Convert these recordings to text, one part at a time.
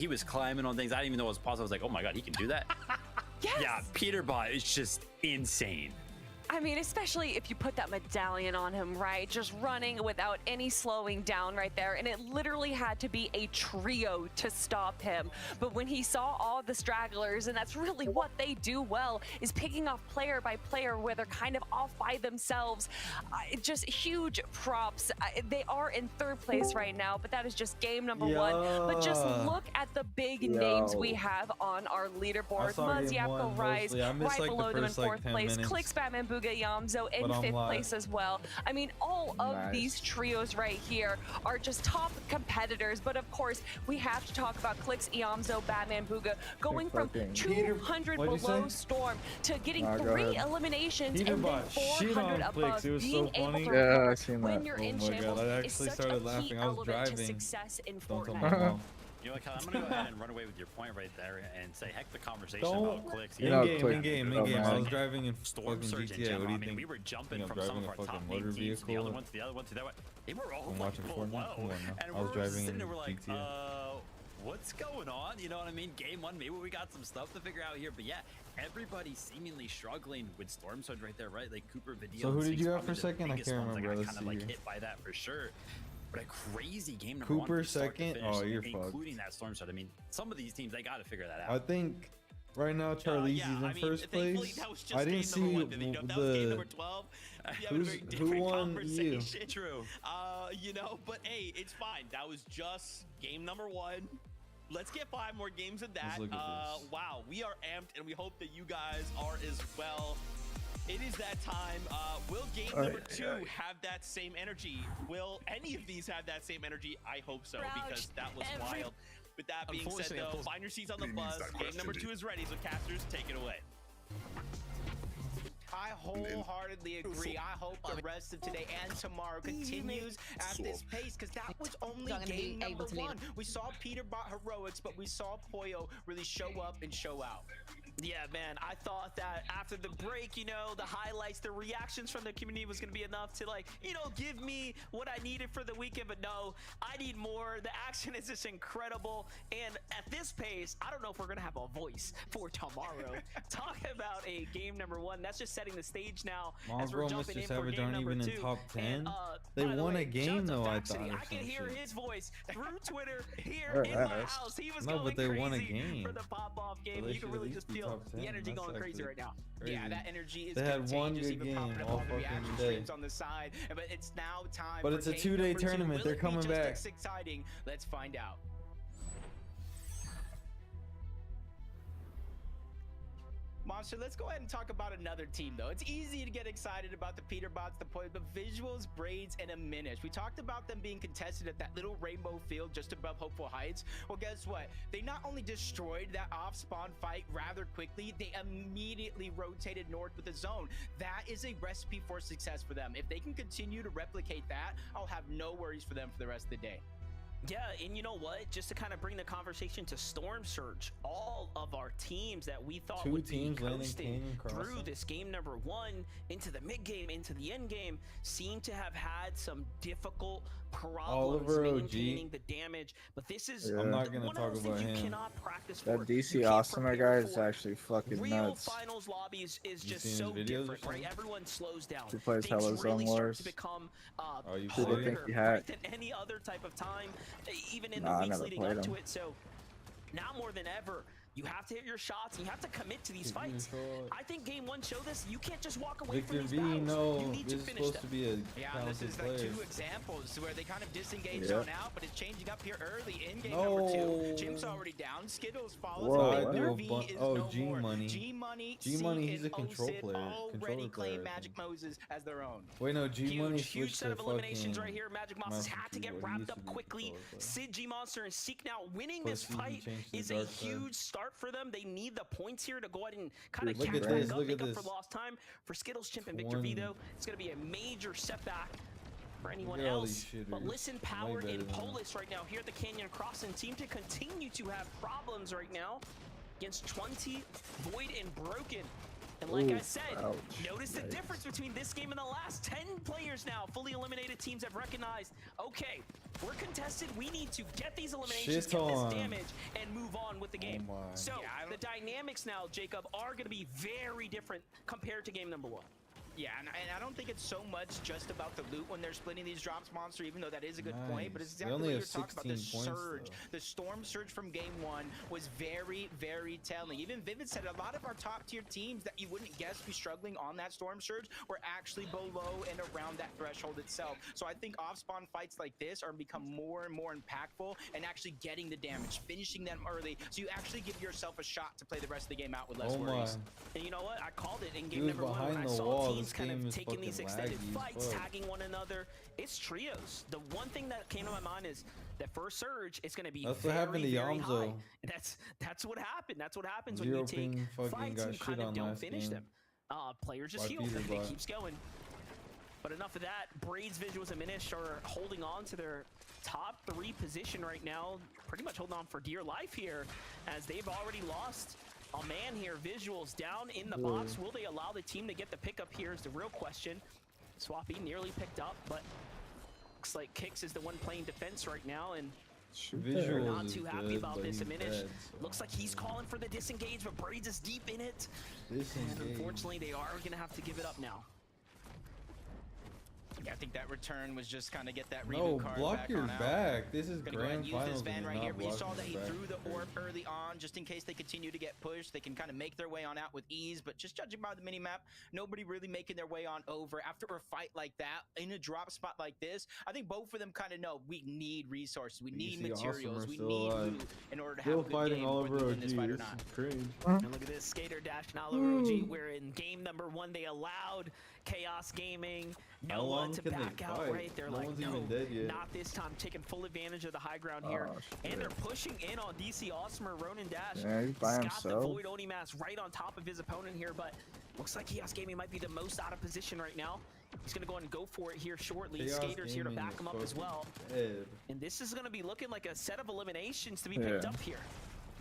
He was climbing on things. I didn't even know it was possible. I was like, oh my God, he can do that. Yes. Yeah, Peterbot is just insane. I mean, especially if you put that medallion on him, right? Just running without any slowing down right there. And it literally had to be a trio to stop him. But when he saw all the stragglers, and that's really what they do well, is picking off player by player where they're kind of off by themselves. Just huge props. They are in third place right now, but that is just game number one. But just look at the big names we have on our leaderboard. Maziapko Rise, right below them in fourth place. Clix, Batman, Booga, Yamzo in fifth place as well. I mean, all of these trios right here are just top competitors. But of course, we have to talk about Clix, Yamzo, Batman, Booga going from 200 below Storm to getting 3 eliminations and then 400 above. Being able to when you're in shambles is such a key element to success in Fortnite. You know what, Kyle, I'm gonna go ahead and run away with your point right there and say, heck the conversation about Clix. In game. I was driving in Storm Surge in general. I mean, we were jumping from some of our top main teams to the other one to the other one to that one. They were all like below, and we're sitting there, we're like, what's going on? You know what I mean? Game one, maybe we got some stuff to figure out here, but yeah, everybody's seemingly struggling with Storm Surge right there, right? Like Cooper Video. So who did you have for second? I can't remember. Let's see. Kind of like hit by that for sure. But a crazy game number Cooper one second. Oh, you're fucked. Including that Storm Surge. I mean, some of these teams they got to figure that out. I think right now Charlize is in first place. I didn't see the who won you. True. You know, but hey, it's fine. That was just game number one. Let's get 5 more games of that. Wow, we are amped, and we hope that you guys are as well. It is that time. Will game number 2 have that same energy? Will any of these have that same energy? I hope so, because that was wild. With that being said, though, find your seats on the bus. Game number 2 is ready, so casters, take it away. I wholeheroically agree. I hope the rest of today and tomorrow continues at this pace, because that was only game number 1. We saw Peterbot heroics, but we saw Poyo really show up and show out. Yeah, man, I thought that after the break, you know, the highlights, the reactions from the community was going to be enough to, like, you know, give me what I needed for the weekend. But no, I need more. The action is just incredible. And at this pace, I don't know if we're going to have a voice for tomorrow. Talk about a game number 1. That's just setting the stage now. As we're jumping in for game number 2. Even in top 10. They won a game, though, I thought. I can hear his voice through Twitter here in my house. He was going crazy for the pop-off game. You can really just feel the energy going crazy right now. Crazy. Yeah, that energy is they had one good even game up all on the fucking reaction day. streams on the side, but it's now time. But for it's a game 2-day number 2. tournament. They're coming back. Just exciting. Let's find out. Monster, let's go ahead and talk about another team, though. It's easy to get excited about the Peterbots, the Visuals, Braids, and Aminish. We talked about them being contested at that little rainbow field just above Hopeful Heights. Well, guess what? They not only destroyed that off-spawn fight rather quickly, they immediately rotated north with a zone. That is a recipe for success for them. If they can continue to replicate that, I'll have no worries for them for the rest of the day. Yeah, and you know what? Just to kind of bring the conversation to Storm Surge, all of our teams that we thought would be coasting through this game number 1 into the mid game, into the end game, seem to have had some difficult problems maintaining the damage. But this is I'm not gonna talk about him. him. You cannot practice That for. DC Awesomer guy is actually fucking Real nuts. finals lobbies is just so different, right? Everyone slows down. He plays hella Zone Wars. To become harder than any other type of time, even in the weeks leading up to it. So now more than ever, you have to hit your shots and you have to commit to these fights. I think game 1 showed this. You can't just walk away from these battles. You need to finish them. Yeah, this is like 2 examples where they kind of disengage zone out, but it's changing up here early in game number 2. Jim's already down. Skittles follows. G-Money. G-Money, he's a control player. Already claim Magic Moses as their own. Wait, no, G-Money huge set of eliminations right here. Magic Monsters had to get wrapped up quickly. Sid, G-Monster, and Seek now winning this fight is a huge start for them. They need the points here to go ahead and kind of catch back up, make up for lost time. For Skittles, Chimp, and Victor V, though, it's going to be a major setback for anyone else. But listen, Power in Polis right now here at the Canyon Crossing team to continue to have problems right now against 20, Void, and Broken. And like I said, notice the difference between this game and the last. 10 players now, fully eliminated teams have recognized, okay, we're contested. We need to get these eliminations, get this damage, and move on with the game. So the dynamics now, Jacob, are going to be very different compared to game number 1. Yeah, and I don't think it's so much just about the loot when they're splitting these drops, Monster, even though that is a good point, but it's exactly what you're talking about, the surge. The storm surge from game 1 was very, very telling. Even Vivid said a lot of our top tier teams that you wouldn't guess be struggling on that storm surge were actually below and around that threshold itself. So I think off-spawn fights like this are become more and more impactful and actually getting the damage, finishing them early, so you actually give yourself a shot to play the rest of the game out with less worries. And you know what? I called it in game number 1 when I saw teams kind of taking these extended fights, tagging one another. It's trios. The one thing that came to my mind is that first surge is going to be very high. That's what happened. That's what happens when you take fights and you kind of don't finish them. Players just heal. It keeps going. But enough of that. Braid's Visuals and Minish are holding on to their top 3 position right now. Pretty much holding on for dear life here, as they've already lost a man here. Visuals down in the box. Will they allow the team to get the pickup here is the real question. Swappy nearly picked up, but looks like Kix is the one playing defense right now, and Visuals not too happy about this. Minish looks like he's calling for the disengage, but Braids is deep in it. And unfortunately, they are going to have to give it up now. Yeah, I think that return was just kind of get that reboot card block back your on back. out. This is grand use finals. this van right here. We saw that he threw the orb early on, just in case they continue to get pushed. They can kind of make their way on out with ease. But just judging by the mini map, nobody really making their way on over after a fight like that in a drop spot like this. I think both of them kind of know we need resources, we need materials, we need loot in order to have a good game whether they win this fight or not. And look at this Skater dash and Oliver OG. Where in game number 1 they allowed Chaos Gaming no one to back out, right? They're like, no, not this time. Taking full advantage of the high ground here. And they're pushing in on DC Awesomer. Ronin Dash. Yeah, he's by got the himself. Void Oni mask right on top of his opponent here, but looks like Chaos Gaming might be the most out of position right now. He's going to go ahead and go for it here shortly. Skater's here to back him up as well. And this is going to be looking like a set of eliminations to be picked up here.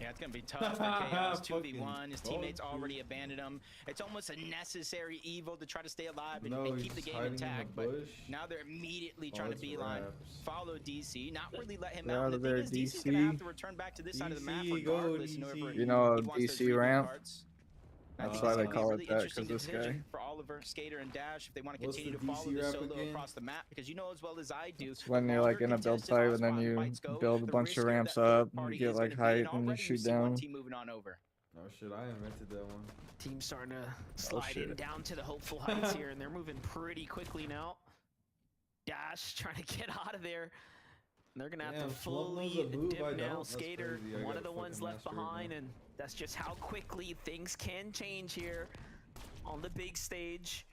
Yeah, it's going to be tough for Chaos. 2v1. His teammates already abandoned him. It's almost a necessary evil to try to stay alive and keep the game intact. But now they're immediately trying to beeline, follow DC, not really let him out. And the thing is, DC's going to have to return back to this side of the map regardless. You know, DC ramp? That's why they call it that, because this guy. For Oliver, Skater, and Dash, if they want to continue to follow the solo across the map, because you know as well as I do. It's when you're like in a build fight, and then you build a bunch of ramps up, you get like height, and you shoot down. Oh shit, I invented that one. Team starting to slide in down to the hopeful heights here, and they're moving pretty quickly now. Dash trying to get out of there. And they're gonna have to fully dip now. Skater, one of the ones left behind, and that's just how quickly things can change here on the big stage.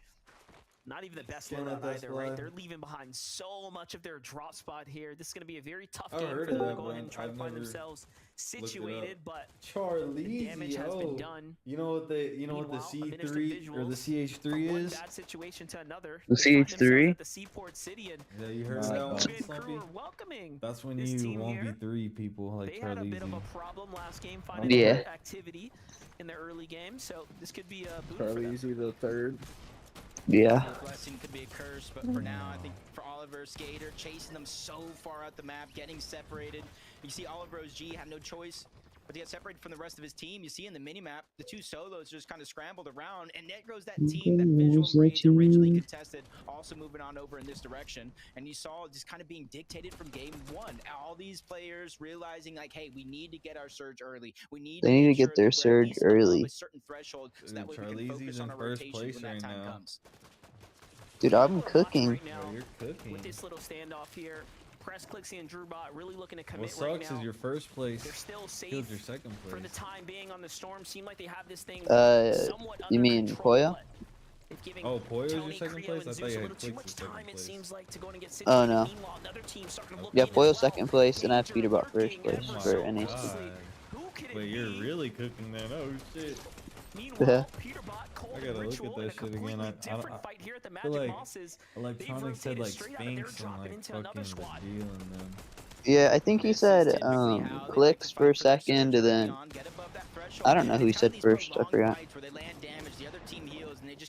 Not even the best loadout either, right? They're leaving behind so much of their drop spot here. This is going to be a very tough game for them to go ahead and try to find themselves situated, but the damage has been done. You know what the C3 or the CH3 is? Bad situation to another. The CH3? The Seaport City, and yeah, you heard that one, crew are welcoming. That's when you 1v3 people like they Charlie. They had a bit of a problem last game finding activity in the early game, so this could be a boon for them. Charlie the third. Yeah. The blessing could be a curse, but for now, I think for Oliver, Skater, chasing them so far out the map, getting separated. You see Oliver OG had no choice but to get separated from the rest of his team. You see in the minimap, the 2 solos just kind of scrambled around, and there goes that team that Visuals originally contested, also moving on over in this direction. And you saw just kind of being dictated from game 1. All these players realizing like, hey, we need to get our surge early. We need to get their surge early. A certain threshold, so that way we can focus on our rotation when that time comes. Dude, I'm cooking. Right now, you're cooking. With this little standoff here. Press, Clixie, and Drewbot really looking to commit right now. What sucks is your first place. They're still safe your second place. for the time being on the Storm. Seem like they have this thing somewhat you mean Poya? Oh, Poya's your second place? I thought you had Clixie second place. Oh no. Yeah, Poya's second place, and I have Peterbot first place for NAC. Wait, you're really cooking then? Oh shit. Meanwhile, Peterbot, Cole, I gotta look at that shit again. I feel like Electronic said like Sphinx and like fucking the deal and then. Yeah, I think he said Clicks for second, and then I don't know who he said first. I forgot.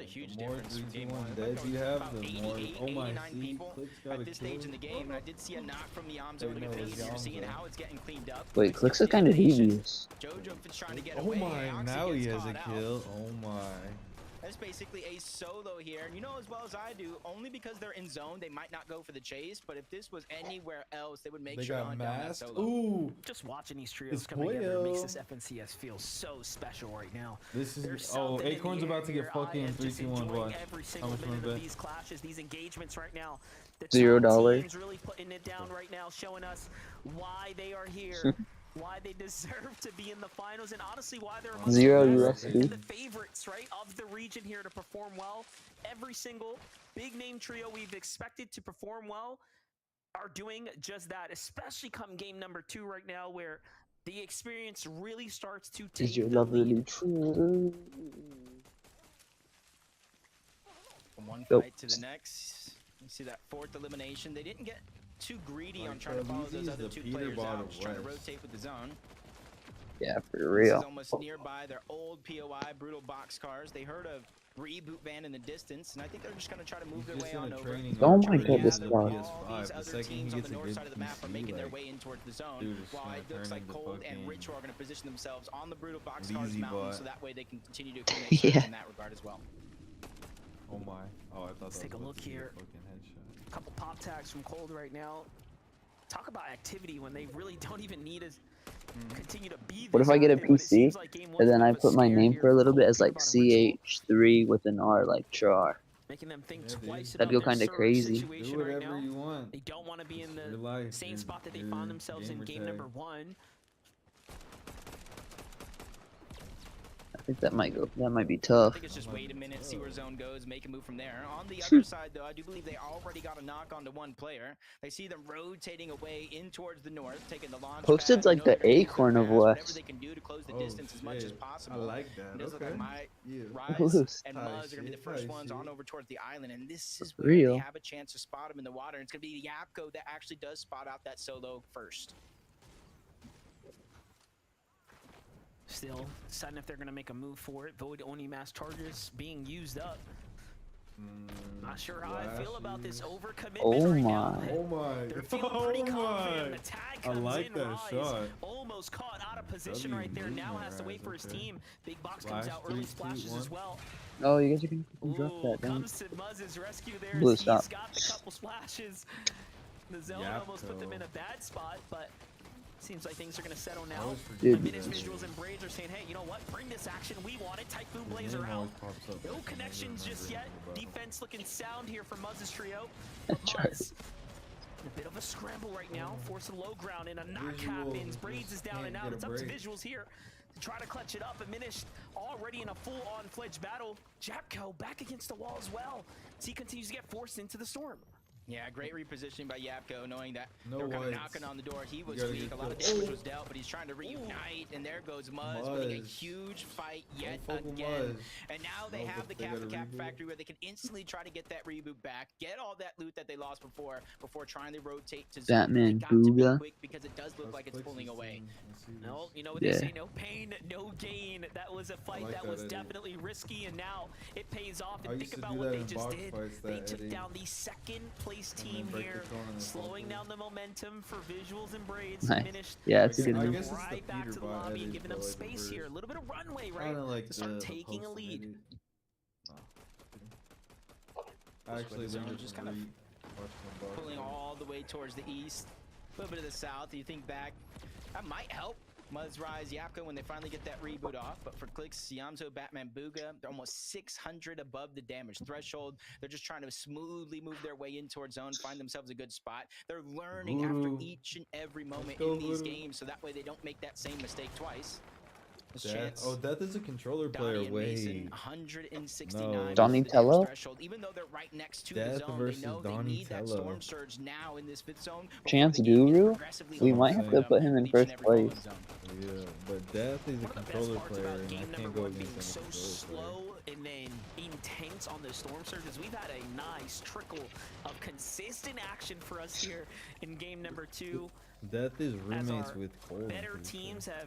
a huge the more difference from game 3-2-1 one. deads you have, About the more. 88, Oh my, 89 see, people Click's got at a this kill. stage in the game, and I did see a knock from the Yamzo Wait, to no, get it's Fizz. You're seeing Yamzo. how it's getting cleaned up. Wait, Clicks are kind of devious. Jojo is trying to get Oh away. my, Oxy now he gets has a caught out. kill. Oh my. That's basically a solo here, and you know as well as I do, only because they're in zone, they might not go for the chase, but if this was anywhere else, they would make They sure to got hunt down that masked. solo. Ooh. Just watching these trios It's come together makes Pollo. this FNCS feel so special right now. This There's is. Oh, something in Acorn's the about to air get here. I fucking am just 3-2-1. enjoying Watch. every How single much minute money of bet? these clashes, these engagements right now. The $0. top teams really putting it down right now, showing us why they are here. Why they deserve to be in the finals, and honestly why they're among Zero the best USD. and the favorites, right, of the region here to perform well. Every single big name trio we've expected to perform well are doing just that, especially come game number 2 right now, where the experience really starts to take Is your the love really lead. true? From one Nope. fight to the next, you see that 4th elimination. They didn't get too greedy Like, on trying to follow Charlize those is other the 2 Peter players Bot out, of just trying to West. rotate with the zone. Yeah, for This real. is almost nearby their old POI, Brutal Boxcars. They heard of Reboot Van in the distance, and I think they're just going to try to move He's their just way in on a over. training Oh arm my training goodness, on the God. All these PS5. The other second he teams on gets the a north good side of the map are PC, making their like, way in towards the zone, dude is while gonna it looks turn like into Cold and fucking Rich are going to position themselves on the Brutal Boxcars Leezy mountain, bot. so that way they can continue to accumulate Yeah. in that regard as well. Oh my. Oh, I thought Let's that take a was look about to be here. fucking headshot. Couple pop tags from Cold right now. Talk about activity when they really don't even need to continue to be. What if I get a PC and then I put my name for a little bit as like CH3 with an R, like Char? Making them think Yeah, dude. twice That'd about go their kinda surge crazy. situation Do right whatever now. you want. They don't want to be It's in your the life, same your- spot that they your found themselves in gamer game tag. number 1. I think that might be I tough. think it's just wait a minute, see where zone goes, make a move from there. On the Hmm. other side, though, I do believe they already got a knock onto one player. They see them rotating away in towards the north, taking the launch Posted's pad. like You know the they're gonna use their Acorn of gas, whatever West. they can do to close the Oh, distance as much as shit. possible. I like that. It does look Okay. like my Yeah. Rise Who's- and Tight Muzz are gonna be the shit, first tight ones on shit. over towards the island, and this is For where real. they have a chance to spot him in the water. And it's gonna be Yapko that actually does spot out that solo first. Still deciding if they're going to make a move for it. Void Oni mass charges being used up. Not sure how I feel about this overcommitment Oh right my. now. Oh my. They're feeling Oh pretty confident. my. The tag I comes like in, that Rise shot. almost caught out of position W right there. Now movement, has to wait for his Rise, okay. team. Big Box comes Flash, out early, 3, 2, splashes as 1. well. Oh, you guys are gonna fucking drop Ooh, that, damn. comes to Muzz's rescue there. Blue, He's stop. got the couple splashes. The zone almost put them in a bad spot, but seems like things are going to settle now. always Dude. The Minutes, Visuals, and Braids are saying, hey, you know what? Bring this action. We want it. Typhoon Blazer out. No connections just yet. Defense looking sound here for Muzz's trio. But Muzz, in a bit of a scramble right now. Forcing low ground and a knock happens. Braids is down and out. It's up to Visuals here to try to clutch it up. Diminished already in a full-on fledged battle. Japko back against the wall as well as he continues to get forced into the storm. Yeah, great repositioning by Yapko, knowing that No they were kind of whites. knocking on the door. He was gotta weak. get A lot of killed. damage was dealt, but he's trying to reunite, and there goes Muzz, winning a Muzz. huge fight yet Fucking again. Muzz. And now they No, have the but they Cap gotta reboot. Factory where they can instantly try to get that reboot back, get all that loot that they lost before trying to rotate to zone. Batman They got to be Booga. quick because it does look like it's pulling away. No, you know what Yeah. they say, no pain, no gain. That was a fight like that that, was Eddie. definitely risky, and now it pays off. I And used think to about do what that they in just box did. fights, They that took Eddie. down the second place And then team break the here, cone on the slowing fucking- down the momentum for Visuals and Braids. Nice. Diminished. Yeah, it's I good guess enough. it's the Right back Peter to the bot lobby, edit, giving but them like space reverse. here. A little bit of runway, right? Kinda like to start the taking a post lead. edit. I actually zone learned just just kind of watching Pulling all the way towards the east, a little bit of the south. You think back, that might help Muzz, Rise, Yapko when they finally get that reboot off. But for Clicks, Yamzo, Batman, Booga, they're almost 600 above the damage threshold. They're just trying to smoothly move their way in towards zone, find themselves a good spot. They're learning Voodoo. after each and every moment go, in these Voodoo. games, so that way they don't make that same mistake twice. This Death. chance. Oh, Death is a controller Donnie player. and Mason, Wait. 169. No. is Donnie the damage Tello? threshold. Even though they're right next to Death the zone, versus they know they Donnie need that Tello. storm surge now in this fifth zone. before Chance the game gets Guru? progressively We harder might for have to them put him in each and first every follow-up place. zone. Yeah, but Death is a One of the best controller parts player, about and I game can't number go one being against so him. slow and then intense on the storm surge is we've had a nice trickle of consistent action for us here in game number 2. Death is roommates our with Cole. Better teams have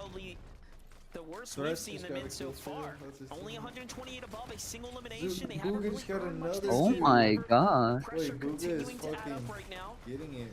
probably the worst we've seen them in so far. Only 128 above, a single elimination. They haven't really got earned much another this Oh year. my god. Pressure Wait, Booga is continuing to add up fucking right now. getting it.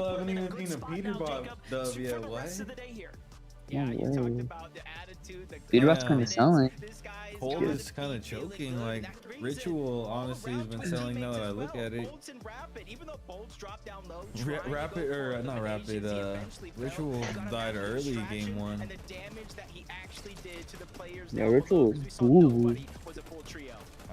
still haven't even seen a Peterbot dub yet. What? Yeah, you talked about the attitude Peterbot's kind of selling. Cold is kind of choking. Like Ritual, honestly, has been selling now that I look at it. Rapid or not Rapid? Ritual died early game 1. Yeah, Ritual. Ooh.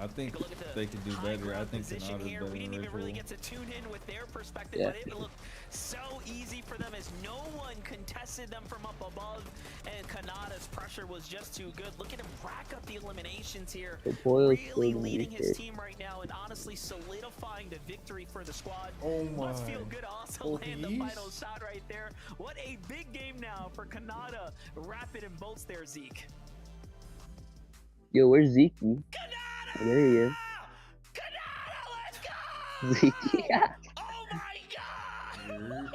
I think they could do better. I think Kanata's better than We didn't even really Ritual. get to tune in with their perspective, Yeah. but it looked so easy for them as no one contested them from up above, and Kanata's pressure was just too good. Look at him rack up the eliminations here. Really leading his team right now and honestly solidifying the victory for the squad. Oh my. Must feel good to also land the final shot right there. What a big game now for Kanata, Rapid, and Bolts there, Zeke. Yo, where's Zeke? Kanata! Oh, there he is. Kanata, let's go! Zeke, yeah. Oh my god! I'm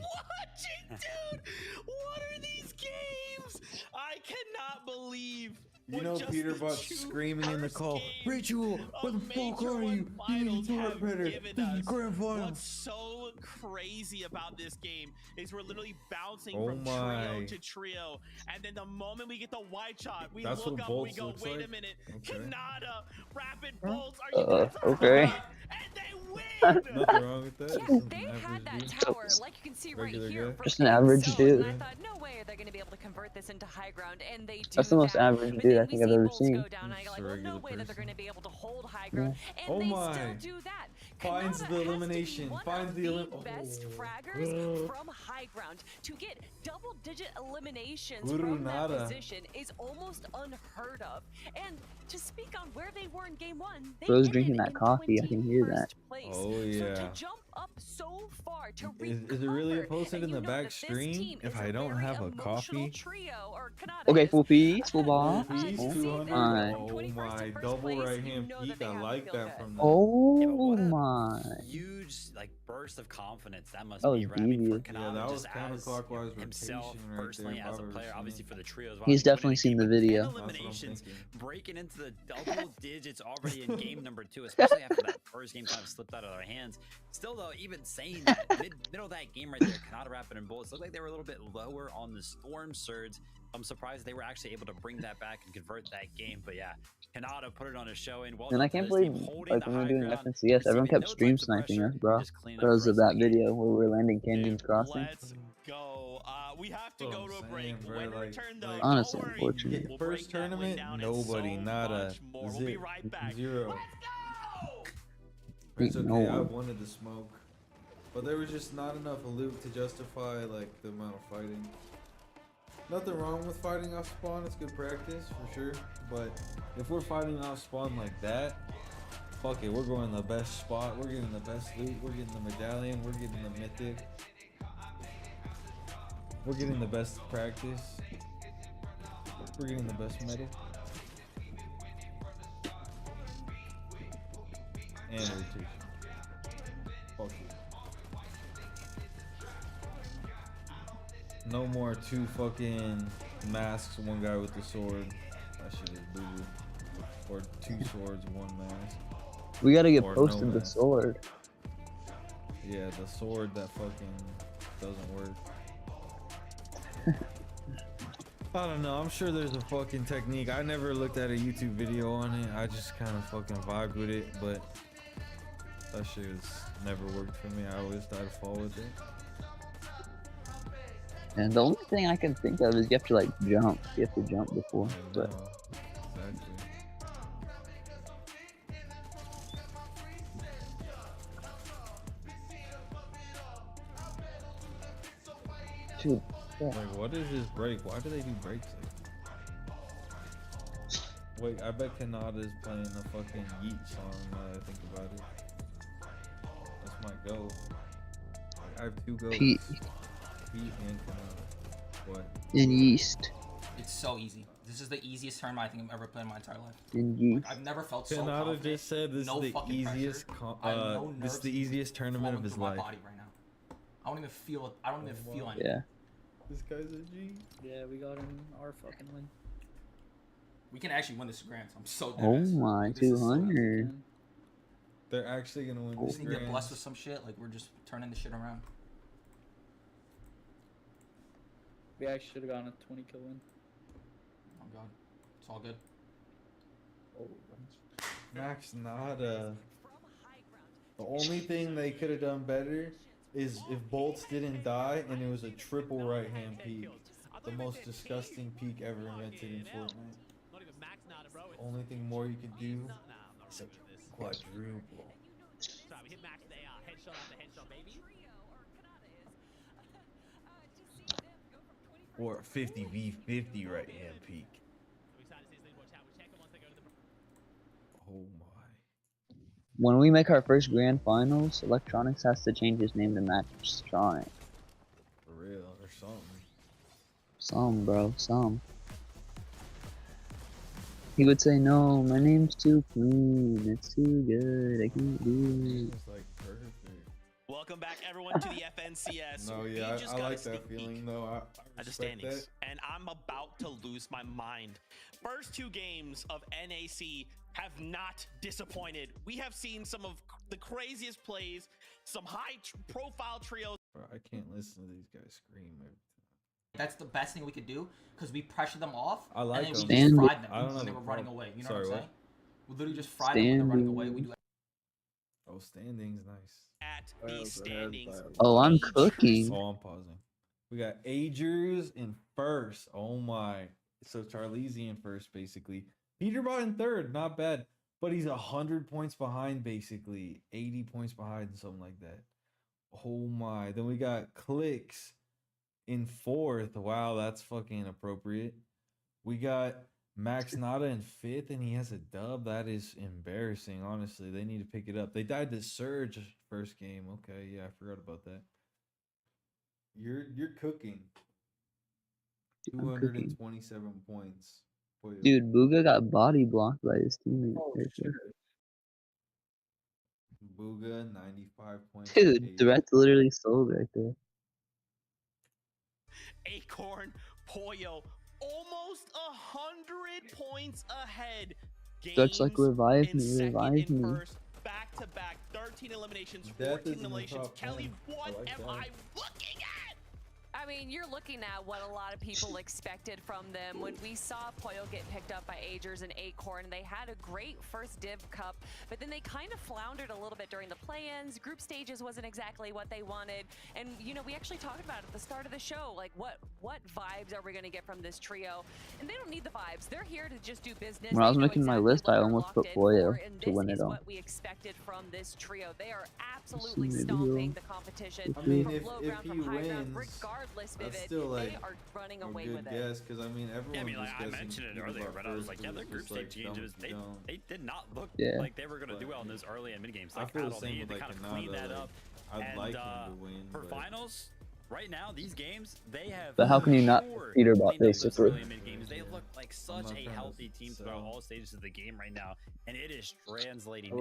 watching, dude! What are these games? I cannot believe. You know Peterbot's screaming in the call. Ritual, what the fuck are you? You need to work better. This is grand final. What's so crazy about this game is we're literally bouncing Oh from my. trio to trio, and then the moment we get the white shot, we That's look what up and we Bolts go, looks wait like? a minute, Okay. Kanata, Rapid Bolts, are you guys Okay. right? And they win! Nothing wrong with that. Yeah, Just an they average had that dude. tower, like you can see right Regular here. guy. from Just an average Excel, dude. And I thought, no way are they going to be able to convert this into high ground, and they do. That's the most that. average But dude then I we think I've see ever Bolts seen. Go down, and I go, Just a like, well, no regular way that they're person. going to be able to hold high ground, and Oh they my. still do that. Finds Kanata the has to be elimination, one finds of the best fraggers from high ground. To get double-digit eliminations Guru from that Nada. position is almost unheard of. And to speak on where they were in game 1, they Bro's ended drinking that in coffee, I can hear that. 21st place. Oh So yeah. to jump up so far to Is it really recover, posted and in the you know back that this stream team if is I don't very have a emotional coffee? Trio, or Kanata Okay, is. full piece, full ball. Full piece, To see 200. my. from Oh 21st to my, first double place, right you hand know that peak. they I have to like feel that good. from them. Yeah, but Oh what a my. huge like burst of confidence that must Oh, be, right? I mean, for devious. Kanata, Yeah, that was just counterclockwise as himself rotation right personally there, as a if I've player, ever obviously seen for the trio as well. He's I mean, definitely seen the video. That's what I'm eliminations, thinking. breaking into the double digits already in game number 2, especially after that first game kind of slipped out of their hands. Still though, even saying that, middle of that game right there, Kanata, Rapid, and Bolts looked like they were a little bit lower on the Storm Surge. I'm surprised they were actually able to bring that back and convert that game. But yeah, Kanata put it on a show, and well And done I for can't this believe, team, holding like, the when we high were doing ground, FNCS, everyone receiving kept no stream types of sniping pressure, us, bro. just cleaning up Because the of rest that the game. video where we were landing Canyon's Crossing. Let's go. We have to That's go what to a I'm break. saying, bro, When we like- return, though, like- don't Honestly, worry. unfortunate. We'll break First that one tournament, down and nobody, so nada, much more. We'll be zip, right back. 0. Let's go! It's okay, No I one. wanted the smoke. But there was just not enough loot to justify like the amount of fighting. Nothing wrong with fighting off spawn, it's good practice for sure. But if we're fighting off spawn like that, fuck it, we're going the best spot, we're getting the best loot, we're getting the medallion, we're getting the mythic. We're getting the best practice. We're getting the best medal. And rotation. Fuck it. No more 2 fucking masks, 1 guy with the sword. That shit is boo. Or 2 swords, 1 mask. We gotta get Or posted no the mask. sword. Yeah, the sword that fucking doesn't work. I don't know, I'm sure there's a fucking technique. I never looked at a YouTube video on it. I just kind of fucking vibed with it, but that shit has never worked for me. I always try to fall with it. And the only thing I can think of is you have to like jump. You have to jump before. I But know, exactly. dude, Like, what is this break? Why do they do breaks like that? Wait, I bet Kanata is playing the fucking Yeet song now that I think about it. That's my go. Like, I have 2 goals. Pete Pete and Kanata. What? in yeast. It's so easy. This is the easiest tournament I think I've ever played in my entire life. In yeast. I've never felt so Kanata confident. just said this No is the fucking easiest pressure. I have no this is nerves the easiest tournament flowing of his through my life. body right now. I don't even feel it. I don't even feel anything. Yeah. This guy's a G. Yeah, we got him our fucking win. We can actually win this grand. I'm so dead. Oh my, This is so 200. They're actually gonna win We this just need to get grand. blessed with some shit. Like we're just turning the shit around. We actually should have gotten a 20 kill win. Oh god, it's all good. Max Nada. The only thing they could have done better is if Bolts didn't die and it was a triple right hand peak. The most disgusting peak ever invented in Fortnite. Only thing more you could do is a quadruple. Or 50v50 right hand peak. Oh my. When we make our first grand finals, Electronics has to change his name to Maxtronic. For real, or something. Some, bro, some. He would say, no, my name's too clean, it's too good, I can't do it. It's like perfect. Welcome back, everyone, to the FNCS. No, yeah, I like that feeling, though. I at the respect standings, that. and I'm about to lose my mind. First 2 games of NAC have not disappointed. We have seen some of the craziest plays, some high-profile trios. Bro, I can't listen to these guys scream every time. That's the best thing we could do because we pressure them off. I like and then them. we just fried them I don't know when they were running away. You know Sorry, what I'm what? saying? We literally just fried them when they're running away. We do. Oh, standings, nice. At the standings. Oh, I'm cooking. Oh, I'm pausing. We got Agers in first. Oh my. So Charlize in first, basically. Peterbot in third, not bad. But he's 100 points behind, basically. 80 points behind, something like that. Oh my. Then we got Clicks in fourth. Wow, that's fucking appropriate. We got Max Nada in fifth, and he has a dub. That is embarrassing, honestly. They need to pick it up. They died to Surge first game. Okay, yeah, I forgot about that. You're cooking. 227 points. Dude, Booga got body blocked by his teammate. Booga, 95 points. Dude, Threat's literally sold right there. Acorn, Pollo, almost 100 points ahead. Threat's like, revive me, revive me. Back to back, 13 eliminations, 14 eliminations. Kelly, what am I looking at? I mean, you're looking at what a lot of people expected from them. When we saw Pollo get picked up by Agers and Acorn, they had a great first Div Cup, but then they kind of floundered a little bit during the play-ins. Group stages wasn't exactly what they wanted. And, you know, we actually talked about it at the start of the show, like what vibes are we going to get from this trio? And they don't need the vibes. They're here to just do business. When I was making my list, I almost put Pollo to win it all. What we expected from this trio. They are absolutely stomping the competition. I mean, from if low ground, he from high ground, wins, regardless, that's Vivid, still like they are running a away good with it. guess, because I mean, everyone. Yeah, I mean, like I mentioned it earlier, but I was like, yeah, their group stage games, they did not look like they were gonna do well in those early and mid games. Like, I feel the same with they like kind of Kanata, cleaned that up. I'd like him to win for finals. Right now, these games, they have. But how can you not Peterbot basically? They look like such a healthy team throughout all stages of the game right now, and it is translating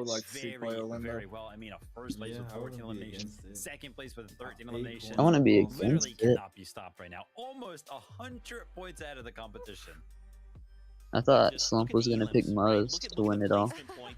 very well. I mean, a first place with 14 eliminations, second place with 13 eliminations. I want to be literally against it. cannot be stopped right now. Almost 100 points out of the competition. I thought Slump was gonna pick Muzz to win it all.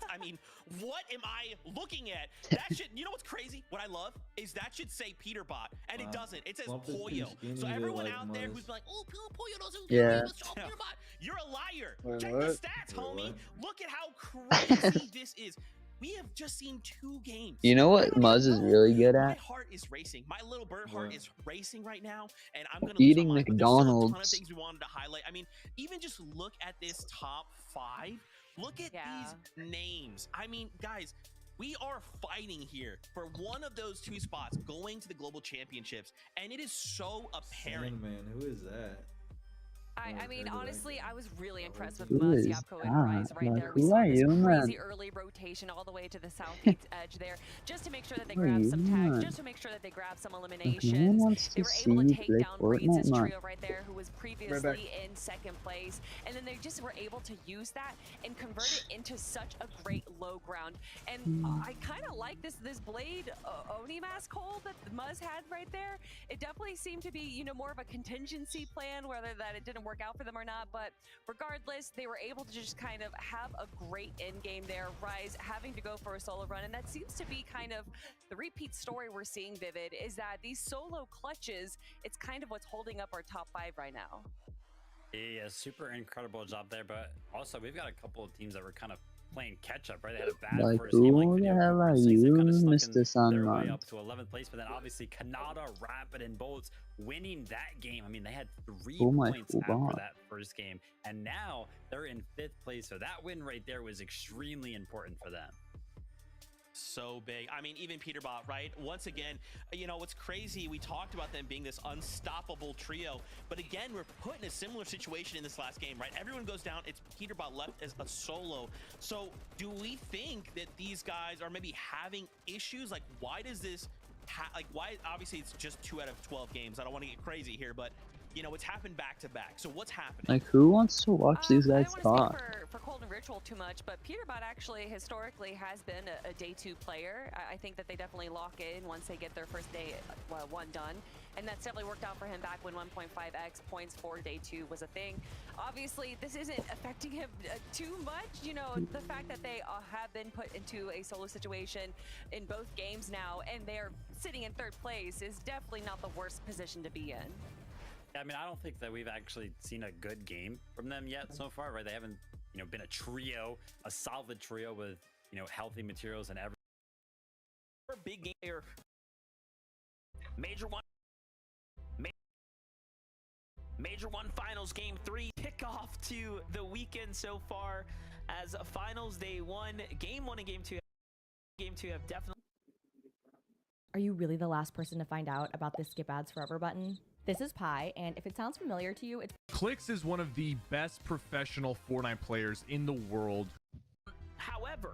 I mean, what am I looking at? That should, you know what's crazy? What I love is that should say Peterbot, and it doesn't. It says Pollo. So everyone out there who's like, oh, Pollo doesn't Peterbot, you're a liar. Wait, check what? the stats, homie. Look at how crazy this is. We have just seen 2 games. You know what Muzz is really good My at? heart is racing. My little bird heart is racing right now, and I'm gonna Eating lose my mind. But there's still a ton of McDonald's. things we wanted to highlight. I mean, even just look at this top 5. Look at these names. I mean, guys, we are fighting here for one of those 2 spots going to the global championships, and it is so apparent. Man, who is that? I mean, honestly, I was really impressed with Who Muzz, is Yapko, and Rise that? right Like, there. We who saw are this you, man? crazy early rotation all the way to the southeast edge there, just to make sure that they Who are grab you, some tags, man? just to make sure that they grab some If no one eliminations. wants They to were see able to you take play down Breeds' Fortnite, man. trio right there, who was previously in second place, and then they just were able to use that and convert it into such a great low ground. And I kind of like this Blade Oni mask hold that Muzz had right there. It definitely seemed to be, you know, more of a contingency plan, whether that it didn't work out for them or not. But regardless, they were able to just kind of have a great end game there. Rise having to go for a solo run, and that seems to be kind of the repeat story we're seeing, Vivid, is that these solo clutches, it's kind of what's holding up our top 5 right now. Yeah, super incredible job there, but also we've got a couple of teams that were kind of playing catch up, right? They had a bad Like, first game, like who the Video hell Group are 6, you, and kind of snuck Mr. in their way Sunman? up to 11th place, but then obviously Kanata, Rapid, and Bolts winning that game. I mean, they had 3 Oh my points after God. that first game, and now they're in 5th place, so that win right there was extremely important for them. So big. I mean, even Peterbot, right? Once again, you know, what's crazy, we talked about them being this unstoppable trio, but again, we're put in a similar situation in this last game, right? Everyone goes down. It's Peterbot left as a solo. So do we think that these guys are maybe having issues? Like, why does this, why, obviously it's just 2 out of 12 games. I don't want to get crazy here, but you know, it's happened back to back. So what's happening? Like, who wants to watch these guys I don't want talk? to speak for Cold and Ritual too much, but Peterbot actually historically has been a day 2 player. I think that they definitely lock in once they get their first day 1 done. And that's definitely worked out for him back when 1.5x points for day 2 was a thing. Obviously, this isn't affecting him too much. You know, the fact that they have been put into a solo situation in both games now, and they're sitting in 3rd place is definitely not the worst position to be in. I mean, I don't think that we've actually seen a good game from them yet so far, right? They haven't, you know, been a trio, a solid trio with, you know, healthy materials and everything. Big game here. Major one finals game 3 kickoff to the weekend so far as finals day 1, game 1 and game 2. Game 2 have definitely. Are you really the last person to find out about this skip ads forever button? This is Pi, and if it sounds familiar to you, it's Clix is one of the best professional Fortnite players in the world. However,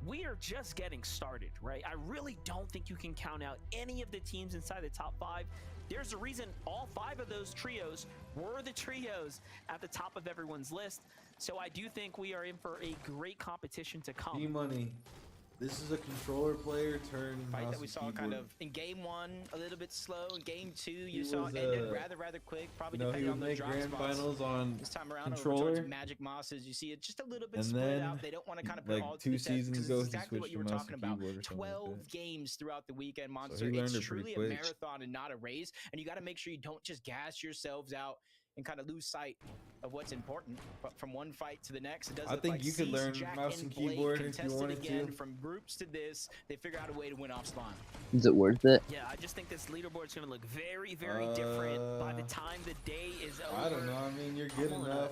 we are just getting started, right? I really don't think you can count out any of the teams inside the top 5. There's a reason all 5 of those trios were the trios at the top of everyone's list. So I do think we are in for a great competition to come. E-Money. This is a controller player turn fight that we saw kind of in game 1 a little bit slow. In game 2, you saw it ended rather quick. Probably depending on the drop grand spots. finals on this time around controller. over towards Magic Mosses, you see it just a little bit And split then, out. They don't want to kind of put like it all to 2 the test seasons because ago, it's he exactly what switched you were to mouse talking and about. keyboard or something 12 like that. games throughout the weekend, Monster. So he learned it's it pretty truly quick. a marathon and not a race, and you got to make sure you don't just gas yourselves out and kind of lose sight of what's important. But from one fight to the next, it does. I think you could learn mouse and keyboard if you wanted to. From groups to this, they figure out a way to win off spawn. Is it worth it? Yeah, I just think this leaderboard is going to look very different by the time the day is over. I don't know. I mean, you're good enough.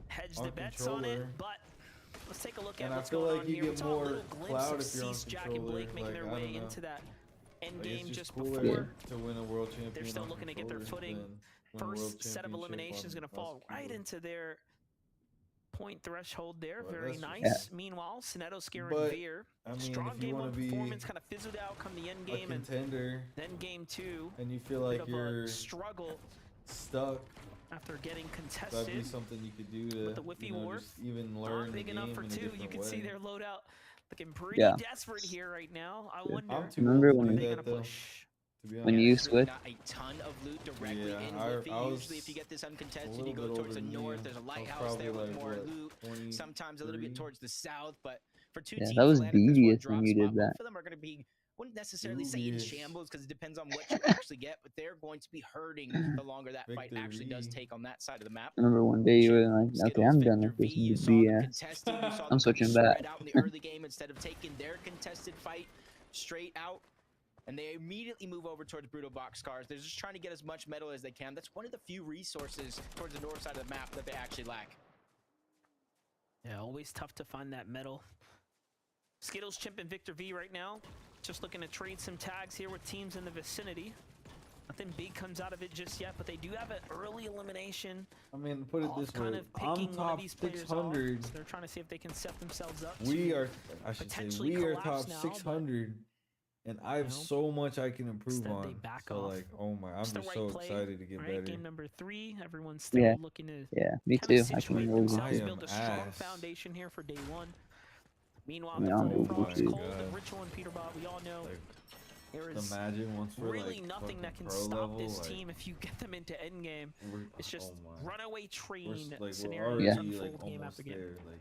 Hedge on the bets controller. on it, but let's take a look at And what's I feel going like on you here. get We saw a more little glimpse cloud of if you're on Cease, Jack, and controller. Blake making Like, their I way don't know. into that end Like, game it's just cooler before. to win a world champion. They're still on looking to get their controller footing. than win a world First set of championship eliminations on going to mouse fall and right keyboard. into their point threshold there. Well, Very that's nice. just- Meanwhile, Sineto scaring But, Veer. I mean, Strong if you game wanna one be performance kind of fizzled out come the end a game, and contender, then game 2. and you feel Bit like of a you're struggle stuck, after getting that'd be contested. something you could do to With the Whiffy you know, Wharf, just even learn Not the big game enough for in a 2. You different can see way. their loadout looking pretty Yeah. desperate here right now. I Yeah. wonder. I'm too Remember old when to you- do Are they that gonna though. push? To be When honest. you There's switch, not a ton of loot directly Yeah, in I Whiffy. was Usually, if you get this a uncontested, you little go bit towards the older than north. you. There's a I was lighthouse there probably with like, more what, loot. 23? Sometimes a little bit towards the south, but for 2 Yeah, teams, that was land if there's one devious when drop you did spot, that. both of them are going to be, wouldn't necessarily say in Dubious. shambles because it depends on what you actually get, but they're going to be hurting the longer that fight actually does Victory. take on that side of the map. I remember one day you were like, okay, Skittles, I'm done Victor with this V, you saw them BS. contested, you saw them I'm kind switching of back. spread out in the early game instead of taking their contested fight straight out. And they immediately move over towards Brutal Boxcars. They're just trying to get as much metal as they can. That's one of the few resources towards the north side of the map that they actually lack. Yeah, always tough to find that metal. Skittles, Chimp, and Victor V right now. Just looking to trade some tags here with teams in the vicinity. Nothing big comes out of it just yet, but they do have an early elimination. I mean, put it Off this kind way. of picking I'm one of top these players 600. off. So they're trying to see if they can set themselves up. We to are, I should say, potentially we are collapse top now, 600, and I have know, so much I can improve instead they on. back So off. like, oh my, I'm It's the just right so play, excited to get right? better. Game number 3. Everyone's still Yeah. looking to Yeah, me kind too. of I situate can really themselves, I build a am strong ass. foundation here for day 1. Meanwhile, Yeah, the I'm front over frogs, it. Cold, God. and Ritual, and Peterbot, we all know Like, there is imagine once we're really like nothing fucking that can pro stop level, this like, team if you get them into endgame. we're- It's just oh my. runaway We're, train we're scenarios already unfold like game almost after game. there. Like,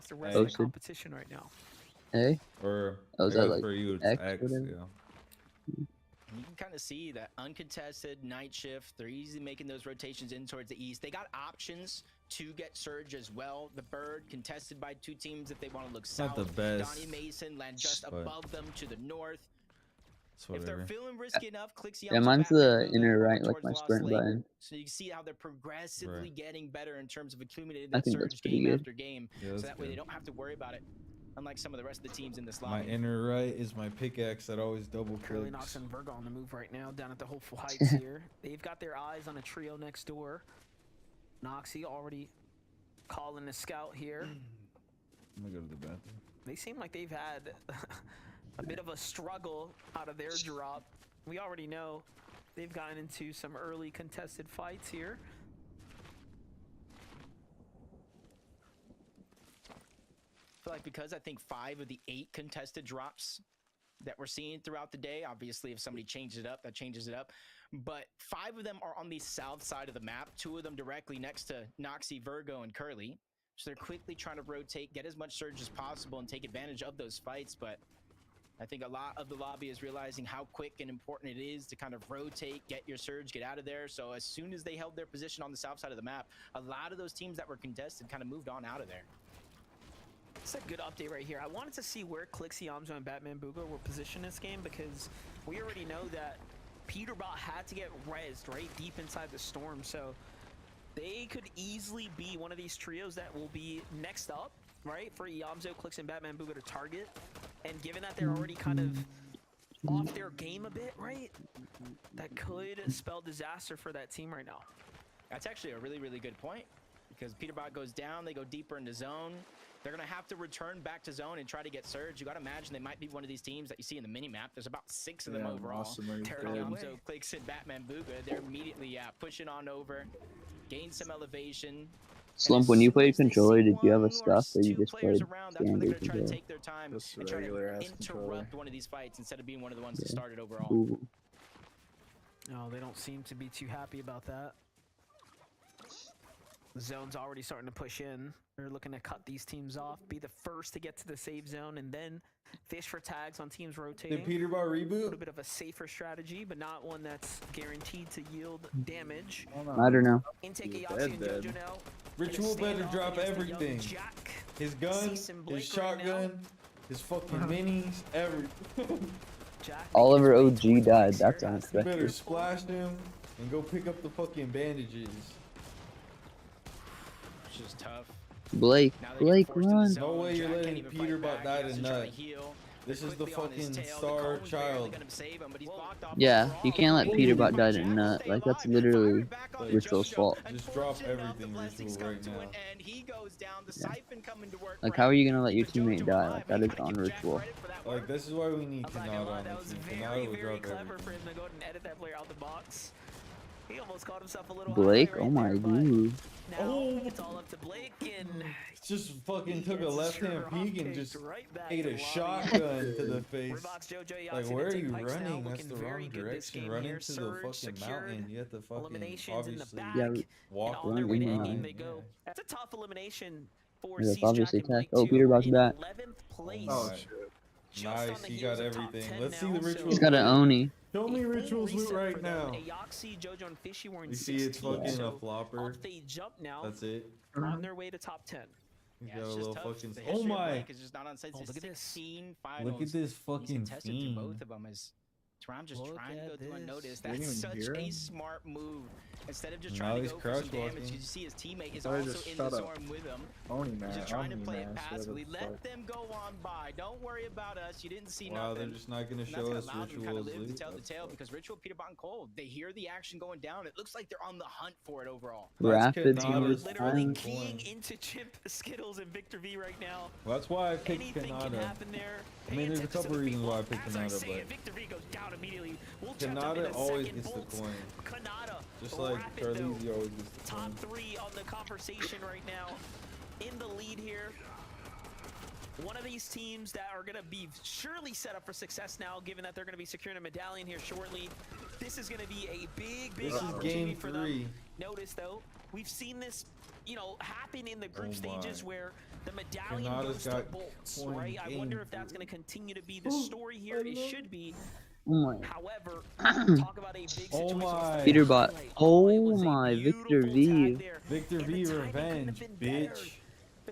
across the rest of the competition right now. Hey? Or is that like for you, it's X, X, whatever? yeah. You can kind of see that uncontested night shift. They're easily making those rotations in towards the east. They got options to get Surge as well. The Bird contested by 2 teams if they want to look south. Not the best, Donnie Mason land just above them to the north. If they're feeling risky enough, clicks Yeah, mine's the inner right, like my sprint button. So you can see how they're progressively getting better in terms of accumulating I that think that's surge pretty game good. after game. Yeah, So that way they don't have to worry about it. Unlike some of the rest of the teams in this My lobby. inner right is my pickaxe that always double Curly clicks. Nox and Virgo on the move right now down at the Hopeful Heights here. They've got their eyes on a trio next door. Noxie already calling the scout here. I'm gonna go to the bathroom. They seem like they've had a bit of a struggle out of their drop. We already know they've gotten into some early contested fights here. I feel like because I think 5 of the 8 contested drops that we're seeing throughout the day, obviously if somebody changes it up, that changes it up. But 5 of them are on the south side of the map, 2 of them directly next to Noxie, Virgo, and Curly. So they're quickly trying to rotate, get as much surge as possible, and take advantage of those fights. But I think a lot of the lobby is realizing how quick and important it is to kind of rotate, get your surge, get out of there. So as soon as they held their position on the south side of the map, a lot of those teams that were contested kind of moved on out of there. It's a good update right here. I wanted to see where Clixie, Yamzo, and Batman Booga were positioned this game because we already know that Peterbot had to get rezzed right deep inside the storm. So they could easily be one of these trios that will be next up, right? For Yamzo, Clix, and Batman Booga to target. And given that they're already kind of off their game a bit, right? That could spell disaster for that team right now. That's actually a really, really good point because Peterbot goes down, they go deeper into zone. They're going to have to return back to zone and try to get surge. You got to imagine they might be one of these teams that you see in the mini-map. There's about 6 of them overall. So Clix and Batman Booga, they're immediately pushing on over, gain some elevation. Slump, when you played controller, did you have a stuff or you just played standard try to controller? take their time and try to interrupt one of these fights instead of being one of the ones that started overall. Ooh. No, they don't seem to be too happy about that. The zone's already starting to push in. They're looking to cut these teams off, be the first to get to the save zone, and then fish for tags on teams rotating. Did Peterbot reboot? A little bit of a safer strategy, but not one that's guaranteed to yield damage. I don't know. Intake Aoxy and Jojo now. Ritual better drop everything. His gun, his shotgun, his fucking minis, everything. Oliver OG died. That's unexpected. Better splash him and go pick up the fucking bandages. It's just tough. Blake, run. No way you're letting Peterbot die to nut. This is the fucking star child. Yeah, you can't let Peterbot die to nut. Like, that's literally Ritual's fault. Just drop everything, Ritual, right now. Yeah. Like, how are you gonna let your teammate die? Like, that is on Ritual. Like, this is why we need Kanata on That was the team. very, Kanata will very drop clever everything. for him to go ahead and edit that player out the box. He almost caught himself a little Blake, high oh right my there, but dude. now it's all up to Blake, and Just fucking took a left-hand peek and just right back ate to a the shotgun to the face. Reeboks, Jojo, Like, Yahtzee, where are they take you Pikes now, running? That's looking the very wrong good this direction. game Run here. into the Surge fucking secured, mountain. You have to fucking eliminations in the obviously back, Yeah, and walk on their way to in ending line. they go. That's a tough elimination for Yeah, that's Seastrack obviously and Blake tough. Oh, too. Peterbot's In back. 11th place. Oh, shit. Just Nice, on the he heels got of top everything. 10 Let's see now, the so ritual. He's got an Oni. Show me a full Ritual's loot reset right for them. now. Aoxy, Jojo, and Fishy were in You see it's 16, fucking a so flopper. off they jump now, That's it. on their way to top 10. He's Yeah, got a it's little just tough. fucking. The Oh history of my! Blake is just not on site. Oh, look at this. 16 finals. Look at this He's fucking contested through fiend. both of them. As Tram just Look trying to go at through this. unnoticed. Didn't That's even such hear a him. smart move. Instead of just Now trying to he's go for some crouch damage, walking. you see his teammate is Oh, he also just in shut the up. storm with him. Oni He's man, just trying to Oni play man, it shut passively. the Let fuck. them go on by. Don't worry about us. You didn't see Wow, nothing. they're just not gonna And that's show gonna us allow them to kind of Ritual's live to loot. tell the That's tale fucked. because Ritual, Peterbot, and Cold, they hear the action going down. It looks like they're on the hunt for it overall. Rapids Kanata's was Literally fine. keying into Chimp, Skittles, and Victor V right now. Well, that's why I picked Anything can Kanata. happen there. I mean, there's a couple reasons why I picked As I Kanata, say but it, Victor V goes down immediately. We'll jump up in Kanata a always second. gets the Bolts, coin. Kanata, Just like Rapid, though, Carlisi always gets the top coin. 3 on the conversation right now. In the lead here. One of these teams that are going to be surely set up for success now, given that they're going to be securing a medallion here shortly. This is going to be a big This is opportunity game for 3. them. Notice, though, we've seen this, you know, happen in the group Oh stages my. where the medallion Kanata's goes to got bolts, point right? I game wonder if that's going to continue to be the story here. It should be. Oh my. However, talk about a big Oh situation. my. Peterbot. It Oh was a my, Victor beautiful V. tag there. Victor And the V timing couldn't have revenge, been better. bitch. The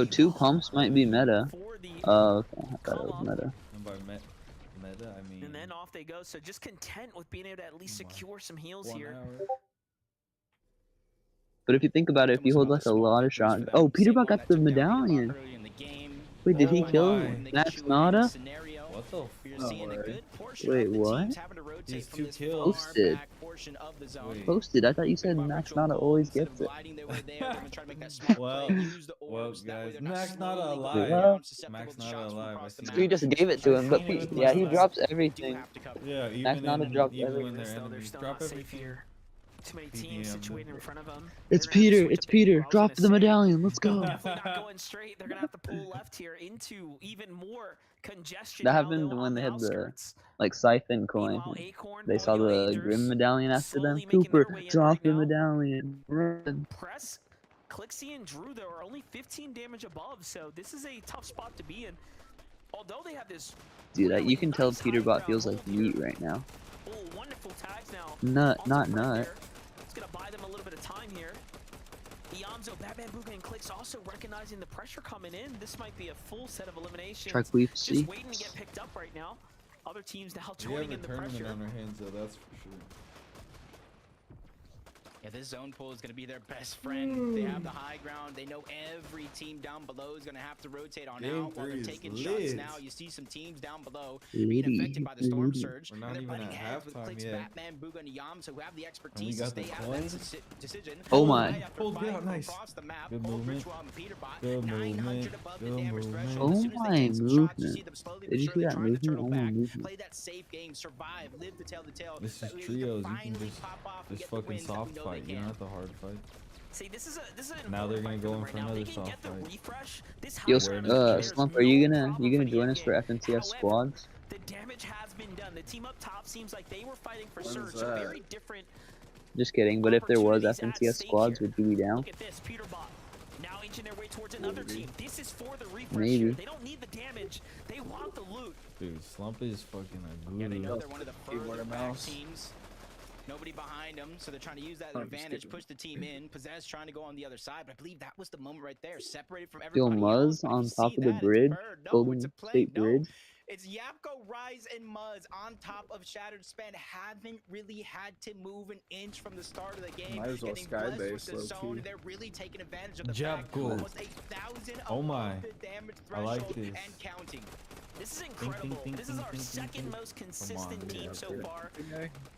Yo, 2 pumps might be meta. Oh, okay. I thought it was meta. And by meta, I mean. And then off they go. So just content with being able to at least secure some heals 1 here. hour. But if you think about it, if you hold like a lot of shots. Oh, Peterbot got the medallion. Wait, did he kill Max Nada? What the We're fuck? seeing a good portion Wait, of the what? teams having to rotate from 2 this kills. far Posted. back portion of the zone. Wait. Posted. I thought you said Max Nada always gets it. Gliding their way there, they're gonna try to make that smart Well, play, use the well, orbs, that way guys, they're not Max Nada slowly alive. going Well, down, susceptible Max to Nada shots from alive. across the I map. see You just gave it to him, but yeah, he drops everything. Yeah, Max even Nada dropped even when everything. their They're enemies still drop not safe everything. here. Too many teams PDM. situated in front of them. It's They're gonna have to Peter. switch It's to Peter. I was Drop gonna the say, medallion. Let's go. Definitely not going straight. They're gonna have to pull left here into even more congestion. That now, happened though, when on they the had the outskirts. like siphon coin. Meanwhile, Acorn, They saw Bowling the Rangers Grim medallion after them. slowly making Cooper, their way in drop right the now. medallion. Run. Press, Clixie, and Drew, though, are only 15 damage above, so this is a tough spot to be in. Although they have this Dude, really you can tell nice Peter high Bot ground feels like hold here. meat right now. Oh, wonderful tags now. Nut, onto not Brett nut. there. It's gonna buy them a little bit of time here. Iamzo, Batman, Booga, and Clix also recognizing the pressure coming in. This might be a full set of eliminations. Truck Leaf Just C. waiting to get picked up right now. Other teams now We have joining a in the tournament pressure. on our hands, though. That's for sure. Yeah, this zone pool is going to be their best friend. They have the high ground. They know every team down below is going to have to rotate on Game out while they're 3 is taking lit. shots now. You see some teams down below being affected by the storm surge. We're not and they're even butting at heads with halftime Clix, yet. Batman, Booga, and Yams who have the And we expertise to got the stay out of that coins. decision. Oh my. After Hold fighting out, nice. across the map, Good Cold, movement. Ritual, and Peterbot, Good 900 movement. above the Good damage movement. threshold. Oh As soon as they my take some shots, you movement. see them slowly Did but you see surely that trying to movement? turtle Oh my back, movement. play that safe game, survive, live to tell the tale. This is That way they trios. You can finally just pop off and this get the fucking wins that we soft know fight. they You can. don't have to hard fight. See, this is an Now they're important gonna fight go for in them for right now. They another can get soft the fight. refresh. This Yo, high ground advantage, Slump, there's are you no gonna problem for join the us for end FNCS game. squads? The damage has been done. The team up top seems like they were fighting for What is Surge. that? Very different. Just kidding. But if there was Opportunities at FNCS stake squads, here. would you be down? Look at this, Peterbot. Now inching their way towards another Maybe. team. This is for the refresh Maybe. here. They don't need the damage. They want the loot. Dude, Slump is fucking a Yeah, they know guru. they're one of the Keyboard further and back mouse. teams. Nobody behind them, so they're trying to use that I'm just advantage, kidding. push the team in. Possess trying to go on the other side, but I believe that was the moment right there, separated from Yo, everybody Muzz else. But if on you top see of the that, it's bridge, Bird. No, Golden it's a play. State No, Bridge. it's Yapko, Rise, and Muzz on top of Shattered Span. Haven't really had to move an inch from the start of the game. Might as well Getting blessed with skybase, the low zone. key. They're really taking advantage of the Jab fact cool. almost 1,000 Oh my. above the damage I like threshold this. and counting. This is incredible. This is our second most consistent team yeah, so okay. far.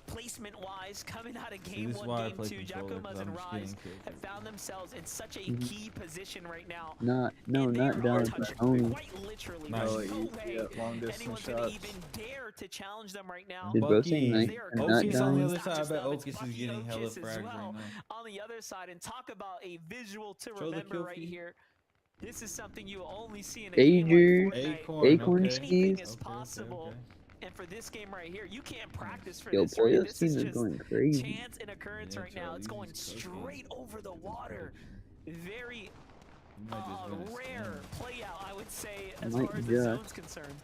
Placement-wise, coming out of See, game this is 1, why I game play 2, controller, Jacko, 'cause Muzz, I'm and just Rise getting killed. have found themselves in such a key position right now. No, And they not are done. untouchable. Only. Quite literally, Nice. there's no No, way long distance anyone's going to shots. even dare to challenge them right now. Did Bro say Bucky. night They are and Oki not is on the done? other It's not side. I just bet them, it's Oki is Bucky getting hella Oakis as fragged well. right now. On the other side, and talk about a visual to Show the remember kill right feed. here. This is something you only see in a game Ager. like Fortnite. Acorn, Acorn okay. Anything skis. is possible. And for this game right here, you can't practice for Yo, this, right? Pollo This teams is are just going crazy. chance and occurrence Yeah, right now. Charlie, It's going he's cooking. straight over the water. Very You might just win a rare skin. play out, I would say, as Might far as the just. zone's concerned.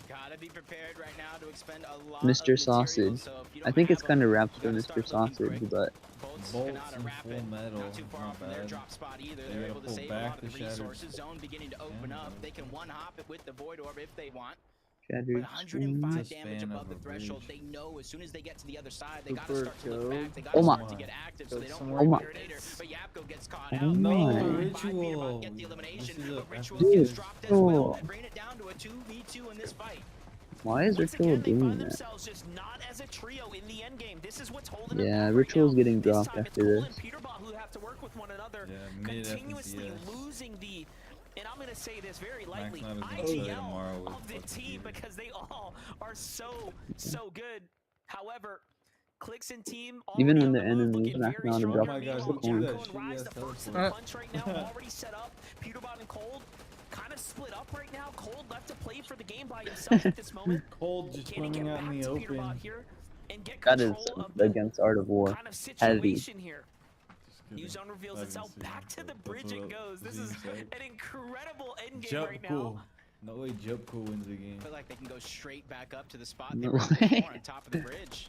Gotta be prepared right now to expend a lot Mr. of material, Sausage. so if you I don't think it's have kind of them, wrapped you for gotta Mr. start looking Sausage, quick. but Bolts Bolts cannot and wrap full it. metal, Not too far not off from their bad. drop spot either. They They're gotta able to pull save a back lot the of the shattered resources. Zone beginning to open Yeah. up. They can one hop it with the Void Orb if they want. Shattered But 105 It's a damage span above of the a threshold. bridge. They know as soon as they get to the other side, they gotta Super start to look kill. back. They Oh gotta my. start to get active so they don't Killed fall someone. later. But Yapko gets caught Oh out. my. Ritual. Get the elimination, This is a but Ritual FNCS. gets dropped as well, Dude. bringing it down to a 2v2 in this fight. Why is Once Ritual again, they doing find that? themselves just not as a trio in the end game. This is what's holding them Yeah, back Ritual's right now. getting This dropped time it's after Cole this. and Peterbot who have to work with one another, Yeah, mid continuously FNCS. losing the, and I'm going to say this very lightly, Nada's gonna play tomorrow IGL with of the fucking team Peter. because they all are so good. However, Clix and team Even already when on they're the move, enemies, looking Max very Nada strong. drops Oh my the gosh, Meanwhile, look at that. Jacko and She Rise, has the first in teleport. the punch right now, already set up. Peterbot and Cold kind of split up right now. Cold left to play for the game by himself at this moment. Cold just Can he get running out back in the to open. Peterbot here and get That is control of the against Art of War. kind of Heavy. situation here? New zone reveals I itself. didn't see Back that, to the but bridge that's it what goes. This Zine is said. an incredible endgame Jump right now. cool. No way Jump cool wins the game. I feel like they can go straight back up to the spot No they were way. before on top of the bridge.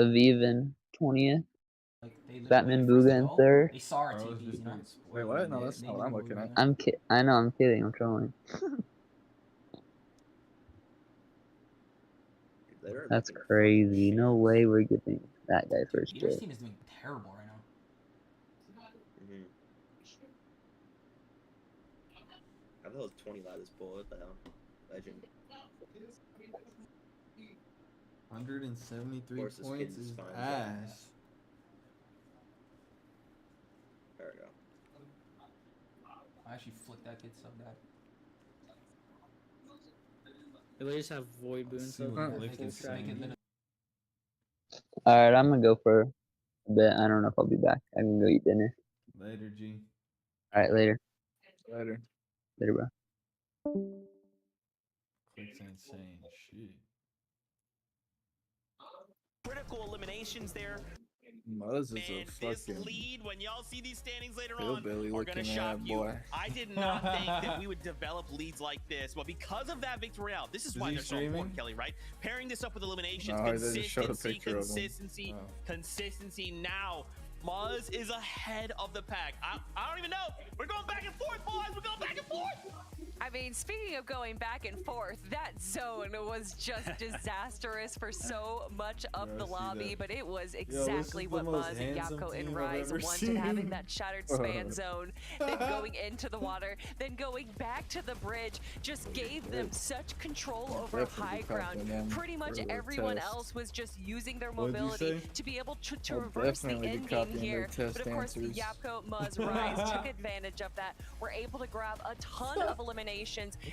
Avivan 20th. Like they Batman Booga in third. They saw our TPs, you know. Wait, what? No, that's not what I'm looking at. I know, I'm kidding. I'm trolling. That's crazy. No way we're giving that guy first Peter's pick. team is doing terrible right now. I thought it was 20 lattice pull. What the hell? Legend. 173 points is ass. There we go. I actually flicked that kid so bad. Do we just have void boons? Alright, I'm gonna go for a bit. I don't know if I'll be back. I can go eat dinner. Later, G. Alright, later. Later. Later, bro. Click's insane. Shit. Critical eliminations there. Muzz is Man, a this fucking lead, when y'all see these standings later hillbilly on, are gonna looking shock at you. boy. I did not think that we would develop leads like this, but because of that victory royale, this is why he they're so important, Kelly, right? Pairing this up with eliminations, No, they just showed a picture of him. consistency. Now, Muzz is ahead of the pack. I don't even know. We're going back and forth, boys. We're going back and forth. I mean, speaking of going back and forth, that zone was just disastrous for so much of the lobby, but it was exactly what Muzz and Yapko and Rise wanted, having that shattered span zone, then going into the water, then going back to the bridge, just gave them such control over high ground. Pretty much everyone else was just using their mobility to be able to traverse the end game here. But of course, Yapko, Muzz, Rise took advantage of that. We're able to grab a ton of eliminations,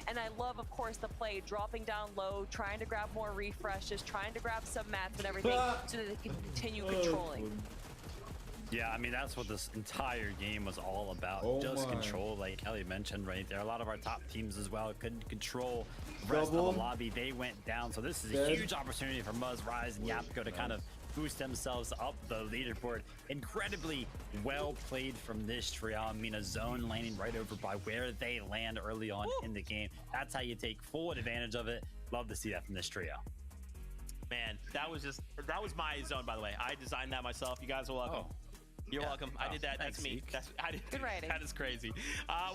and I love, of course, the play, dropping down low, trying to grab more refreshes, trying to grab some mats and everything so that they can continue controlling. Yeah, I mean, that's what this entire game was all about. Just control, like Kelly mentioned right there. A lot of our top teams as well couldn't control the rest of the lobby. They went down, so this is a huge opportunity for Muzz, Rise, and Yapko to kind of boost themselves up the leaderboard. Incredibly well played from this trio. I mean, a zone landing right over by where they land early on in the game. That's how you take full advantage of it. Love to see that from this trio. Man, that was my zone, by the way. I designed that myself. You guys are welcome. You're welcome. I did that. That's me. Good writing. That is crazy.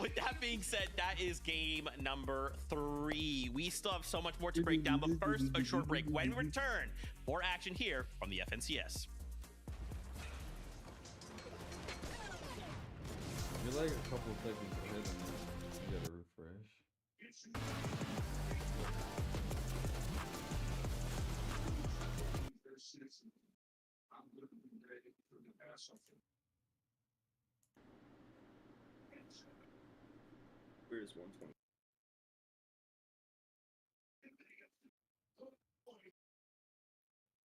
With that being said, that is game number 3. We still have so much more to break down, but first, a short break. When we return, more action here from the FNCS. You're like a couple of seconds ahead of me. You gotta refresh. Where's 120?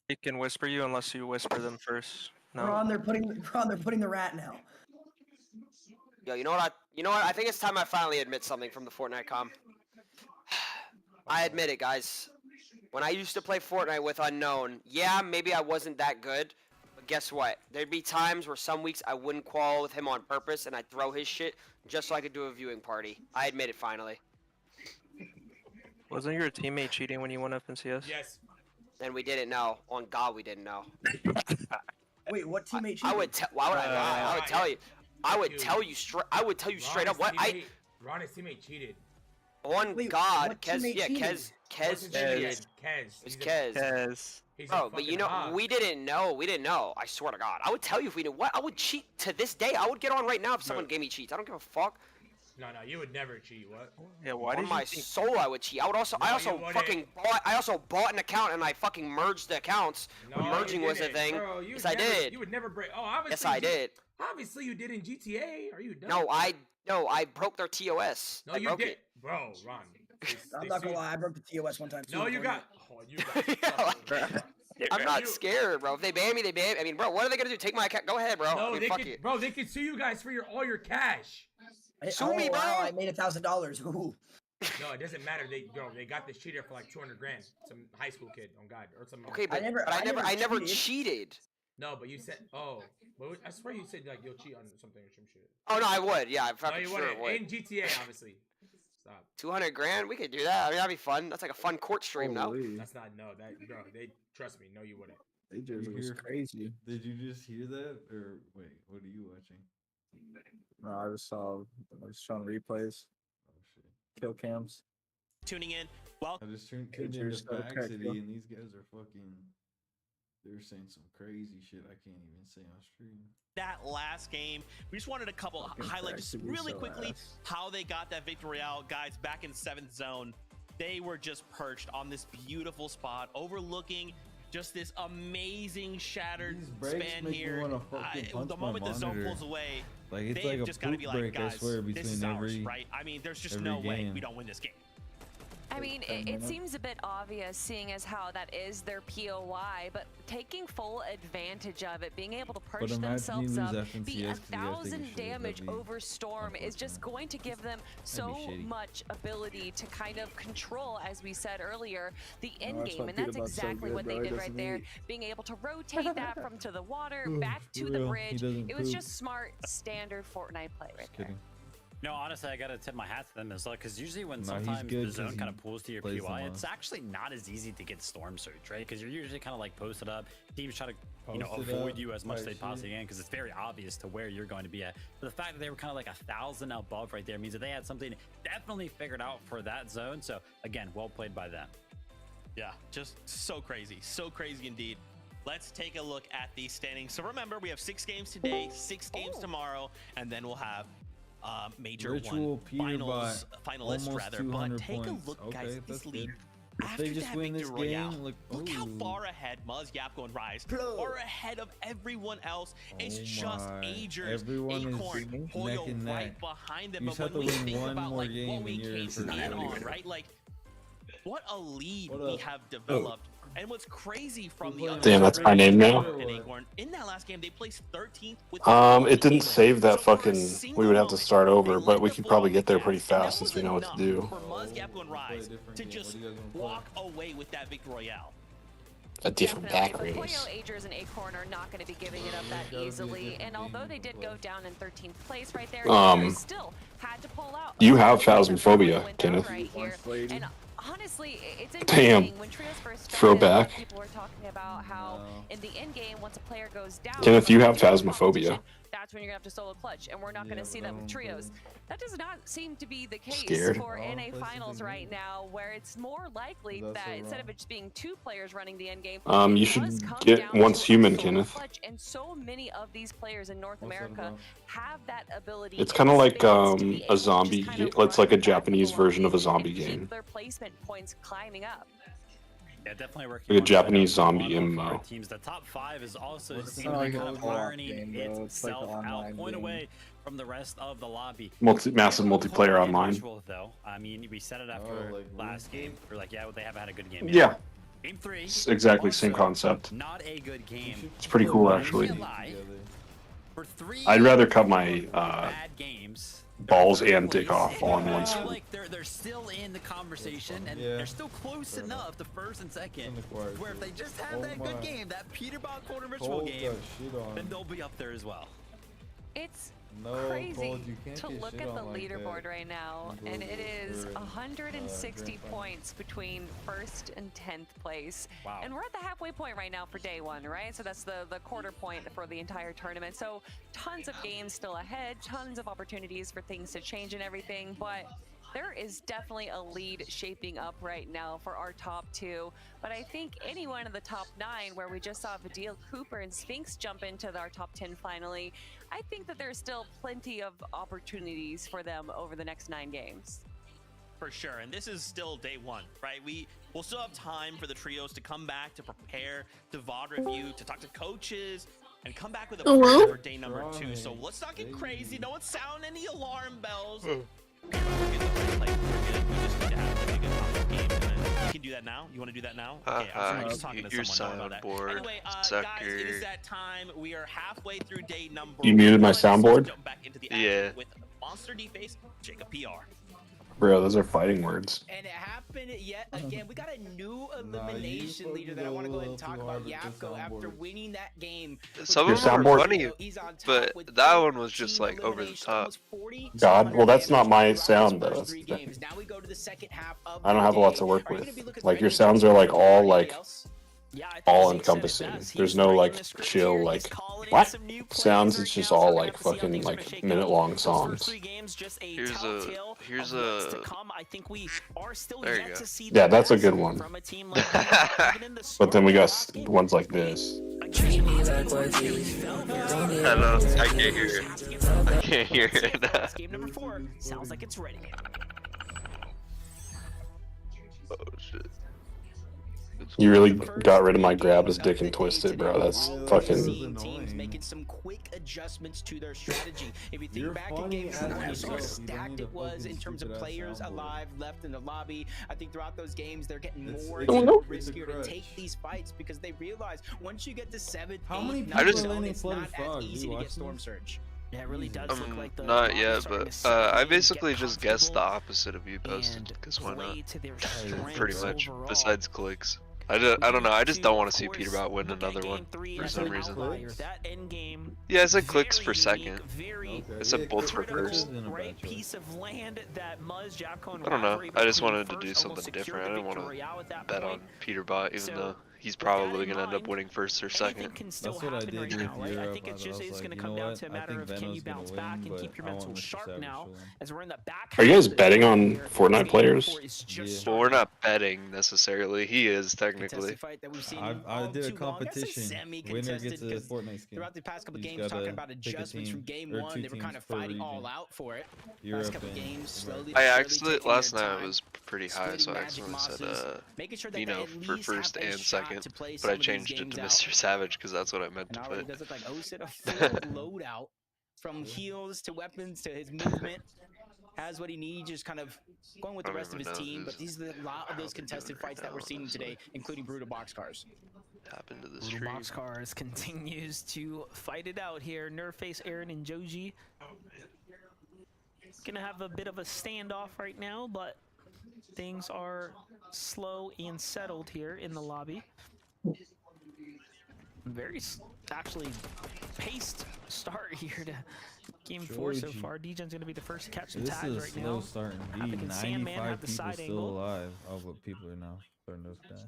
He can whisper you unless you whisper them first. No. Ron, they're putting the rat now. Yo, you know what? I think it's time I finally admit something from the Fortnite comp. I admit it, guys. When I used to play Fortnite with Unknown, yeah, maybe I wasn't that good, but guess what? There'd be times where some weeks I wouldn't qual with him on purpose, and I'd throw his shit just so I could do a viewing party. I admit it finally. Wasn't your teammate cheating when you won FNCS? Yes. And we didn't know. On God, we didn't know. Wait, what teammate cheated? I would tell. Why would I lie? I would tell you. I would tell you straight. I would tell you straight up. What I. Ron's teammate cheated. On God, Kez. Yeah, Kez. Kez. It's Kez. Bro, but you know, we didn't know. We didn't know. I swear to God. I would tell you if we knew. What? I would cheat to this day. I would get on right now if someone gave me cheats. I don't give a fuck. No, you would never cheat. What? Yeah, why did you? On my soul, I would cheat. I would also. I also bought an account and I fucking merged the accounts. No, merging was a thing. Bro, yes, I did. You would never break. Oh, obviously. Yes, I did. Obviously, you did in GTA. Are you dumb? No, I broke their TOS. No, you did. Bro, Ron. I'm not gonna lie, I broke the TOS one time too. No, you got. I'm not scared, bro. If they ban me, they ban me. I mean, bro, what are they gonna do? Take my account? Go ahead, bro. No, I mean, fuck it. Bro, they could sue you guys for all your cash. Sue me, bro. Wow, I made $1,000. Ooh. No, it doesn't matter. They got this cheater for like 200 grand. Some high school kid on God or some. Okay, but I never cheated. No, but you said, but I swear you said like you'll cheat on something or some shit. Oh no, I would. Yeah, I'm fucking sure it would. In GTA, obviously. Stop. 200 grand? We could do that. I mean, that'd be fun. That's like a fun court stream, no? That's not, no, bro, they, trust me, no, you wouldn't. They just was crazy. Did you just hear that, or wait? What are you watching? No, I was showing replays. Oh shit! Kill cams. Tuning in. Well, I just tuned into Fact City, and these guys are fucking. They're saying some crazy shit I can't even say on stream. That last game, we just wanted a couple highlights just really quickly how they got that victory royale. Guys, back in 7th zone, they were just perched on this beautiful spot overlooking just this amazing shattered span here. The moment the zone pulls away, like it's they've like just got to be like, guys, this is ours, every, right? I mean, there's just no way we don't win this game. I mean, it seems a bit obvious seeing as how that is their POI, but taking full advantage of it, being able to perch themselves up, be 1,000 damage over Storm is just going to give them so much ability to kind of control, as we said earlier, the end game. And that's exactly what they did right there, being able to rotate that from to the water back to the bridge. It was just smart, standard Fortnite play right there. No, honestly, I gotta tip my hat to them as well, because usually when sometimes the zone kind of pulls to your POI, it's actually not as easy to get Storm Surge, right? Because you're usually kind of like posted up. Teams try to, avoid you as much as they possibly can, because it's very obvious to where you're going to be at. But the fact that they were kind of like 1,000 above right there means that they had something definitely figured out for that zone. So again, well played by them. Yeah, just so crazy indeed. Let's take a look at these standings. So remember, we have 6 games today, 6 games tomorrow, and then we'll have major one finalists rather. But take a look, guys, at this lead. After they just win this game, look how far ahead Muzz, Yapko, and Rise are ahead of everyone else. It's just Agers, Acorn, Hoyo right behind them. But when we think about like what we came in on, right? Like, what a lead we have developed. And what's crazy from the other damn, that's my name now. In that last game, they placed 13th with it didn't save that fucking. We would have to start over, but we could probably get there pretty fast since we know what to do. For Muzz, Yapko, and Rise to just walk away with that victory royale. A different background. Hoyo, Agers, and Acorn are not going to be giving it up that easily. And although they did go down in 13th place right there, they still had to pull out. You have Phasmophobia, Kenneth. Right here. And honestly, it's damn. When Trios first started, throwback. People were talking about how in the end game, once a player goes down, Kenneth, you have Phasmophobia. That's when you're gonna have to solo clutch, and we're not gonna see that with Trios. That does not seem to be the case Scared. for NA finals right now, where it's more likely that instead of it just being 2 players running the end game, you should get once human, Kenneth. And so many of these players in North America have that ability. It's kind of like a zombie. It's like a Japanese version of a zombie game. Their placement points climbing up. Yeah, definitely working. Like a Japanese zombie MMO. Teams. The top 5 is also kind of ironing itself out, point away from the rest of the lobby. Massive multiplayer online. Though, I mean, we said it after last game. We're like, yeah, well, they haven't had a good game. Yeah. Game 3. It's exactly same concept. Not a good game. It's pretty cool, actually. For 3 I'd rather cut my bad games. Balls and dick off all in one swoop. Like they're still in the conversation, and they're still close enough to first and second, where if they just have that good game, that Peterbot Corner Ritual game, then they'll be up there as well. It's crazy to look at the leaderboard right now, and it is 160 points between 1st and 10th place. Wow. And we're at the halfway point right now for day 1, right? So that's the quarter point for the entire tournament. So tons of games still ahead, tons of opportunities for things to change and everything, but there is definitely a lead shaping up right now for our top 2, but I think anyone in the top 9, where we just saw Vidil, Cooper, and Sphinx jump into our top 10 finally, I think that there's still plenty of opportunities for them over the next 9 games. For sure, and this is still day 1, right? We'll still have time for the trios to come back, to prepare, to VOD review, to talk to coaches, and come back with a plan for day number 2. So let's not get crazy. No one sound any alarm bells. We just need to have like a good game. You can do that now? You want to do that now? Okay, I'm just talking to someone about that. Anyway, guys, it is that time. We are halfway through day number 1. You muted my soundboard? Jump back into the action with Monster D-Face, Jacob PR. Bro, those are fighting words. And it happened yet again. We got a new elimination leader that I want to go ahead and talk about. Yapko, after winning that game. Some of them were funny, but that one was just like over the top. God, well, that's not my sound though. Now we go to the second half of I don't have a lot to work with. Like your sounds are like all like all encompassing. There's no like chill like what sounds. It's just all like fucking like minute-long songs. Here's a. There you go. Yeah, that's a good one. But then we got ones like this. Hello, I can't hear it. I can't hear it. Game number 4 sounds like it's ready. Oh shit. You really got rid of my grab his dick and twist it, bro. That's fucking. Teams making some quick adjustments to their strategy. If you think back in game 1, you saw how stacked it was in terms of players alive left in the lobby. I think throughout those games, they're getting more and more riskier to take these fights because they realize once you get to 7, 8, 9, it's not as easy to get Storm Surge. Yeah, it really does look like the not yet, but I basically just guessed the opposite of you posted, because why not? Pretty much, besides clicks. I don't know, I just don't want to see Peterbot win another one for some reason. Yeah, I said clicks for second. I said bolts for first. I don't know, I just wanted to do something different. I didn't want to bet on Peterbot, even though he's probably going to end up winning first or second. That's what I did with Europe. I think it's just going to come down to a matter of can you bounce back and keep your mental sharp now as we're in the back. Are you guys betting on Fortnite players? Yeah. Well, we're not betting necessarily. He is technically. I did a competition. Winner gets a Fortnite skin. Throughout the past couple games, talking about adjustments from game 1, they were kind of fighting all out for it. Last couple games, slowly. I actually last night was pretty high, so I actually said Vino for first and second. But I changed it to Mr. Savage because that's what I meant to put. Does look like Osid, a full loadout from heals to weapons to his movement. Has what he needs, just kind of going with the rest of his team. But these are a lot of those contested fights that we're seeing today, including Brutal Boxcars. Tap into the stream. Brutal Boxcars continues to fight it out here. Nerface, Aaron, and Joji. Gonna have a bit of a standoff right now, but things are slow and settled here in the lobby. Very actually paced start here to game 4 so far. D-Gen's gonna be the first to catch some tags right now. This is a slow start indeed. 95 people still alive. Oh, but people are now starting to die.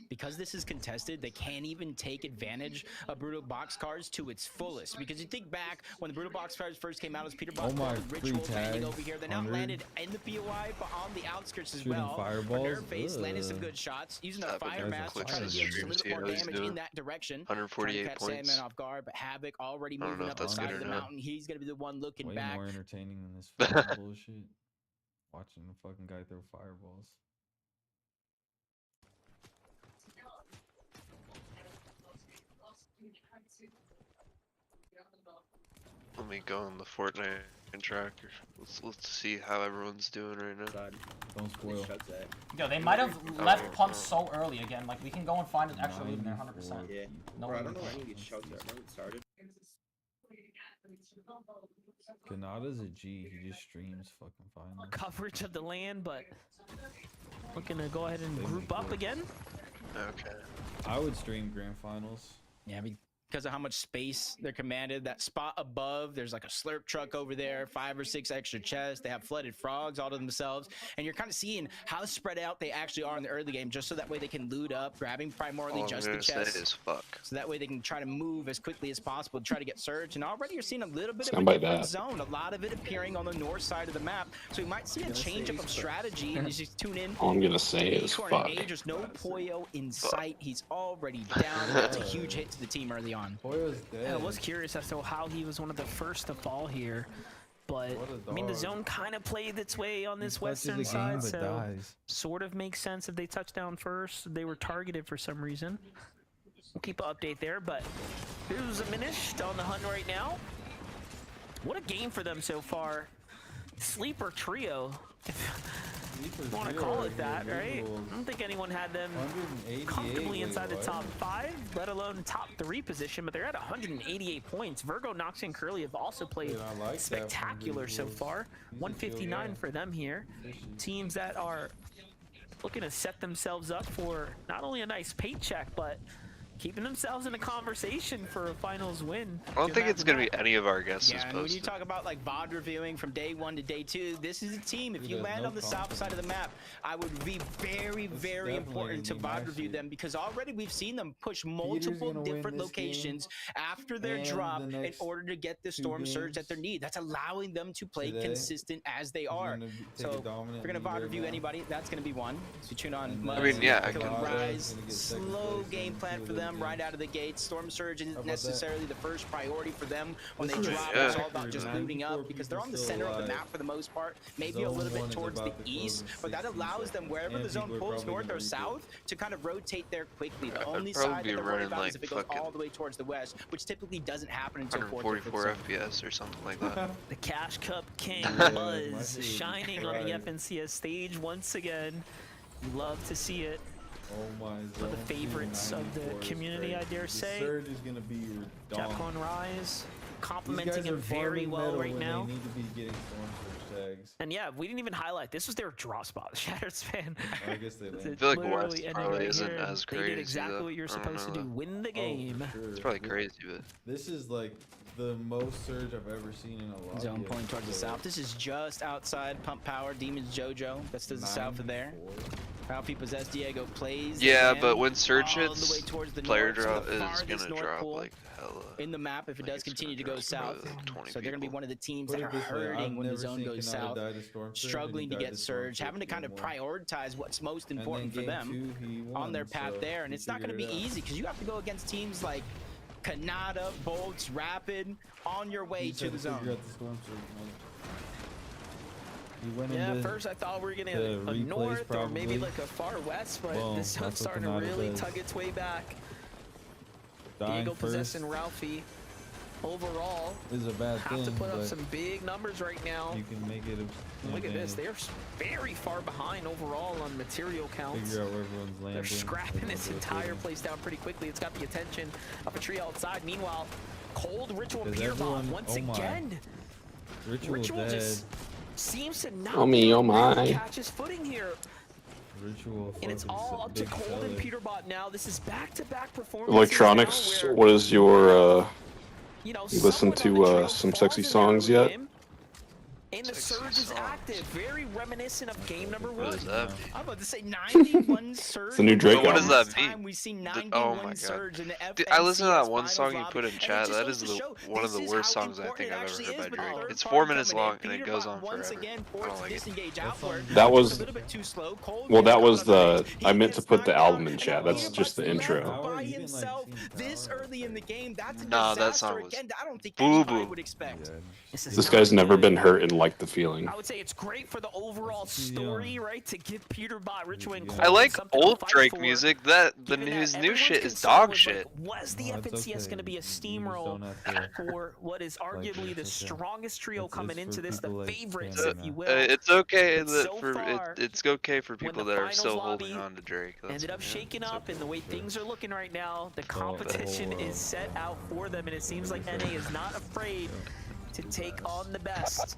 Because this is contested, they can't even take advantage of Brutal Boxcars to its fullest. Because you think back when the Brutal Boxcars first came out as Peterbot, Ritual landing over here. They're now landed in the POI, but on the outskirts as well. Nerface landed some good shots, using the fire mask to try to get a little bit more damage in that direction. 148 points. Sandman off guard, but Havoc already moving up the side of the mountain. He's gonna be the one looking back. Way more entertaining than this fucking bullshit. Watching the fucking guy throw fireballs. Let me go on the Fortnite tracker. Let's see how everyone's doing right now. Don't spoil. Yo, they might have left punch so early again. Like we can go and find an extra lead in there, 100%. Yeah. No, bro, I don't know why you get shouts at. When it started. Kanada's a G. He just streams fucking fine. Coverage of the land, but looking to go ahead and group up again. Okay. I would stream grand finals. Yeah, because of how much space they're commanded. That spot above, there's like a slurp truck over there, 5 or 6 extra chests. They have flooded frogs all to themselves. And you're kind of seeing how spread out they actually are in the early game, just so that way they can loot up, grabbing primarily just the chests. So that way they can try to move as quickly as possible to try to get surge. And already you're seeing a little bit of a different zone. A lot of it appearing on the north side of the map. So we might see a change up of strategy. And you just tune in. All I'm going to say is fuck. There's no Poyo in sight. He's already down. That's a huge hit to the team early on. Poyo's dead. Yeah, I was curious as to how he was one of the first to fall here, but I mean the zone kind of played its way on this western side, so sort of makes sense if they touch down first. They were targeted for some reason. We'll keep an update there, but here's a Minish on the hunt right now. What a game for them so far. Sleeper trio. You want to call it that, right? I don't think anyone had them comfortably inside the top 5, let alone top 3 position, but they're at 188 points. Virgo, Noxy, and Curly have also played spectacular so far. 159 for them here. Teams that are looking to set themselves up for not only a nice paycheck, but keeping themselves in a conversation for a finals win. I don't think it's gonna be any of our guesses Yeah, and when you posted. talk about like VOD reviewing from day 1 to day 2, this is a team. If you land on the south side of the map, I would be very important to VOD review them, because already we've seen them push multiple different locations after their drop in order to get the Storm Surge that they need. That's allowing them to play consistent as they are. So if we're gonna VOD review anybody, that's gonna be one. So tune on. I mean, yeah, I Killer can- Rise, slow game plan for them right out of the gate. Storm Surge isn't necessarily the first priority for them when they drop. It's all about just looting up, because they're on the center of the map for the most part, maybe a little bit towards the east, but that allows them, wherever the zone pulls north or south, to kind of rotate there quickly. The only side that they're worried about is if it goes all the way towards the west, which typically doesn't happen until 144 FPS or something like that. The Cash Cup King Buzz shining on the FNCS stage once again. You love to see it. Oh my! One of the favorites of the community, I dare say. Surge is gonna be your dog. Capcom Rise, complimenting him very well right now. They need to be getting Storm Surge tags. And yeah, we didn't even highlight, this was their draw spot, Shattered Span. I guess they landed. I feel like Literally West ending probably right isn't here. as They crazy. did exactly though. what you're I don't supposed to know, do, win the game. For sure. It's probably crazy, but This is like the most Surge I've ever seen in a lot. Zone point towards the south. This is just outside Pump Power, Demons Jojo. That's to the south of there. Palpy Possessed Diego plays. yeah, the but land when Surge all the way hits, towards the player north, so draw the is farthest gonna north drop pool like hella. in the map if it does continue to go south. 20 So they're going to be one of the teams that Put are it this way, hurting I've when the never zone seen goes Kanata south, die to Storm Surge, struggling to and he died get to Storm Surge, having to kind of Game 1. prioritize what's most And then important for game them 2, he on won, their path so there. And he it's not going to be figured it out. easy, because you have to go against teams like Kanata, Bolts, Rapid on your way He to tried the figure zone. out the Storm Surge, man. He went Yeah, into first I thought we were the getting a replays north or maybe probably. like a far west, but Well, this one's that's what starting to Kanata really does. tug its way back. Dying Diego first possessing Ralphie. Overall, is a bad have thing, to put up but some big numbers right now. you can make it a Look at this, advantage. they're very far behind overall on material counts. Figure out where everyone's landing. They're scrapping everyone's this entire rotating. place down pretty quickly. It's got the attention of a trio outside. Meanwhile, Cold Ritual Because Peter Bomb everyone- once oh my. again. Ritual dead. just seems to not Oh me, oh really my. catch his footing here. Ritual. And it's fucking all up to big Cold and seller. Peterbot now. This is back-to-back performances. Electronics, now where, what is your you know, you listen someone on the to trail some falls sexy in the songs early yet? game, And the surge is active, very reminiscent of game number one. What does that mean? I'm about to say 91 surge. It's the new Drake What does album. that mean? Time we see Oh 91 my god. surge in the Dude, I listened to that FNCS one song you finals put in lobby, chat. and it That just is goes to show one of the this is worst how songs I important think it I've actually ever heard is by with the Drake. third It's party 4 minutes coming in. long and it goes on Once forever. again, I don't forced like it. disengage outward. That was- Just a little bit too slow. Cold Well, that got was out the. of range. I He meant to gets put the knocked album down, in chat. and That's Peter just the Butt's left intro. by You didn't, like, himself see this Power. early in the game. That's a Nah, that disaster song was again. I don't think boo-boo. anybody would expect. This guy's never been hurt and liked the feeling. I would say it's great for the overall story, right? To give Peterbot, Ritual, and Cold I like something to old fight Drake for. music. That the Given his that new everyone's shit is concern dog was, shit. Like, was the No, it's FNCS okay. going to be a You just steamroll don't have to for what is arguably the it's okay. strongest trio It's coming for into this, the people like favorites, Stan if you now. will? It's okay But that so for far, it's okay for when people the that are finals still lobby holding on to Drake. That's- ended up yeah, shaking it's up, okay. and the way things are looking right now, the the competition whole is world. set out for them, and it seems like NA is not afraid to take on the best.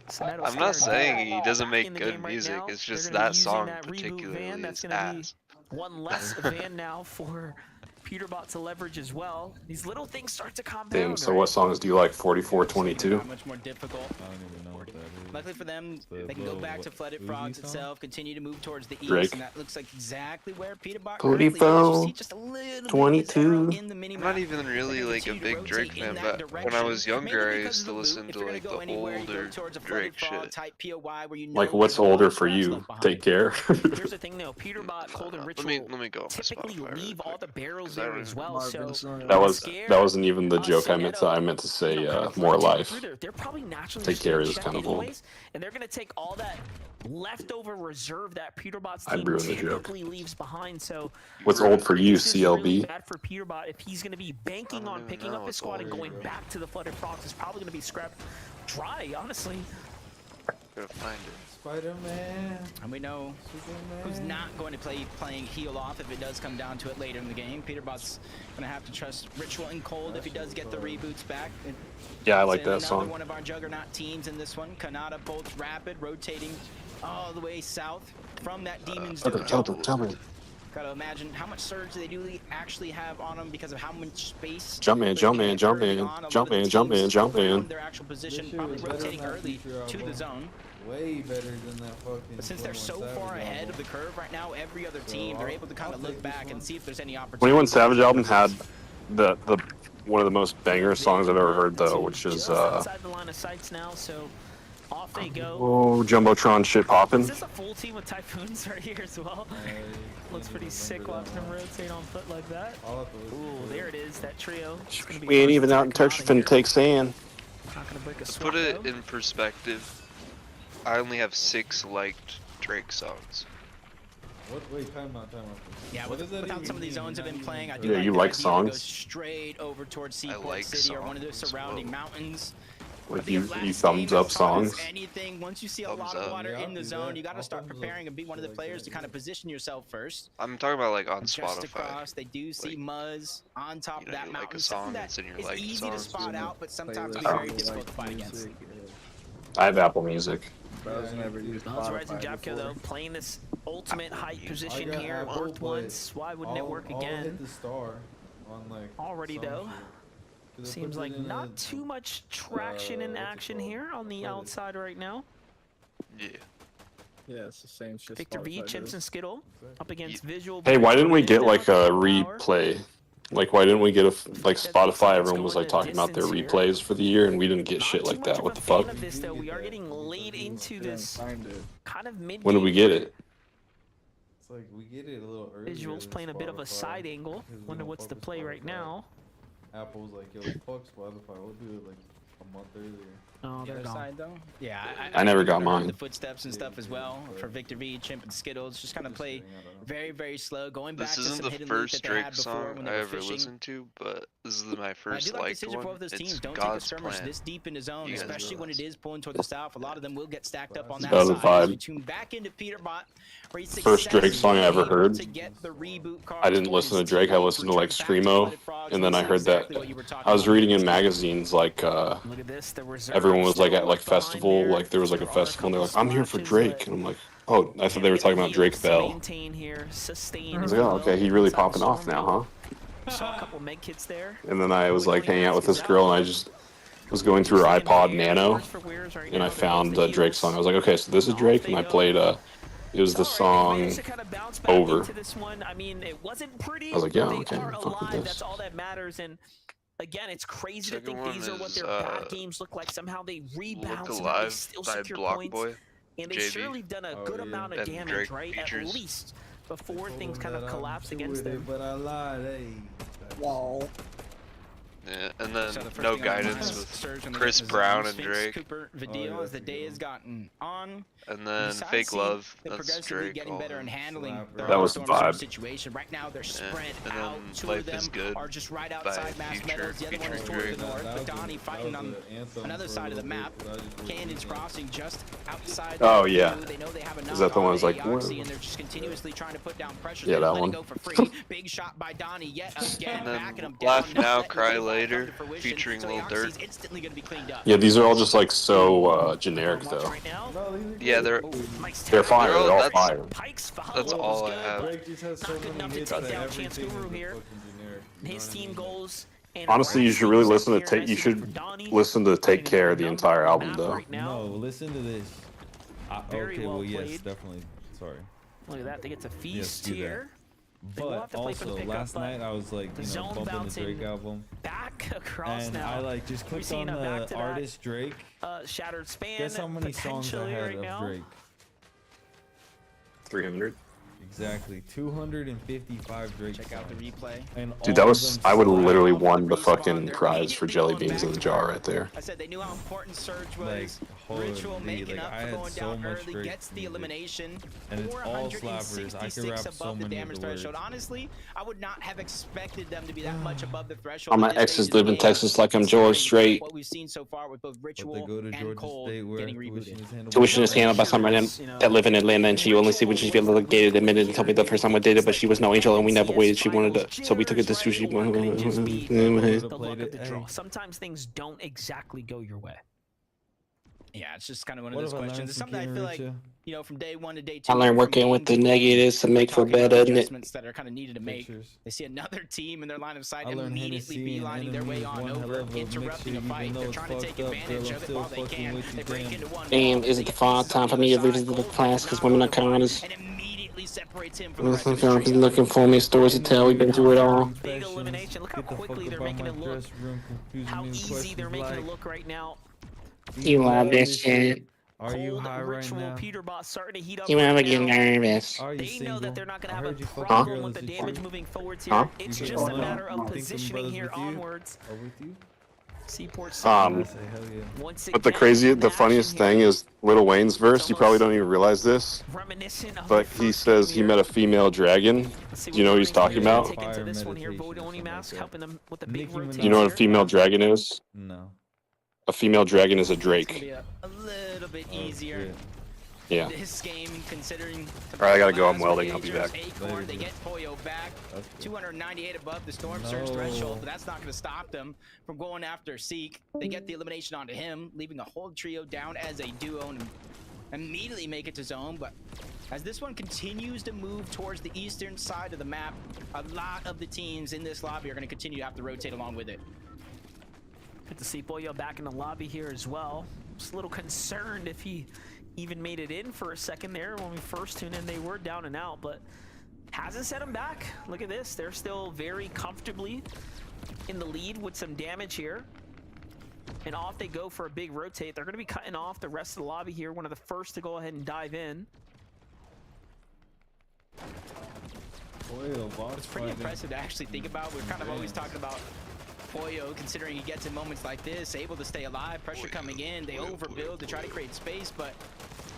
Sonato's I'm not staring saying he doesn't back make in the good game right music. now. It's They're just gonna be that using song that reboot particularly van. That's is gonna be ass. one less van now for Peterbot to leverage as well. These little things start to compound. Damn, so right? what songs do you like? 4422? Not much more difficult. I don't even know what that is. Luckily for them, The they can go little, back to what, Flooded Uzi Frogs song? itself, continue to move towards the east, Drake. and that looks like exactly where Peterbot 44, just a little bit of his 22. arrow in the mini I'm map. not even really They like a continue to big Drake rotate in fan, that but when I direction. was younger, Maybe I because used of to the listen loot, if to you're gonna like go the anywhere, you go older towards a Drake Flooded Frog shit. type POI where you know Like, what's there's no older for scraps you? left behind. Take care. Here's the thing though, Peterbot, Cold, and Let Ritual me go on my typically Spotify leave real all the quick, barrels 'cause I there don't as even- well. So That wasn't even the joke I meant to. I meant to say more life. They're probably naturally Take just care gonna is check kind of old. anyways, and they're gonna take all that leftover reserve that Peterbot's I'd team ruin the joke. typically leaves behind. So What's old for you, this is really CLB? bad for Peterbot if he's gonna be banking on picking know up his what's squad and old. going back to the Flooded Frogs. Is probably gonna be scrapped dry, honestly. Gotta find it. Spider-Man. And we know who's not going to playing heal off if it does come down to it later in the game. Peterbot's going to have to trust Ritual and Cold if he does get the reboots back. Yeah, I like It's that another song. one of our Juggernaut teams in this one. Kanata, Bolts, Rapid, rotating all the way south from that Demon's Dojo. Tell me. Gotta imagine how much surge they do actually have on them because of how much space. Jump in. Their actual position, probably rotating early to the zone. Way better than that fucking. But since they're so far ahead of the curve right now, every other team they're able to kind of look back and see if there's any opportunity. 21 Savage album had the one of the most banger songs I've ever heard though, which is outside the line of sights now, so off they go. Oh, Jumbotron shit poppin'. Is this a full team with Typhoons right here as well? Looks pretty sick watching them rotate on foot like that. Ooh, there it is, that trio. We ain't even out in Texas finna take sand. Not gonna break a To put it in perspective, I only have 6 liked Drake songs. What? Wait, time out. Yeah, without some of these zones have been playing, I do Yeah, like you the like idea to songs? go straight over towards Seaport like City or one of the songs, surrounding whoa. mountains. Like you thumbs up songs. Anything, once you see a lot of water in the zone, you got to start preparing and be one of the players to kind of position yourself first. I'm talking about like on Just Spotify. across, they do see Muzz on top of that you mountain. like a song Something that's in your is liked easy to songs. spot out, but sometimes can be very difficult to fight against. I have Apple Music. Bros never use Buzz Rising Spotify Japko before. though, playing this ultimate height position got here, Apple, worked but once. Why wouldn't it work I'll again? hit the star on like. Already some though. shit. 'Cause it Seems puts it like in not a- too much traction in what's it action called? here on the outside right now. Yeah. Yeah, it's the same shit. Victor V, Spotify Chimps does. and Skittle up against Visual. Hey, why didn't we get Now like a Power. replay? Like, why didn't we get a like Spotify? Everyone was like talking about their replays for the year, and we didn't get shit like that. What the fuck? Of this, though, we are getting late into this kind of mid. When did we get it? It's like we get it a little early. Visuals playing a bit of a side angle. Wonder what's the play right now. Apple's like, yo, fuck Spotify. We'll do it like a month earlier. Oh, The they're other gone. side though, yeah, I never got heard mine. The footsteps and stuff as well for Victor V, Chimp, and Skittles. Just kind of play very, very slow. Going back This to isn't some the hidden loot first that they had Drake before song when they I were ever fishing. listened to, but this is my I first do like the liked decision for one. both those It's teams. Don't take a God's skirmish Plan. this deep into zone, You guys especially when it realize. is pulling toward the south. A lot of them will get stacked up on that Got the side. As we vibe. tune back into Peterbot, where he's First Drake song I ever successfully heard. able to get the reboot card I didn't towards listen to his Drake. I team, listened to like return back to Screamo, Flooded Frogs, and then I this is heard that. exactly what you were talking I was about. reading in magazines like Look at this. The reserve everyone was like at like still behind festival, there. like there was like a There are festival, and they're like, couple I'm here for splashes, Drake, but and I'm like, oh, I thought they were talking about Drake Bell. Maintain here, sustain. I was if like, you oh, will, okay, he really inside the popping off storm. now, huh? Saw a couple med kits there. And then I was like hanging out with this girl, and I just was going through her iPod Nano, and I found the Drake song. I was like, okay, so this is Drake, and I played it was the song Over. This one, I mean, it wasn't pretty. I was like, yeah, they okay, are fuck with alive. this. That's all that matters. And again, it's crazy to Second think these are one what is, their bad games look like. Somehow they rebound, Look somehow they Alive still by secure Block points, Boy, and they JB. surely done a good amount of and damage, Drake right? features. At least before things kind of collapse against them. But I lied, hey. Wall. Yeah, and then So the first no thing on the line guidance is with Surge in the Chris zone. Brown and Sphinx, Drake, Cooper, Vidal as the day has gotten on. and then Besides Fake seeing Love. them That's progressively Drake. getting all better him. and handling their That was the storm surge vibe. situation. Right now they're spread and out. then Two Life of them is Good are just right by outside Mass Future Meadows. The other one is featuring towards Drake. the north. That But was Donnie the- fighting that on was the anthem another for a side of the little map. bit, but I just wasn't Canyon's listening. crossing just outside. Oh, the yeah. blue. They know they have enough Is that the one that's like, Aoxy, and they're just continuously trying to put down pressure. Yeah, They that let it one. go for free. Big shot by Donnie yet again, And backing him then down. Laugh not Now, letting Cry the ball come Later, to fruition. featuring So Lil Aoxy's Durk. instantly going to be cleaned up. Yeah, these are all just like so generic though. Yeah, they're They're fire. They're all that's- fire. That's all I have. Drake just has so good enough many to hits take that down everything Chance is Guru fucking here. generic. You know His what I team mean? goals. And Honestly, you should really listen to take. You should listen to Take Care, the entire album though. No, listen to this. Very Okay, well well, yes, played. definitely. Sorry. Look at that. They get to Yes, feast do that. here. They will have But to play for the also, pickup, last but night I was like, the you know, zone bumping the bouncing Drake album. back across And now. I like just We've clicked seen on a back the to that, artist Drake. Shattered Span. Guess how many songs I potentially had right of now. Drake? 300. Exactly, 255 Drake. Check out the replay. And Dude, all that of was. them I would slap. literally won the fucking prize for jelly beans in the jar right there. I said they knew how important Surge Like, was. holy, Ritual making like, up I for had going so down much early, Drake gets the music. elimination. And it's all slappers. I could rap 466 so above the many of damage the threshold. words. Honestly, I would not have expected them to be that much above the threshold. All my at this exes stage of the live in game, Texas like I'm considering George Strait. What we've seen so far with both But they Ritual go to and Georgia Cold State where getting tuition rebooted. is handled. Tuition is handled by someone that live in Atlanta, and she only see when she feels obligated. Admitted and told me the first time we dated, but she was no angel, and we never waited. She wanted to, so we took it to sushi. The luck of the draw. Sometimes things don't exactly go your way. Yeah, it's just kind of one of those questions. It's something I feel like, you know, from day 1 to day 2. I learned working with the negatives to make for better. Adjustments that are kind of needed to make. They see another team in their line of sight and immediately beelining their way on over, interrupting a fight. They're trying to take advantage of it while they can. They break into one. Damn, is it the fall time for me to visit the class because women are kindness? And immediately separates him from the rest of Listen, I've been looking for me stories to tell. We've been through it all. Big elimination. Look how quickly they're making it look. How easy they're making it look right now. You love this shit. Are you high right now? Peterbot starting to heat up. You ever get nervous? They know that they're not going to have a problem with the damage moving forwards here. It's just a matter of positioning here onwards. Seaport But the funniest thing is Lil Wayne's verse. You probably don't even realize this, but he says he met a female dragon. Do you know what he's talking about? Do you know what a female dragon is? No. A female dragon is a drake. A little bit easier. Yeah. This game, considering. Alright, I gotta go. I'm welding. I'll be back. Acorn, they get Poyo back. 298 above the Storm Surge threshold, but that's not going to stop them from going after Seek. They get the elimination onto him, leaving a whole trio down as a duo and immediately make it to zone. But as this one continues to move towards the eastern side of the map, a lot of the teams in this lobby are going to continue to have to rotate along with it. Good to see Poyo back in the lobby here as well. Just a little concerned if he even made it in for a second there. When we first tuned in, they were down and out, but hasn't set them back. Look at this. They're still very comfortably in the lead with some damage here. And off they go for a big rotate. They're going to be cutting off the rest of the lobby here. One of the first to go ahead and dive in. It's pretty impressive to actually think about. We're kind of always talking about Poyo, considering he gets in moments like this, able to stay alive, pressure coming in, they overbuild to try to create space, but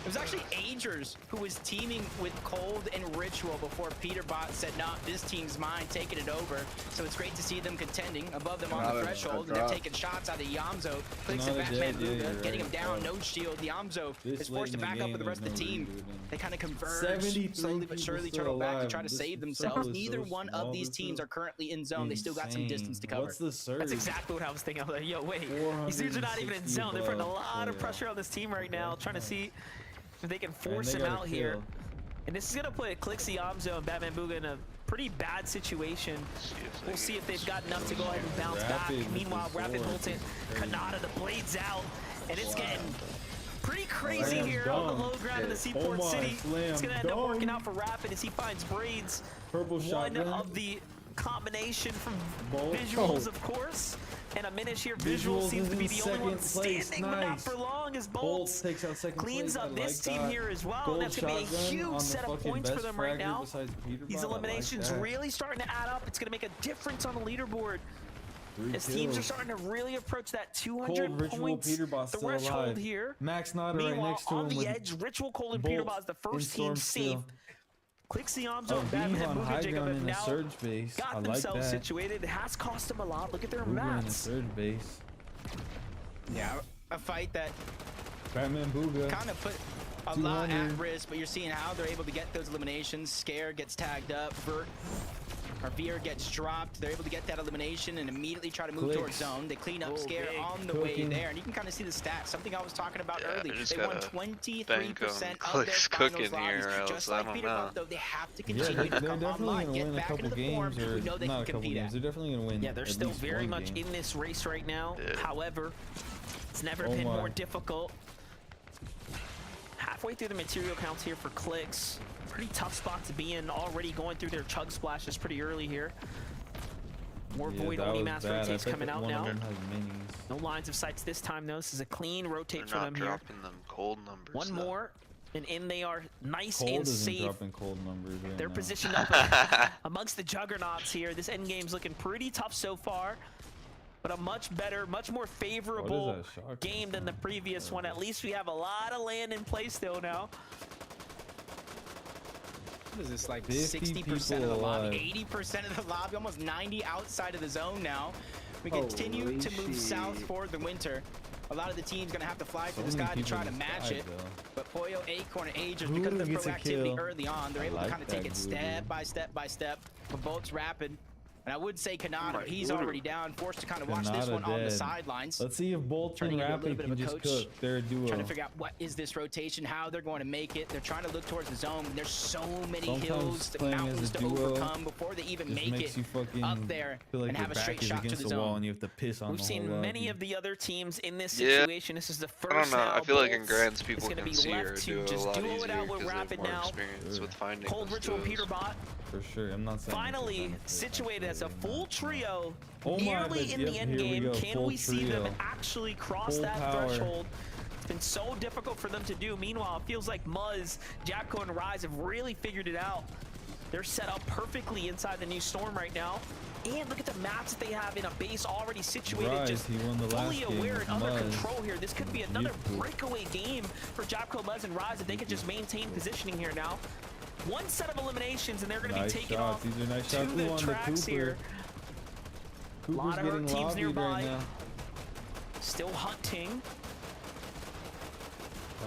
it was actually Agers who was teaming with Cold and Ritual before Peterbot said, nah, this team's mine, taking it over. So it's great to see them contending above them on the threshold, and they're taking shots out of Yamzo, clicks and Batman Booga, getting him down, no shield. Yamzo is forced to back up with the rest of the team. They kind of converge, slowly but surely turtle back to try to save themselves. Neither one of these teams are currently in zone. They still got some distance to cover. What's the surge? That's exactly what I was thinking. I was like, yo, wait, these dudes are not even in zone. They're putting a lot of pressure on this team right now, trying to see if they can force him out here. And this is going to put Clixie, Yamzo, and Batman Booga in a pretty bad situation. We'll see if they've got enough to go ahead and bounce back. Meanwhile, Rapid Molten, Kanata, the blades out, and it's getting pretty crazy here on the low ground in the Seaport City. It's going to end up working out for Rapid as he finds Braids. One of the combination from Visuals, of course, and a Minish here. Visuals seems to be the only one standing, but not for long, as Bolts cleans up this team here as well. And that's going to be a huge set of points for them right now. These eliminations really starting to add up. It's going to make a difference on the leaderboard. As teams are starting to really approach that 200 points threshold here. Max Nada right next to him on the edge, Ritual, Cold, and Peterbot is the first team safe. Clixie, Yamzo, and Batman and Booga Jacob have now got themselves situated. It has cost them a lot. Look at their mats. Surge base. Yeah, a fight that Batman Booga kind of put a lot at risk, but you're seeing how they're able to get those eliminations. Scare gets tagged up, Veer gets dropped. They're able to get that elimination and immediately try to move towards zone. They clean up Scare on the way there, and you can kind of see the stats. Something I was talking about earlier. They won 23% of their finals lobbies. Just like Peterbot, though, they have to continue to come online, get back into the form we know they can compete at. They're definitely going to win. Yeah, they're still very much in this race right now. However, it's never been more difficult. Halfway through the material counts here for Clix. Pretty tough spot to be in, already going through their chug splashes pretty early here. More Void Onimask rotates coming out now. No lines of sights this time though. This is a clean rotate for them here. Dropping them cold numbers. One more, and in they are, nice and safe. Dropping cold numbers right They're now. positioned up amongst the juggernauts here. This end game's looking pretty tough so far, but a much better, much more favorable game than the previous one. At least we have a lot of land in play still now. What is this, like 60% of the lobby, 80% of the lobby, almost 90 outside of the zone now. We continue to move south toward the winter. A lot of the team's gonna have to fly through the sky to try to match it. But Poyo, Acorn, and Agers, because of their proactivity early on, they're able to kind of take it step by step by step. But Bolt's Rapid And I would say Kanata, he's already down, forced to kind of watch this one on the sidelines. Let's see if Bolt and Rapid can just cook. They're a duo. Trying to figure out what is this rotation, how they're going to make it. They're trying to look towards the zone. There's so many hills, mountains to overcome before they even make it up there and have a straight shot to the zone. And you have to piss on We've seen whole many of the other teams in this situation. This is the first. I don't know. I feel like in Bolts Grands people is can be see or left do to a just lot duo easier it out with because they have Rapid more now. experience with finding Cold those Ritual duos. Peterbot For sure, I'm not saying. finally situated as a full trio, Oh my, nearly but in yep, the end here we game. go, Can full we see them trio. actually cross Full that power. threshold? It's been so difficult for them to do. Meanwhile, it feels like Muzz, Japco, and Rise have really figured it out. They're set up perfectly inside the new Storm right now. And look at the maps that they have in a base already situated, Rise, just he won the fully last game aware with and under Muzz. control here. This could be another breakaway game for Japco, Muzz, and Rise if they could just maintain positioning here now. One set of eliminations, and they're going to be taken off These are nice to shots. the Ooh, on tracks the here. Cooper's Lot of getting teams lobbied nearby. right now. Still hunting.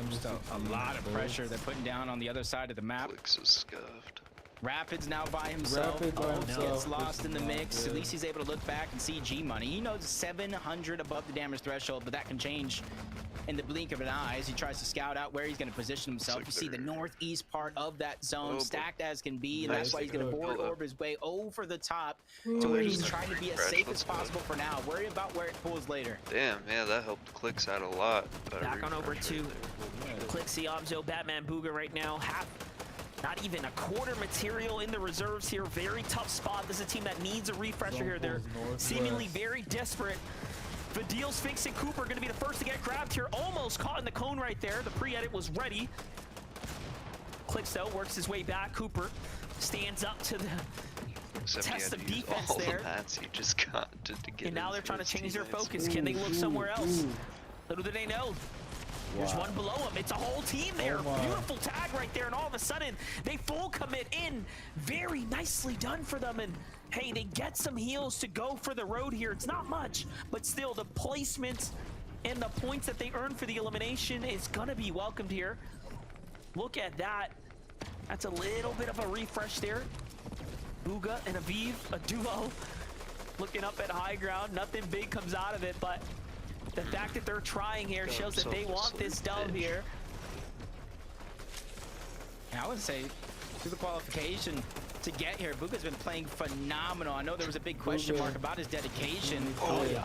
Just a lot of pressure they're putting down on the other side of the map. Clicks is scuffed. Rapid's now by himself. Rapid by himself. Gets lost in the mix. Good. At least he's able to look back and see G Money. He knows 700 above the damage threshold, but that can change in the blink of an eye as he tries to scout out where he's going to position himself. You see the northeast part of that zone stacked as can be, and that's why he's going to board orb his way over the top to where he's trying to be as safe as possible for now. Worry about where it pulls later. Damn, yeah, that helped Clicks out a lot. Back on over to Clixie, Obzo, Batman, Booga right now. Not even a quarter material in the reserves here. Very tough spot. This is a team that needs a refresher here. They're seemingly very desperate. Vidil, Sphinx, and Cooper are going to be the first to get grabbed here. Almost caught in the cone right there. The pre-edit was ready. Clicks, though, works his way back. Cooper stands up to the test of defense there. The mats he just got to get and now they're trying to change their focus. Can they look somewhere else? Little do they know. There's one below him. It's a whole team there. Beautiful tag right there. And all of a sudden, they full commit in. Very nicely done for them. And hey, they get some heals to go for the road here. It's not much, but still the placement and the points that they earn for the elimination is going to be welcomed here. Look at that. That's a little bit of a refresh there. Booga and Aviv, a duo, looking up at high ground. Nothing big comes out of it, but the fact that they're trying here shows that they want this dub here. I would say through the qualification to get here, Booga's been playing phenomenal. I know there was a big question mark about his dedication.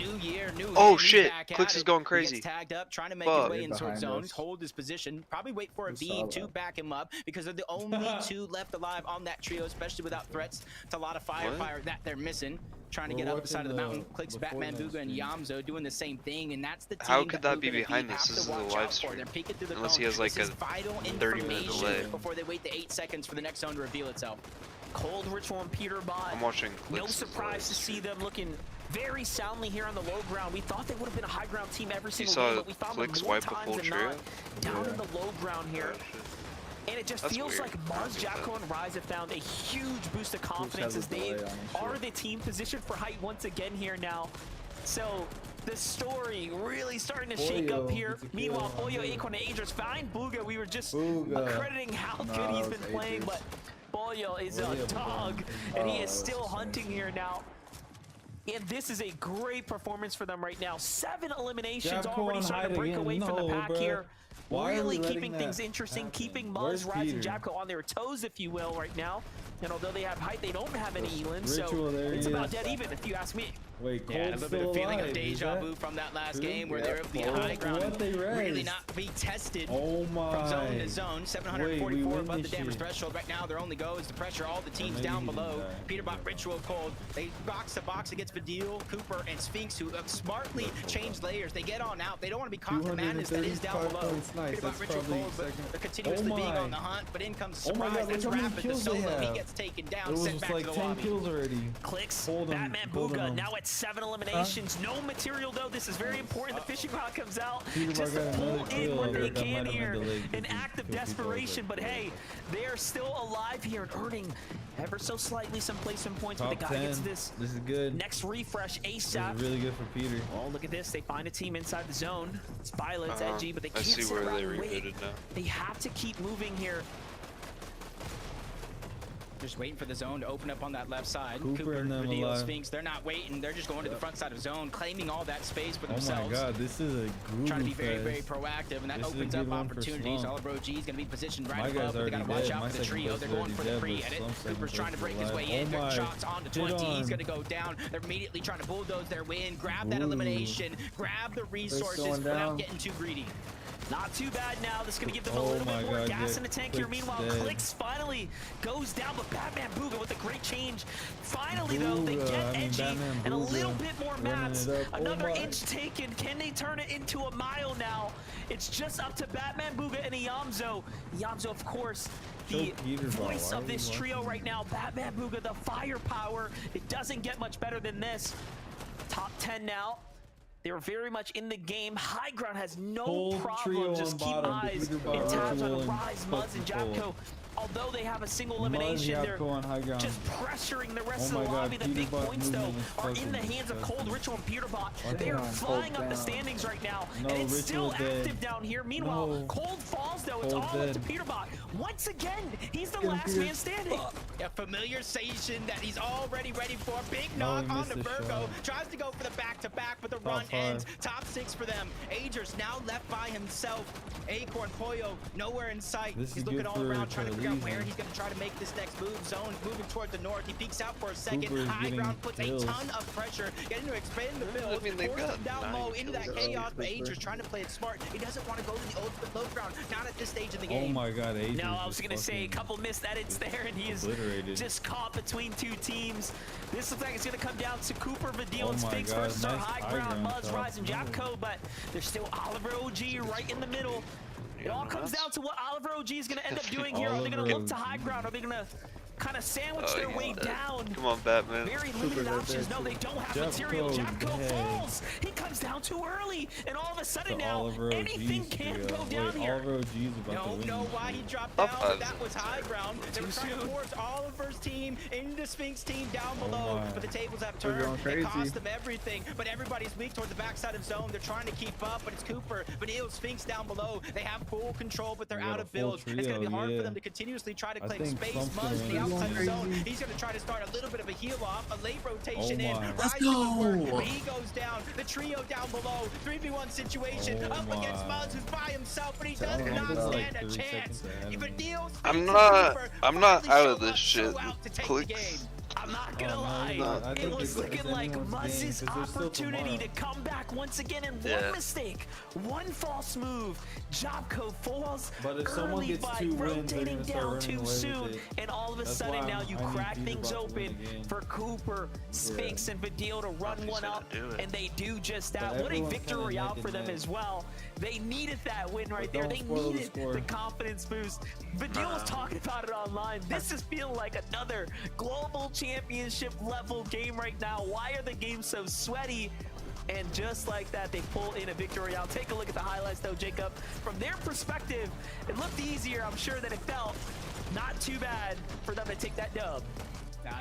New year, new oh him, shit, back Clicks at is it. going crazy. He gets tagged up, trying to make his way in sort zones, hold his position, probably wait for a V to back him up because they're the only two left alive on that trio, especially without threats. It's a lot of firepower that they're missing. Trying to get up the side of the mountain. Clicks, Batman, Booga, and Yamzo doing the same thing, and that's the team. How could that be Booga behind this? This is a live stream. They're peeking through the Unless he phone. has like This a is vital 30-minute delay. before they wait the 8 seconds for the next zone to reveal itself. Cold Ritual and Peterbot. I'm watching No Clicks' surprise to see them looking very soundly here on the low ground. We thought they would have been a high ground team every single game, but we found them more times than not down in the low ground here. And it just feels like Muzz, Japco, and Rise have found a huge boost of confidence as they are the team positioned for height once again here now. So the story really starting to shake up here. Meanwhile, Boyo, Acorn, and Adris find Booga. We were just accrediting how good he's been playing, but Boyo is a dog, and he is still hunting here now. And this is a great performance for them right now. 7 eliminations already starting to break away from the pack here. Really keeping things interesting, keeping Muzz, Rise, and Japco on their toes, if you will, right now. And although they have height, they don't have any Elin, so it's about dead even, if you ask me. Wait, yeah, a little bit of feeling of deja vu from that last game where they were able to get high ground and really not be tested from zone to zone. 744 above the damage threshold. Right now, their only go is to pressure all the teams down below. Peterbot, Ritual, Cold. They box to box against Vidil, Cooper, and Sphinx, who have smartly changed layers. They get on out. They don't want to be caught in the madness that is down below. Peterbot, Ritual, Cold, but they're continuously being on the hunt. But in comes Surprise. That's Rapid, the solo. He gets taken down, sent back to the lobby. Kills already. Clicks, Batman, Booga, now at 7 eliminations. No material though. This is very important. The fishing rod comes out just to pull in what they can here. An act of desperation, but hey, they are still alive here and earning ever so slightly some placement points. But the guy gets this is good. Next refresh ASAP. This is really good for Peter. Oh, look at this. They find a team inside the zone. It's Violet, it's edgy, but they can't sit around and wait. They have to keep moving here. just waiting for the zone to open up on that left side. Cooper and them Vidil, alive. Sphinx, they're not waiting. They're just going to the front side of zone, claiming all that space for Oh themselves. my god, this is a group Trying to be very, very proactive, and that opens up opportunities. Oliver OG is going to be positioned right above, but they got to watch out for the trio. They're going for the pre-edit. Cooper's trying to break his way in. Direct shots on to 20. He's going to go down. They're immediately trying to bulldoze their win, grab that elimination, grab the resources without getting too greedy. Not too bad now. This is going to give them a little bit more gas in the tank here. Meanwhile, Clix finally goes down, but Batman Booga with a great change. Finally, though, they get edgy and a little bit more mats. Another inch taken. Can they turn it into a mile now? It's just up to Batman Booga and Iyamzo. Iyamzo, of course, the voice of this trio right now. Batman Booga, the firepower. It doesn't get much better than this. Top 10 now. They're very much in the game. High Ground has no problem. Just keep eyes in tabs on Rise, Muzz, and Japco. Although they have a single elimination, they're just pressuring the rest of the lobby. The big points, though, are in the hands of Cold, Ritual, and Peterbot. They are flying up the standings right now, and it's still active down here. Meanwhile, Cold falls, though. It's all up to Peterbot. Once again, he's the last man standing. A familiar station that he's already ready for. Big knock on the Virgo. Tries to go for the back-to-back, but the run ends. Top 6 for them. Agers now left by himself. Acorn, Pollo, nowhere in sight. He's looking all around, trying to figure out where he's going to try to make this next move. Zone moving toward the north. He peeks out for a second. High Ground puts a ton of pressure, getting to expand the build. Force him down low into that chaos, but Agers trying to play it smart. He doesn't want to go to the ultimate low ground. Not at this stage in the game. Oh my god, Agers. No, I was going to say a couple missed edits there, and he is just caught between two teams. This looks like it's going to come down to Cooper, Vidil, and Sphinx versus our High Ground, Muzz, Rise, and Japco, but there's still Oliver OG right in the middle. It all comes down to what Oliver OG is going to end up doing here. Are they going to look to High Ground? Are they going to kind of sandwich their way down? Come on, Batman. Very limited options. No, they don't have material. Japco falls. He comes down too early, and all of a sudden now, anything can go down here. Oliver OG is about to win. Don't know why he dropped down, but that was High Ground. They were trying to force Oliver's team into Sphinx team down below, but the tables have turned. It cost them everything, but everybody's weak toward the backside of zone. They're trying to keep up, but it's Cooper, Vidil, Sphinx down below. They have full control, but they're out of builds. It's going to be hard for them to continuously try to claim space. Muzz in the outside of zone. He's going to try to start a little bit of a heal off, a late rotation in. Let's go! He goes down. The trio down below. 3v1 situation up against Muzz, who's by himself, but he does not stand a chance. I'm not out of this shit. Clix. I'm not gonna lie, it was looking like Muzz's opportunity to come back once again, and one mistake, one false move, Japco falls early by rotating down too soon, and all of a sudden now you crack things open for Cooper, Sphinx, and Vidil to run one up, and they do just that. What a victory out for them as well. They needed that win right there. They needed the confidence boost. Vidil was talking about it online. This is feeling like another global championship level game right now. Why are the games so sweaty? And just like that, they pull in a victory. I'll take a look at the highlights though, Jacob. From their perspective, it looked easier. I'm sure that it felt not too bad for them to take that dub.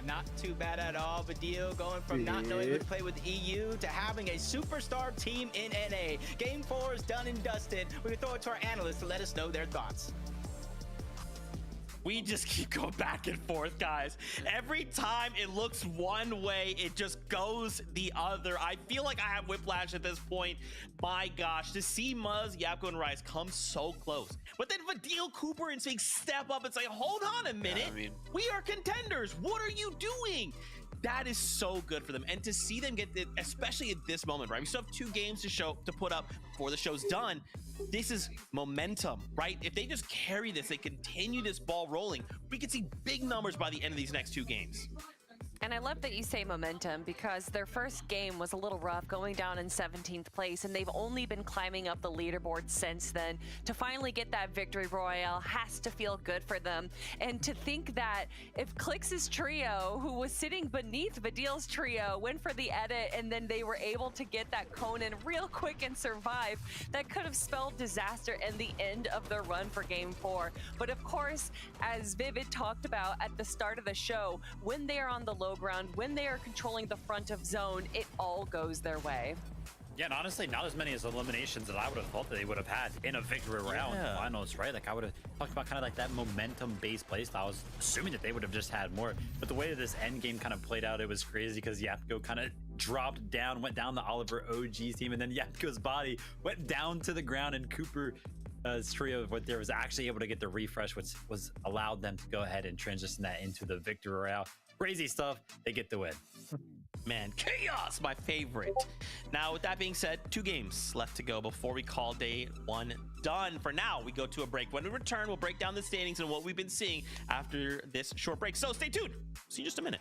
Not too bad at all. Vidil going from not knowing who to play with EU to having a superstar team in NA. Game 4 is done and dusted. We can throw it to our analysts to let us know their thoughts. We just keep going back and forth, guys. Every time it looks one way, it just goes the other. I feel like I have whiplash at this point. My gosh, to see Muzz, Yapko, and Rise come so close. But then Vidil, Cooper, and Sphinx step up and say, hold on a minute. We are contenders. What are you doing? That is so good for them. And to see them get it, especially at this moment, right? We still have 2 games to put up before the show's done. This is momentum, right? If they just carry this, they continue this ball rolling, we could see big numbers by the end of these next 2 games. And I love that you say momentum, because their first game was a little rough, going down in 17th place, and they've only been climbing up the leaderboard since then. To finally get that victory royale has to feel good for them. And to think that if Clix's trio, who was sitting beneath Vidil's trio, went for the edit and then they were able to get that Conan real quick and survive, that could have spelled disaster and the end of their run for Game 4. But of course, as Vivid talked about at the start of the show, when they are on the low ground, when they are controlling the front of zone, it all goes their way. Yeah, and honestly, not as many as eliminations that I would have thought that they would have had in a victory round finals, right? Like I would have talked about kind of like that momentum-based playstyle. I was assuming that they would have just had more, but the way that this end game kind of played out, it was crazy because Yapko kind of dropped down, went down the Oliver OG's team, and then Yapko's body went down to the ground, and Cooper trio what there was actually able to get the refresh, which was allowed them to go ahead and transition that into the victory royale. Crazy stuff. They get the win. Man, chaos, my favorite. Now, with that being said, 2 games left to go before we call day 1 done. For now, we go to a break. When we return, we'll break down the standings and what we've been seeing after this short break. So stay tuned. See you in just a minute.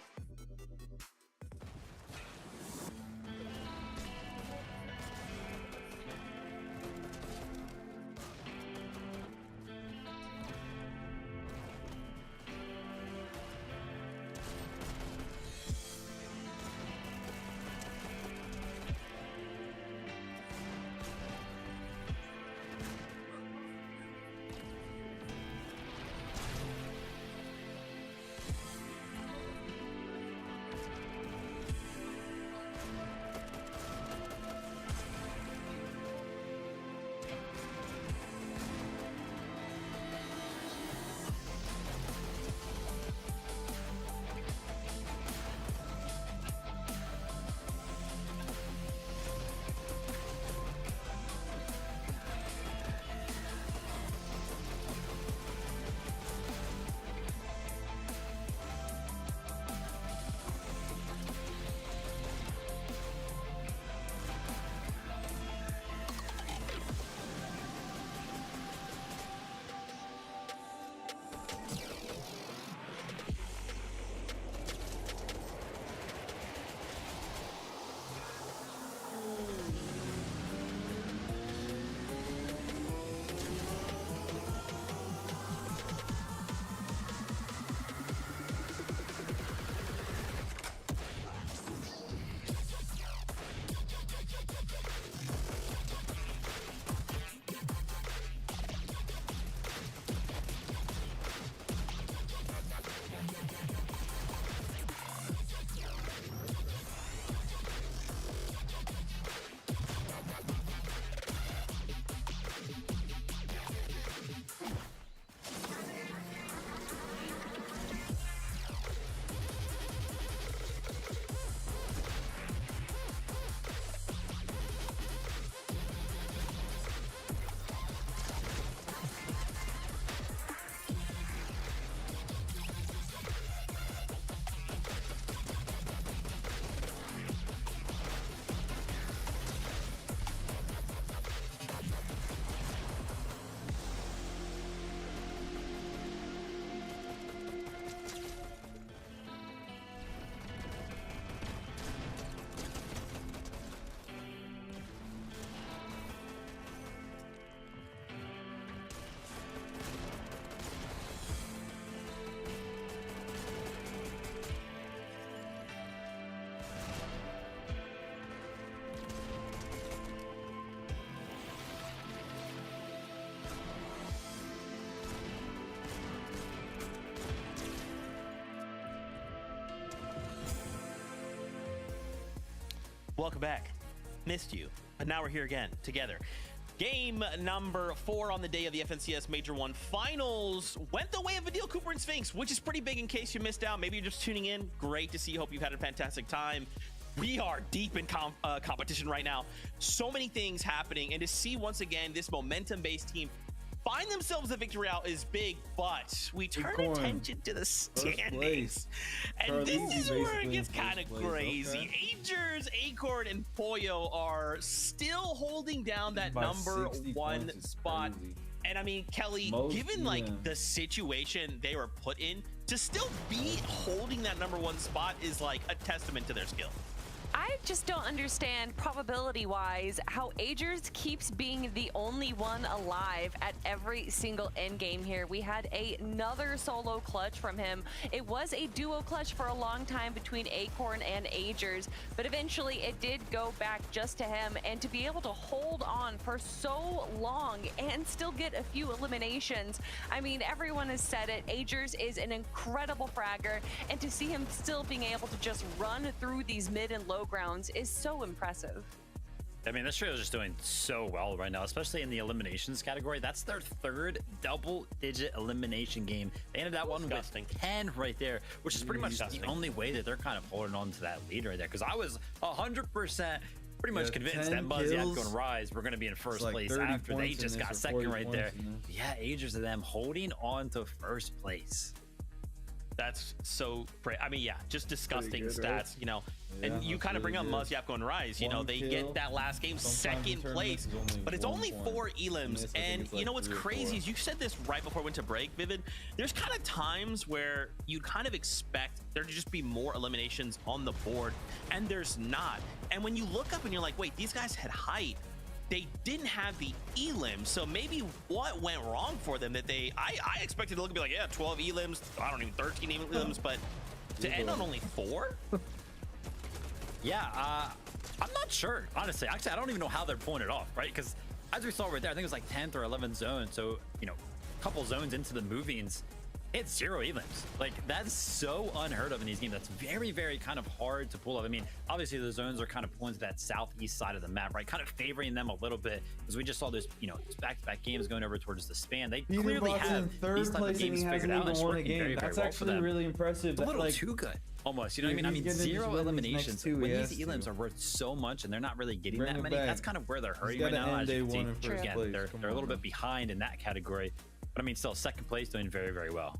Welcome back. Missed you, but now we're here again together. Game number 4 on the day of the FNCS Major 1 Finals went the way of Adil Cooper and Sphinx, which is pretty big in case you missed out. Maybe you're just tuning in. Great to see you. Hope you've had a fantastic time. We are deep in competition right now. So many things happening, and to see once again this momentum-based team find themselves a victory out is big, but we turn attention to the standings. And this is where it gets kind of crazy. Okay. Agers, Acorn, and Pollo are still holding down that number 1 spot. And I mean, Kelly, given like the situation they were put in, to still be holding that number 1 spot is like a testament to their skill. I just don't understand probability-wise how Agers keeps being the only one alive at every single end game here. We had another solo clutch from him. It was a duo clutch for a long time between Acorn and Agers, but eventually it did go back just to him. And to be able to hold on for so long and still get a few eliminations, I mean, everyone has said it. Agers is an incredible fragger, and to see him still being able to just run through these mid and low grounds is so impressive. I mean, this trio is just doing so well right now, especially in the eliminations category. That's their 3rd double-digit elimination game. They ended that one with 10 right there, which is pretty much the only way that they're kind of holding on to that lead right there. Because I was 100% pretty much convinced that Muzz, Yapko, and Rise were going to be in first place after they just got second right there. Yeah, Agers of them holding on to first place. That's so great. I mean, yeah, just disgusting stats, right? You know. And you kind of bring up Muzz, Yapko, and Rise. You know, they get that last game second place, but it's only 4 elims. And you know what's crazy is you said this right before we went to break, Vivid. There's kind of times where you'd kind of expect there to just be more eliminations on the board, and there's not. And when you look up and you're like, wait, these guys had height. They didn't have the elims, so maybe what went wrong for them that I expected to look and be like, yeah, 12 elims, I don't even 13 elims, but to end on only 4? Yeah, I'm not sure, honestly. Actually, I don't even know how they're pulling it off, right? Because as we saw right there, I think it was like 10th or 11th zone. So, you know, a couple zones into the movings, it's 0 elims. Like, that's so unheard of in these games. That's very, very kind of hard to pull off. I mean, obviously the zones are kind of pulling to that southeast side of the map, right? Kind of favoring them a little bit, because we just saw those, you know, back-to-back games going over towards the span. They clearly have these type of games figured out. It's working very, very well for them. Really impressive. It's a little too good. Almost, you know what I mean? I mean, 0 eliminations. When these elims are worth so much and they're not really getting that many, that's kind of where they're hurting right now. As you can see, again, they're a little bit behind in that category. But I mean, still, second place doing very, very well.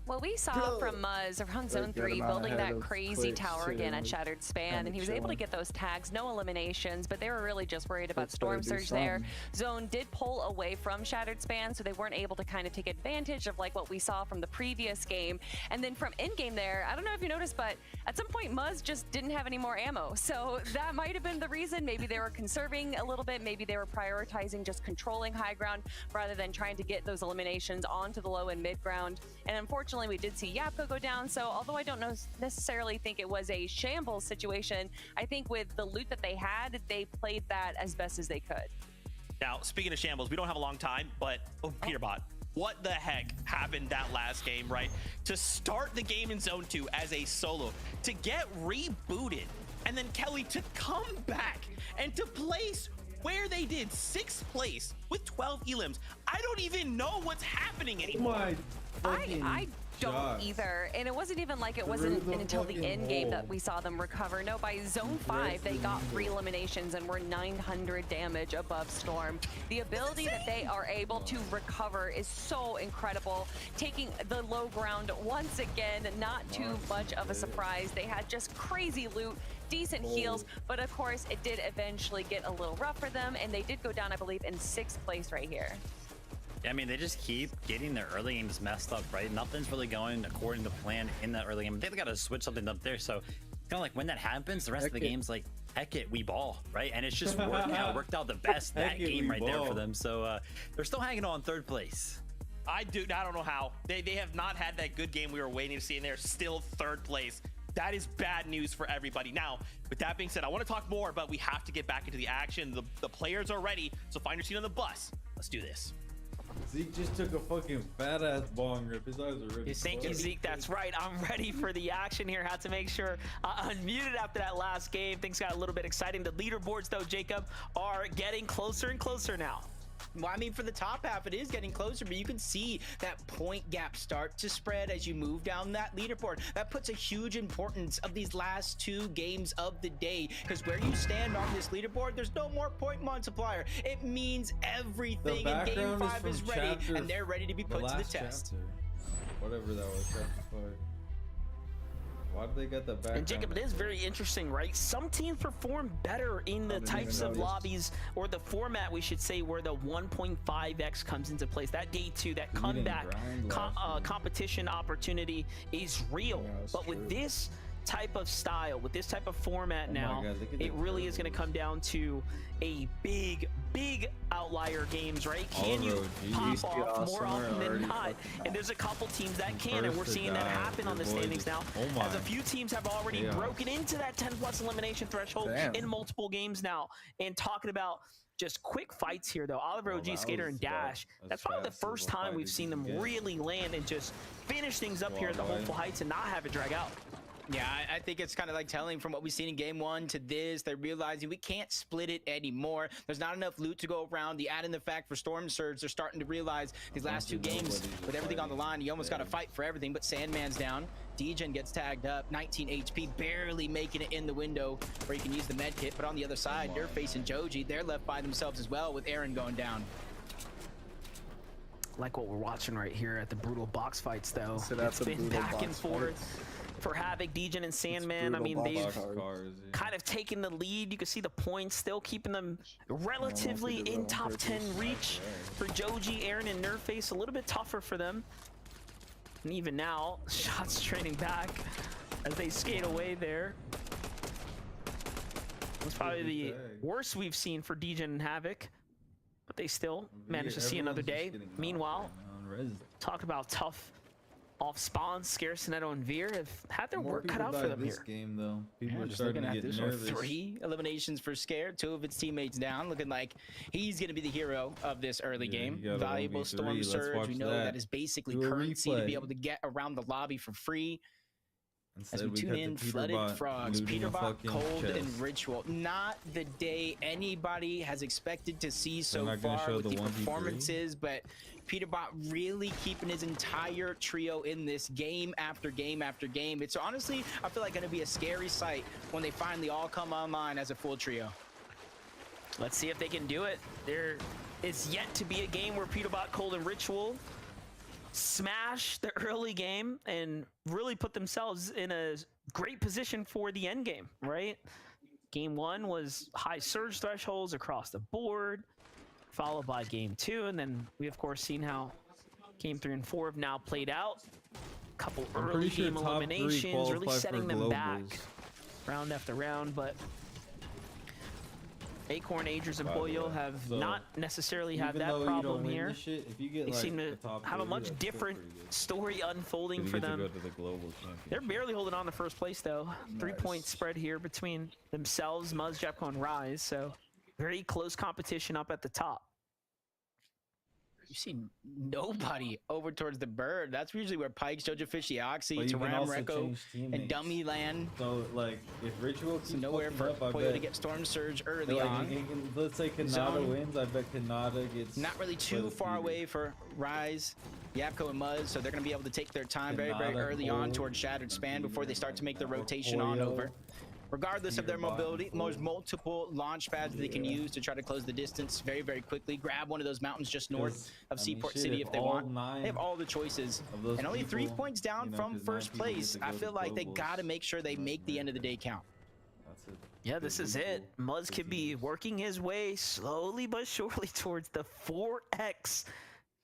What we saw from Muzz around Zone 3, building that crazy tower again at Shattered Span, and he was able to get those tags, no eliminations, but they were really just worried about Storm Surge there. Zone did pull away from Shattered Span, so they weren't able to kind of take advantage of like what we saw from the previous game. And then from in-game there, I don't know if you noticed, but at some point Muzz just didn't have any more ammo. So that might have been the reason. Maybe they were conserving a little bit, maybe they were prioritizing just controlling high ground rather than trying to get those eliminations onto the low and mid ground. And unfortunately, we did see Yapko go down, so although I don't necessarily think it was a shambles situation, I think with the loot that they had, they played that as best as they could. Now, speaking of shambles, we don't have a long time, but Peterbot, what the heck happened that last game, right? To start the game in Zone 2 as a solo, to get rebooted, and then Kelly to come back and to place where they did 6th place with 12 elims. I don't even know what's happening anymore. I don't either, and it wasn't even like it wasn't until the end game that we saw them recover. No, by Zone 5 they got 3 eliminations and were 900 damage above Storm. The ability that they are able to recover is so incredible. Taking the low ground once again, not too much of a surprise. They had just crazy loot, decent heals, but of course it did eventually get a little rough for them, and they did go down, I believe, in 6th place right here. Yeah, I mean, they just keep getting their early games messed up, right? Nothing's really going according to plan in that early game. They got to switch something up there. So kind of like when that happens, the rest of the game's like, heck it, we ball, right? And it's just worked out the best that game right there for them. So they're still hanging on 3rd place. I don't know how. They have not had that good game we were waiting to see, and they're still 3rd place. That is bad news for everybody. Now, with that being said, I want to talk more, but we have to get back into the action. The players are ready, so find your seat on the bus. Let's do this. Zeke just took a fucking fat ass bong rip. His eyes are really Thank you, Zeke. That's right. I'm ready for the action here. Had to make sure I unmuted after that last game. Things got a little bit exciting. The leaderboards, though, Jacob, are getting closer and closer now. Well, I mean, for the top half, it is getting closer, but you can see that point gap start to spread as you move down that leaderboard. That puts a huge importance of these last 2 games of the day, because where you stand on this leaderboard, there's no more point multiplier. It means everything in Game 5 is ready, and they're ready to be put to the test. Whatever that was, chapter 5. Why did they get the background? And Jacob, it is very interesting, right? Some teams perform better in the types of lobbies, or the format, we should say, where the 1.5x comes into place. That day 2, that comeback competition opportunity is real. But with this type of style, with this type of format now, it really is going to come down to a big outlier games, right? Can you pop off more often than not? And there's a couple teams that can, and we're seeing that happen on the standings now, as a few teams have already broken into that 10+ elimination threshold in multiple games now. And talking about just quick fights here, though, Oliver OG, Skater, and Dash, that's probably the first time we've seen them really land and just finish things up here at the Hopeful Heights and not have it drag out. Yeah, I think it's kind of like telling from what we've seen in game 1 to this. They're realizing we can't split it anymore. There's not enough loot to go around. The add in the fact for Storm Surge, they're starting to realize these last 2 games with everything on the line, you almost got to fight for everything. But Sandman's down. Degen gets tagged up, 19 HP, barely making it in the window where you can use the med kit. But on the other side, they're facing Joji. They're left by themselves as well with Aaron going down. Like what we're watching right here at the brutal box fights, though. It's been back and forth for Havoc, Degen, and Sandman. I mean, they've kind of taken the lead. You can see the points still keeping them relatively in top 10 reach. For Joji, Aaron, and Nerface, a little bit tougher for them. And even now, shots training back as they skate away there. It's probably the worst we've seen for Degen and Havoc. But they still managed to see another day. Meanwhile, talk about tough off spawns. Scarce, Netto, and Veer have had their work cut out for them this here. Game, though. People are Just starting looking to at get this nervous. 3 eliminations for Scare, 2 of its teammates down, looking like he's going to be the hero of this early game. Valuable Storm Surge. We know that is basically currency to be able to get around the lobby for free. As we tune in, Flooded Frogs, Peterbot, Cold, and Ritual. Not the day anybody has expected to see so far with the performances, but Peterbot really keeping his entire trio in this game after game after game. It's honestly, I feel like, going to be a scary sight when they finally all come online as a full trio. Let's see if they can do it. There is yet to be a game where Peterbot, Cold, and Ritual smash the early game and really put themselves in a great position for the end game, right? Game 1 was high surge thresholds across the board, followed by game 2, and then we of course seen how game 3 and 4 have now played out. A couple early game eliminations, really setting them back round after round, but Acorn, Agers, and Boyo have not necessarily had that problem here. They seem to have a much different story unfolding for them. They're barely holding on to first place, though. 3-point spread here between themselves, Muzz, Japco, and Rise. So very close competition up at the top. You see nobody over towards the bird. That's usually where Pikes, Jojo Fish, the Oxy, Taram, Rekko, and Dummy land. So, like, if Ritual keeps nowhere for Boyo to get Storm Surge early on. Let's say Kanata wins. I bet Kanata gets... Not really too far away for Rise, Yapko, and Muzz, so they're going to be able to take their time very early on towards Shattered Span before they start to make the rotation on over. Regardless of their mobility, there's multiple launch pads that they can use to try to close the distance very quickly. Grab one of those mountains just north of Seaport City if they want. They have all the choices. And only 3 points down from first place. I feel like they got to make sure they make the end of the day count. Yeah, this is it. Muzz could be working his way slowly but surely towards the 4X.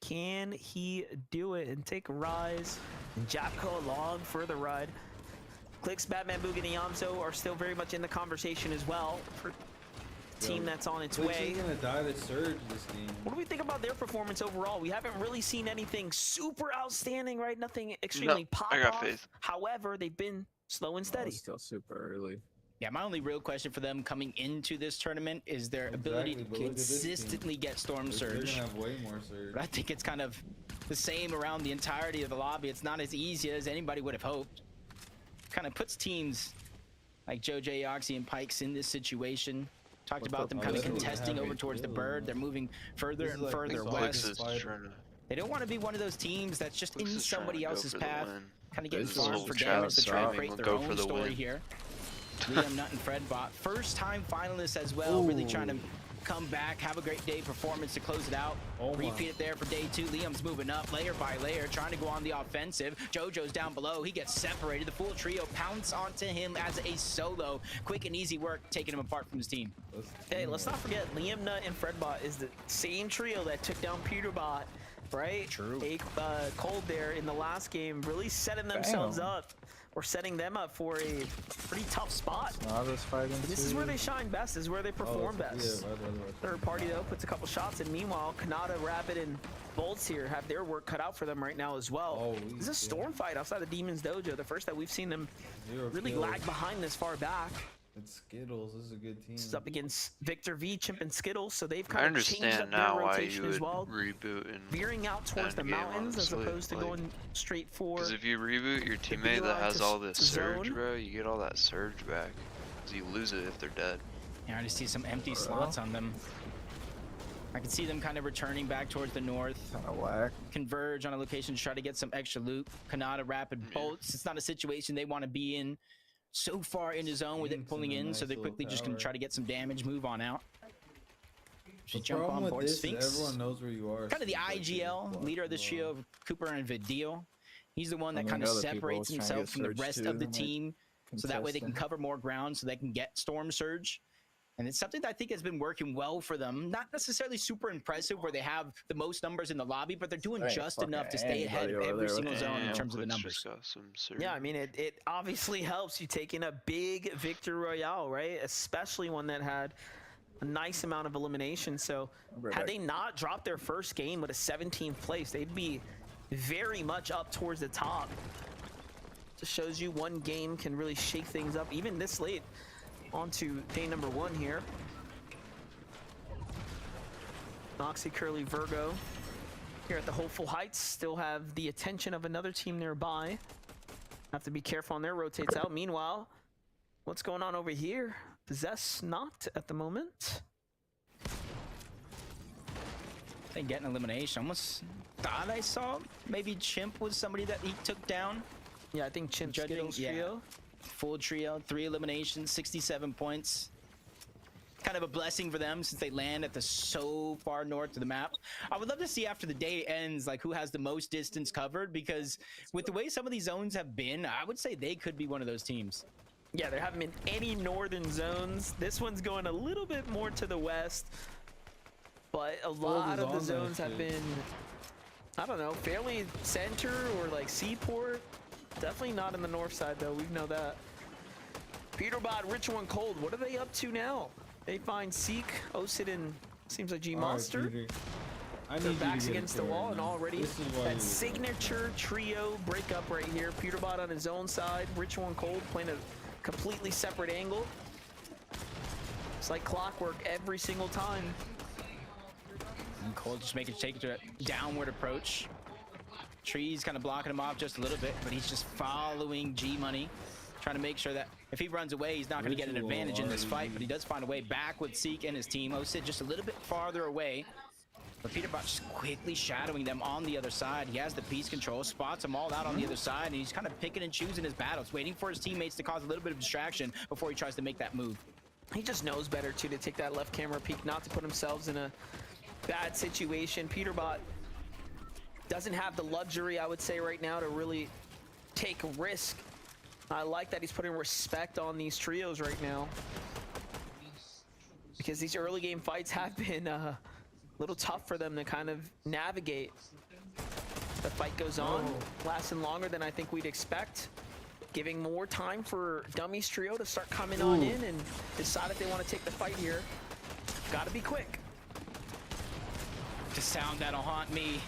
Can he do it and take a Rise? And Japco along for the ride. Clix, Batman, Boog, and Yamso are still very much in the conversation as well for the team that's on its way. Gonna die to Surge this game. What do we think about their performance overall? We haven't really seen anything super outstanding, right? Nothing extremely pop off. Faith. However, they've been slow and steady. Still super early. Yeah, my only real question for them coming into this tournament is their ability to consistently get Storm Surge. They're gonna have way more Surge. But I think it's kind of the same around the entirety of the lobby. It's not as easy as anybody would have hoped. Kind of puts teams like JoJ, Oxy, and Pikes in this situation. Talked about them kind of contesting over towards the bird. They're moving further and further west. They don't want to be one of those teams that's just in somebody else's path, kind of getting farmed for damage to try to create their own story here. Liam, Nut, and Fredbot, first time finalists as well, really trying to come back, have a great day performance to close it out. Repeat it there for day 2. Liam's moving up layer by layer, trying to go on the offensive. Jojo's down below. He gets separated. The full trio pounce onto him as a solo. Quick and easy work, taking him apart from his team. Hey, let's not forget, Liam, Nut, and Fredbot is the same trio that took down Peterbot, right? True. Cold there in the last game, really setting themselves up. We're setting them up for a pretty tough spot. This is where they shine best, this is where they perform best. Third party, though, puts a couple shots, and meanwhile, Kanata, Rapid, and Bolts here have their work cut out for them right now as well. This is a storm fight outside the Demon's Dojo, the first that we've seen them really lag behind this far back. It's Skittles. This is a good team. It's up against Victor V, Chimp, and Skittles, so they've I kind of changed up understand their now why rotation you as would well. reboot and Veering out towards the endgame, mountains as honestly, opposed to like, going straight for. Because if you reboot your teammate that has all this surge, bro, you get all that surge back. Because you lose it if they're dead. Yeah, I just see some empty slots on them. I can see them kind of returning back towards the north. Kind of whack. Converge on a location to try to get some extra loot. Kanata rapid bolts. It's not a situation they want to be in so far in the zone with it pulling in, so they're quickly just going to try to get some damage, move on out. Just jump on board Sphinx. Everyone knows where you are. Kind of the IGL, leader of this trio, Cooper and Vidil. He's the one that kind of separates himself from the rest of the team, so that way they can cover more ground, so they can get Storm Surge. And it's something that I think has been working well for them. Not necessarily super impressive where they have the most numbers in the lobby, but they're doing just enough to stay ahead of every single zone in terms of the numbers. Yeah, I mean, it obviously helps you taking a big victory royale, right? Especially one that had a nice amount of elimination. So had they not dropped their first game with a 17th place, they'd be very much up towards the top. Just shows you one game can really shake things up, even this late. On to day number 1 here. Noxy, Curly, Virgo here at the Hopeful Heights still have the attention of another team nearby. Have to be careful on their rotates out. Meanwhile, what's going on over here? Possess not at the moment. They get an elimination. Almost thought I saw maybe Chimp was somebody that he took down. Yeah, I think Chimp Skittles trio. Full trio, 3 eliminations, 67 points. Kind of a blessing for them since they land at the so far north of the map. I would love to see after the day ends, like who has the most distance covered, because with the way some of these zones have been, I would say they could be one of those teams. Yeah, there haven't been any northern zones. This one's going a little bit more to the west, but a lot of the zones have been, I don't know, fairly center or like seaport. Definitely not in the north side, though. We know that. Peterbot, Ritual, and Cold. What are they up to now? They find Seek, Osid, and seems like G Monster. Their backs against the wall, and already that signature trio breakup right here. Peterbot on his own side, Ritual and Cold playing a completely separate angle. It's like clockwork every single time. And Cold just take it to a downward approach. Tree's kind of blocking him off just a little bit, but he's just following G-Money, trying to make sure that if he runs away, he's not going to get an advantage in this fight, but he does find a way back with Seek and his team. Osid just a little bit farther away, but Peterbot just quickly shadowing them on the other side. He has the piece control, spots them all out on the other side, and he's kind of picking and choosing his battles, waiting for his teammates to cause a little bit of distraction before he tries to make that move. He just knows better, too, to take that left camera peek, not to put themselves in a bad situation. Peterbot doesn't have the luxury, I would say, right now to really take a risk. I like that he's putting respect on these trios right now, because these early game fights have been a little tough for them to kind of navigate. The fight goes on, lasting longer than I think we'd expect, giving more time for Dummy's trio to start coming on in and decide if they want to take the fight here. Gotta be quick. The sound that'll haunt me.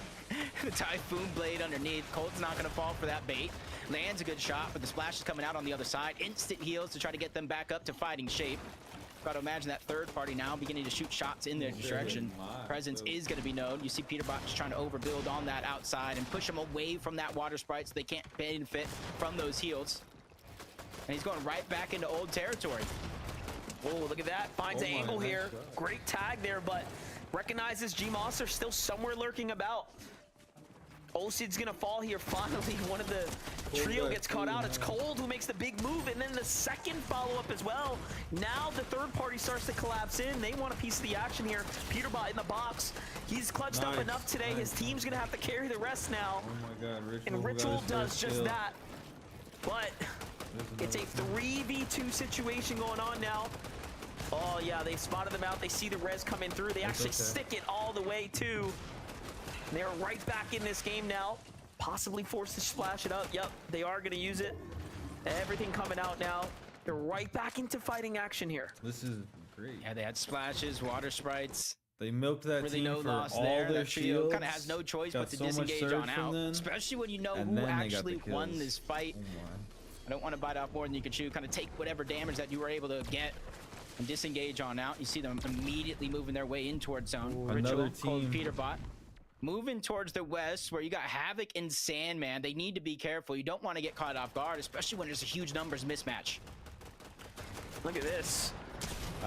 The Typhoon Blade underneath. Cold's not going to fall for that bait. Lands a good shot, but the splash is coming out on the other side. Instant heals to try to get them back up to fighting shape. Got to imagine that third party now beginning to shoot shots in their direction. Presence is going to be known. You see Peterbot just trying to overbuild on that outside and push them away from that water sprite so they can't benefit from those heals. And he's going right back into old territory. Oh, look at that. Finds an angle here. Great tag there, but recognizes G-Monster still somewhere lurking about. Osid's gonna fall here finally. One of the trio gets caught out. It's Cold who makes the big move, and then the second follow-up as well. Now the third party starts to collapse in. They want a piece of the action here. Peterbot in the box. He's clutched up enough today. His team's gonna have to carry the rest now. Oh my God, Ritual. And Ritual does just that. But it's a 3v2 situation going on now. Oh yeah, they spotted them out. They see the res coming through. They actually stick it all the way too. They're right back in this game now. Possibly forced to splash it up. Yep, they are gonna use it. Everything coming out now. They're right back into fighting action here. This is great. Yeah, they had splashes, water sprites. They milked that really team no for loss all there. their That trio shields. kind of has no choice Got but to so much disengage surge on from out. them, Especially when you know and who then they got actually the won kills. this fight. I don't want to bite off more than you can chew. Kind of take whatever damage that you were able to get and disengage on out. You see them immediately moving their way in towards zone. Ooh, another team. Peterbot. Moving towards the west where you got Havoc and Sandman. They need to be careful. You don't want to get caught off guard, especially when there's a huge numbers mismatch. Look at this.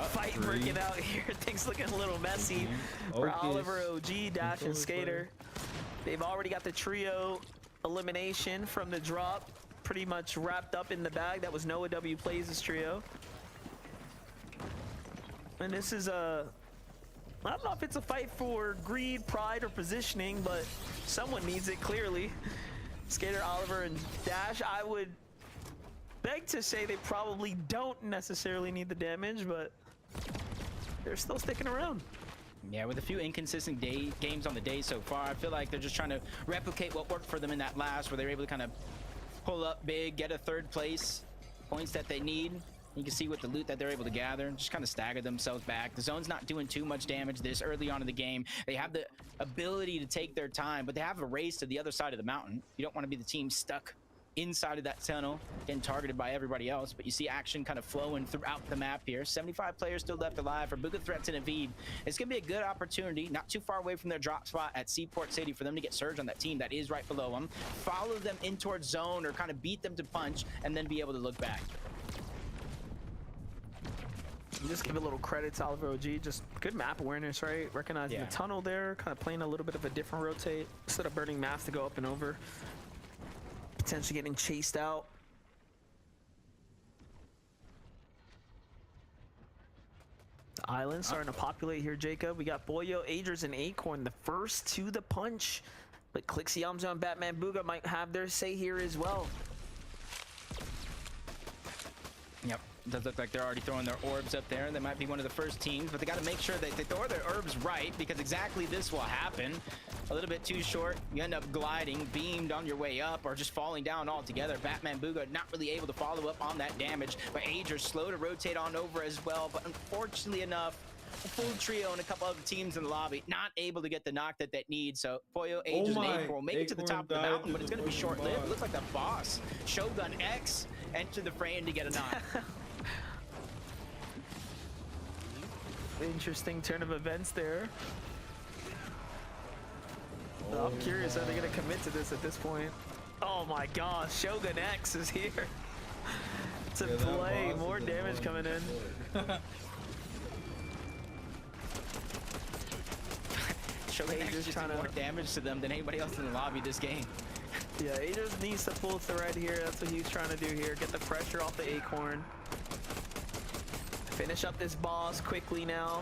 Fight breaking out here. Things looking a little messy for Oliver, OG, Dash, and Skater. They've already got the trio elimination from the drop pretty much wrapped up in the bag. That was Noah W plays' trio. And this is a... I don't know if it's a fight for greed, pride, or positioning, but someone needs it clearly. Skater, Oliver, and Dash, I would beg to say they probably don't necessarily need the damage, but they're still sticking around. Yeah, with a few inconsistent games on the day so far, I feel like they're just trying to replicate what worked for them in that last, where they were able to kind of pull up big, get a third place, points that they need. You can see with the loot that they're able to gather, just kind of stagger themselves back. The zone's not doing too much damage this early on in the game. They have the ability to take their time, but they have a race to the other side of the mountain. You don't want to be the team stuck inside of that tunnel, getting targeted by everybody else, but you see action kind of flowing throughout the map here. 75 players still left alive for Bugha Threats and Aviv. It's going to be a good opportunity, not too far away from their drop spot at Seaport City, for them to get Surge on that team that is right below them, follow them in towards zone or kind of beat them to punch, and then be able to look back. Just give a little credit to Oliver OG, just good map awareness, right? Recognizing the tunnel there, kind of playing a little bit of a different rotate instead of burning mass to go up and over. Potentially getting chased out. The island starting to populate here, Jacob. We got Boyo, Agers, and Acorn, the first to the punch. But Clixie, Yamzo, and Batman Bugha might have their say here as well. Yep. It does look like they're already throwing their orbs up there. They might be one of the first teams, but they got to make sure that they throw their orbs right, because exactly this will happen. A little bit too short, you end up gliding, beamed on your way up, or just falling down altogether. Batman Bugha not really able to follow up on that damage, but Ager slow to rotate on over as well. But unfortunately enough, a full trio and a couple other teams in the lobby not able to get the knock that they need. So Boyo, Agers, and Acorn will make it to the top of the mountain, but it's going to be short-lived. It looks like the boss, Shogun X, entered the frame to get a knock. Interesting turn of events there. Oh, I'm curious, are they going to commit to this at this point? Oh my gosh, Shogun X is here to play. More damage coming in. Shogun X just trying to more damage to them than anybody else in the lobby this game. Yeah, Agers needs to pull thread here. That's what he's trying to do here. Get the pressure off the Acorn. Finish up this boss quickly now.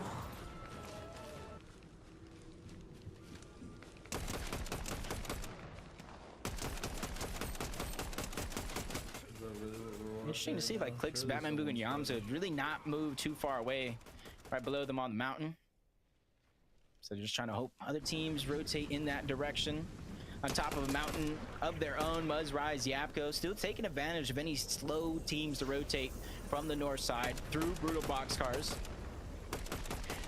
Interesting to see if like Clix, Batman Bugha, and Yamzo really not move too far away, right below them on the mountain. So they're just trying to hope other teams rotate in that direction. On top of a mountain of their own, Muzz, Rise, Yapko still taking advantage of any slow teams to rotate from the north side through brutal boxcars.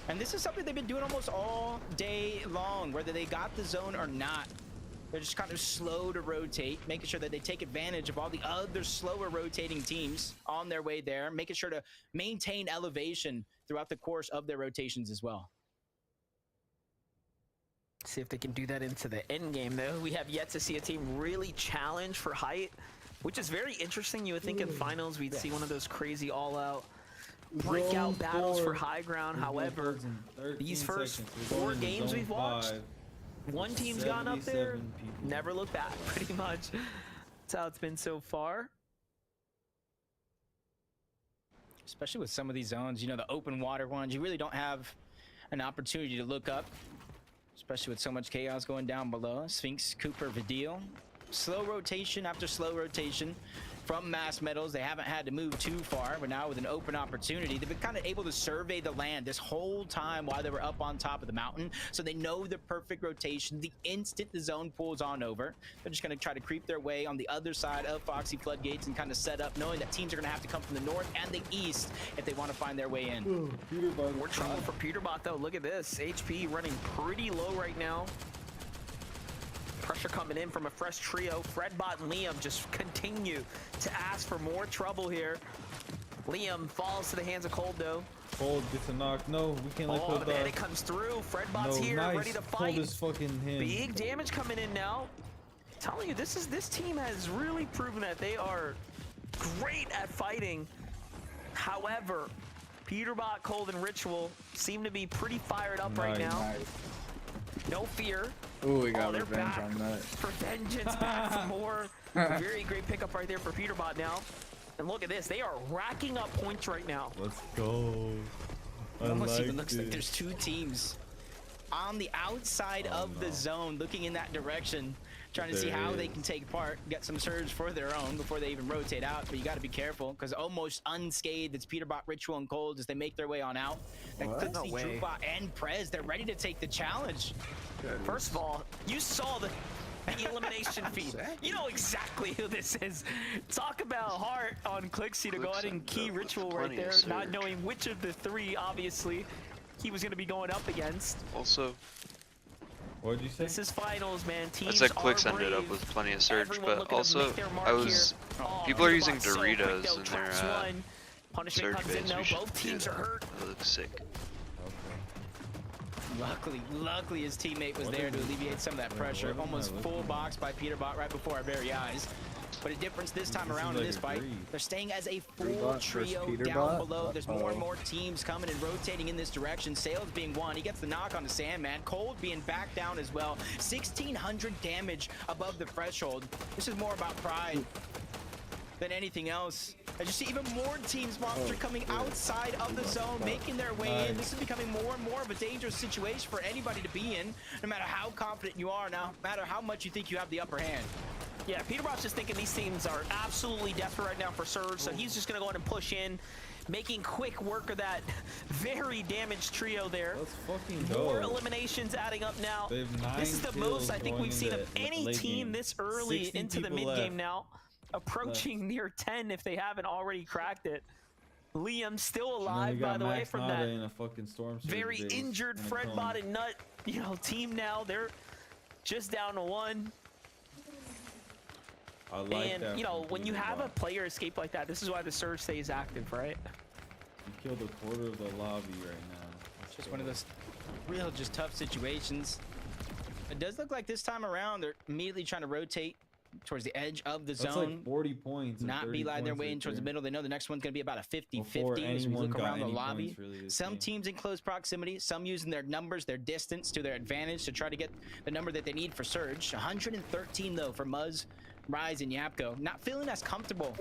And this is something they've been doing almost all day long, whether they got the zone or not. They're just kind of slow to rotate, making sure that they take advantage of all the other slower rotating teams on their way there, making sure to maintain elevation throughout the course of their rotations as well. See if they can do that into the end game, though. We have yet to see a team really challenge for height, which is very interesting. You would think in finals we'd see one of those crazy all-out breakout battles for high ground. However, these first 4 games we've watched, one team's gone up there, never looked back, pretty much. That's how it's been so far. Especially with some of these zones, you know, the open water ones, you really don't have an opportunity to look up. Especially with so much chaos going down below. Sphinx, Cooper, Vidil. Slow rotation after slow rotation from Mass Metals. They haven't had to move too far, but now with an open opportunity, they've been kind of able to survey the land this whole time while they were up on top of the mountain. So they know the perfect rotation. The instant the zone pulls on over, they're just going to try to creep their way on the other side of Foxy Floodgates and kind of set up, knowing that teams are going to have to come from the north and the east if they want to find their way in. We're trying for Peterbot, though. Look at this. HP running pretty low right now. Pressure coming in from a fresh trio. Fredbot and Liam just continue to ask for more trouble here. Liam falls to the hands of Cold, though. Cold gets a knock. No, we can't let Cold die. And it comes through. Fredbot's here, ready to fight. Cold is fucking him. Big damage coming in now. I'm telling you, this team has really proven that they are great at fighting. However, Peterbot, Cold, and Ritual seem to be pretty fired up right now. No fear. Ooh, we got revenge on that. For vengeance, back for more. Very great pickup right there for Peterbot now. And look at this. They are racking up points right now. Let's go. It almost even looks like there's two teams on the outside of the zone looking in that direction, trying to see how they can take part, get some surge for their own before they even rotate out. But you got to be careful because almost unscathed, it's Peterbot, Ritual, and Cold as they make their way on out. That could see Drupbot and Prez. They're ready to take the challenge. First of all, you saw the elimination feed. You know exactly who this is. Talk about heart on Clixie to go ahead and key Ritual right there, not knowing which of the three, obviously, he was going to be going up against. Also, what did you say? This is finals, man. Teams I said Clix ended up with plenty of surge, but also people are using Doritos in their punishment comes in though. Both teams are hurt. That looks sick. Luckily his teammate was there to alleviate some of that pressure. Almost full box by Peterbot right before our very eyes. But a difference this time around in this fight, they're staying as a full trio down below. There's more and more teams coming and rotating in this direction. Sales being one. He gets the knock on the Sandman. Cold being back down as well. 1,600 damage above the threshold. This is more about pride than anything else. As you see even more teams, Monster, coming outside of the zone, making their way in. This is becoming more and more of a dangerous situation for anybody to be in, no matter how confident you are now, no matter how much you think you have the upper hand. Yeah, Peterbot's just thinking these teams are absolutely desperate right now for surge, so he's just going to go ahead and push in, making quick work of that very damaged trio there. Let's fucking go. More eliminations adding up now. This is the most I think we've seen of any team this early into the mid-game now. Approaching near 10 if they haven't already cracked it. Liam still alive, by the way, from that in a fucking storm very injured Fredbot and Nut, team now. They're just down to one. I like and, that when you have a player escape like that, this is why the surge stays active, right? You killed a quarter of the lobby right now. It's just one of those real just tough situations. It does look like this time around they're immediately trying to rotate towards the edge of the zone. Like 40 points. Not beeline their way in towards the middle. They know the next one's going to be about a 50-50 as we look around the lobby. Some teams in close proximity, some using their numbers, their distance to their advantage to try to get the number that they need for surge. 113 though for Muzz, Rise, and Yapko. Not feeling as comfortable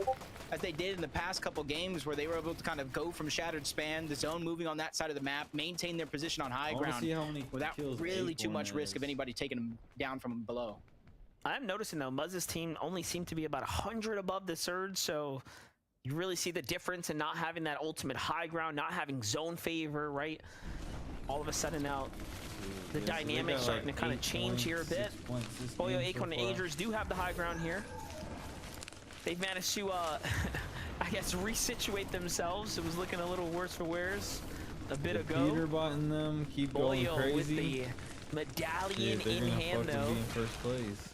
as they did in the past couple games where they were able to kind of go from shattered span, the zone moving on that side of the map, maintain their position on high ground without really too much risk of anybody taking them down from below. I'm noticing though, Muzz's team only seemed to be about 100 above the surge, so you really see the difference in not having that ultimate high ground, not having zone favor, right? All of a sudden now, the dynamics starting to kind of change here a bit. Boyo, Acorn, and Agers do have the high ground here. They've managed to, I guess, resituate themselves. It was looking a little worse for wears a bit ago. Peterbot and them keep going crazy. With the medallion in hand though. Be in first place.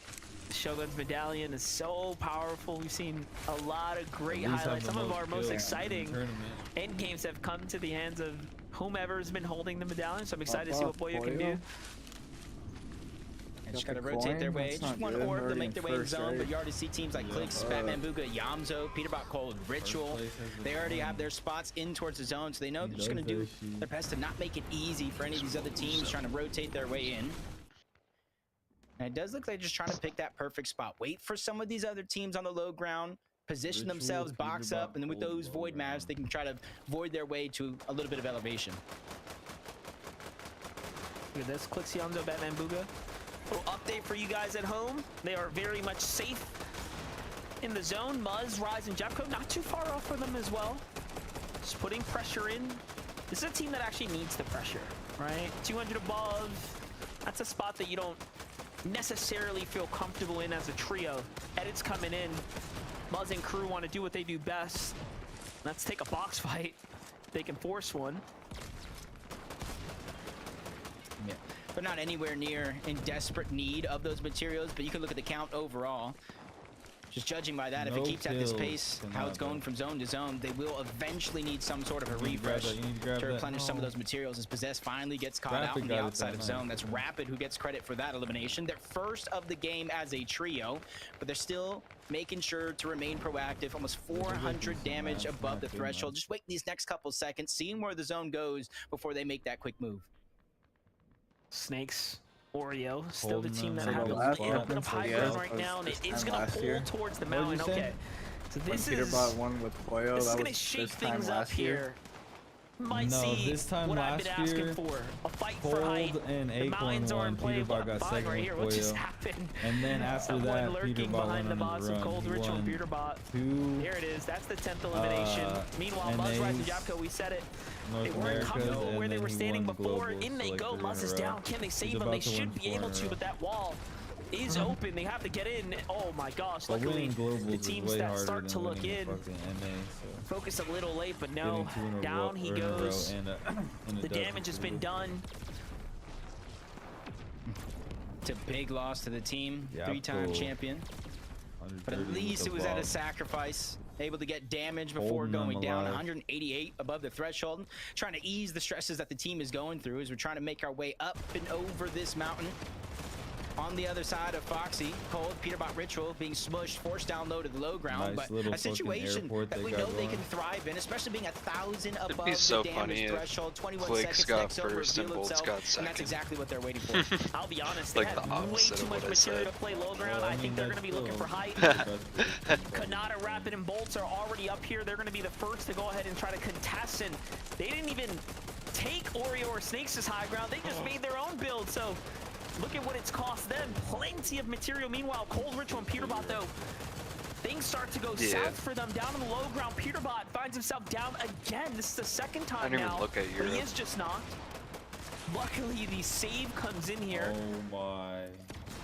Shogun's medallion is so powerful. We've seen a lot of great highlights. Some of our most exciting end games have come to the hands of whomever's been holding the medallion. So I'm excited to see what Boyo can do. And just gotta rotate their way. Just one orb to make their way in zone, but you already see teams like Clix, Batman Booga, Yamzo, Peterbot, Cold, Ritual. They already have their spots in towards the zone, so they know they're just gonna do their best to not make it easy for any of these other teams trying to rotate their way in. And it does look like they're just trying to pick that perfect spot. Wait for some of these other teams on the low ground, position themselves, box up, and then with those void maps, they can try to void their way to a little bit of elevation. Look at this, Clixianzo, Batman Booga. Little update for you guys at home. They are very much safe in the zone. Muzz, Rise, and Jeffco not too far off for them as well. Just putting pressure in. This is a team that actually needs the pressure, right? 200 above. That's a spot that you don't necessarily feel comfortable in as a trio. Edits coming in. Muzz and crew want to do what they do best. Let's take a box fight. They can force one. Yeah. They're not anywhere near in desperate need of those materials, but you can look at the count overall. Just judging by that, if it keeps at this pace, how it's going from zone to zone, they will eventually need some sort of a refresh to replenish some of those materials as Possess finally gets caught out on the outside of zone. That's Rapid who gets credit for that elimination. Their first of the game as a trio, but they're still making sure to remain proactive. Almost 400 damage above the threshold. Just wait these next couple seconds, seeing where the zone goes before they make that quick move. Snakes. Oreo, still the team that have a little bit of high ground right now, and it is going to pull towards the mountain. Okay, so this is Peterbot won with Pollo. This is going to shake things up here. Might see what I've been asking for. A fight for height. The mountains are in play. Five right here. What just happened? And then after that, lurking behind the bots of Cold Ritual and Peterbot. There it is. That's the 10th elimination. Meanwhile, Muzzrise and Japco, we said it. They weren't comfortable where they were standing before. In they go. Muzz is down. Can they save him? They should be able to, but that wall is open. They have to get in. Oh my gosh. Luckily, the teams that start to look in focus a little late, but no. Down he goes. The damage has been done. It's a big loss to the team. Three-time champion. But at least it was at a sacrifice. Able to get damage before going down. 188 above the threshold. Trying to ease the stresses that the team is going through as we're trying to make our way up and over this mountain. On the other side of Foxy, Cold, Peterbot Ritual being smushed, forced down low to the low ground, but a situation that we know they can thrive in, especially being 1,000 above the damage threshold. 21 seconds next over reveal itself, and that's exactly what they're waiting for. I'll be honest, they have way too much material to play low ground. I think they're going to be looking for height. Kanata, Rapid, and Bolts are already up here. They're going to be the first to go ahead and try to contest, and they didn't even take Oreo or Snakes' high ground. They just made their own build, so look at what it's cost them. Plenty of material. Meanwhile, Cold Ritual and Peterbot, though, things start to go south for them. Down on the low ground, Peterbot finds himself down again. This is the second time now, but he is just knocked. Luckily, the save comes in here. Oh my.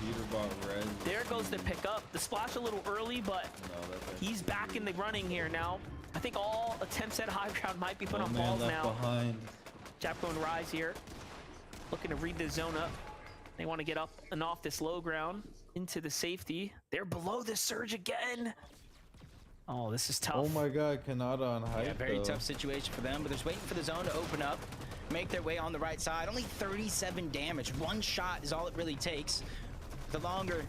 Peterbot red. There goes the pickup. The splash a little early, but he's back in the running here now. I think all attempts at high ground might be put on pause now. Japco and Rise here, looking to read the zone up. They want to get up and off this low ground into the safety. They're below the surge again. Oh, this is tough. Oh my god, Kanata on height. Yeah, very tough situation for them, but they're waiting for the zone to open up, make their way on the right side. Only 37 damage. One shot is all it really takes. The longer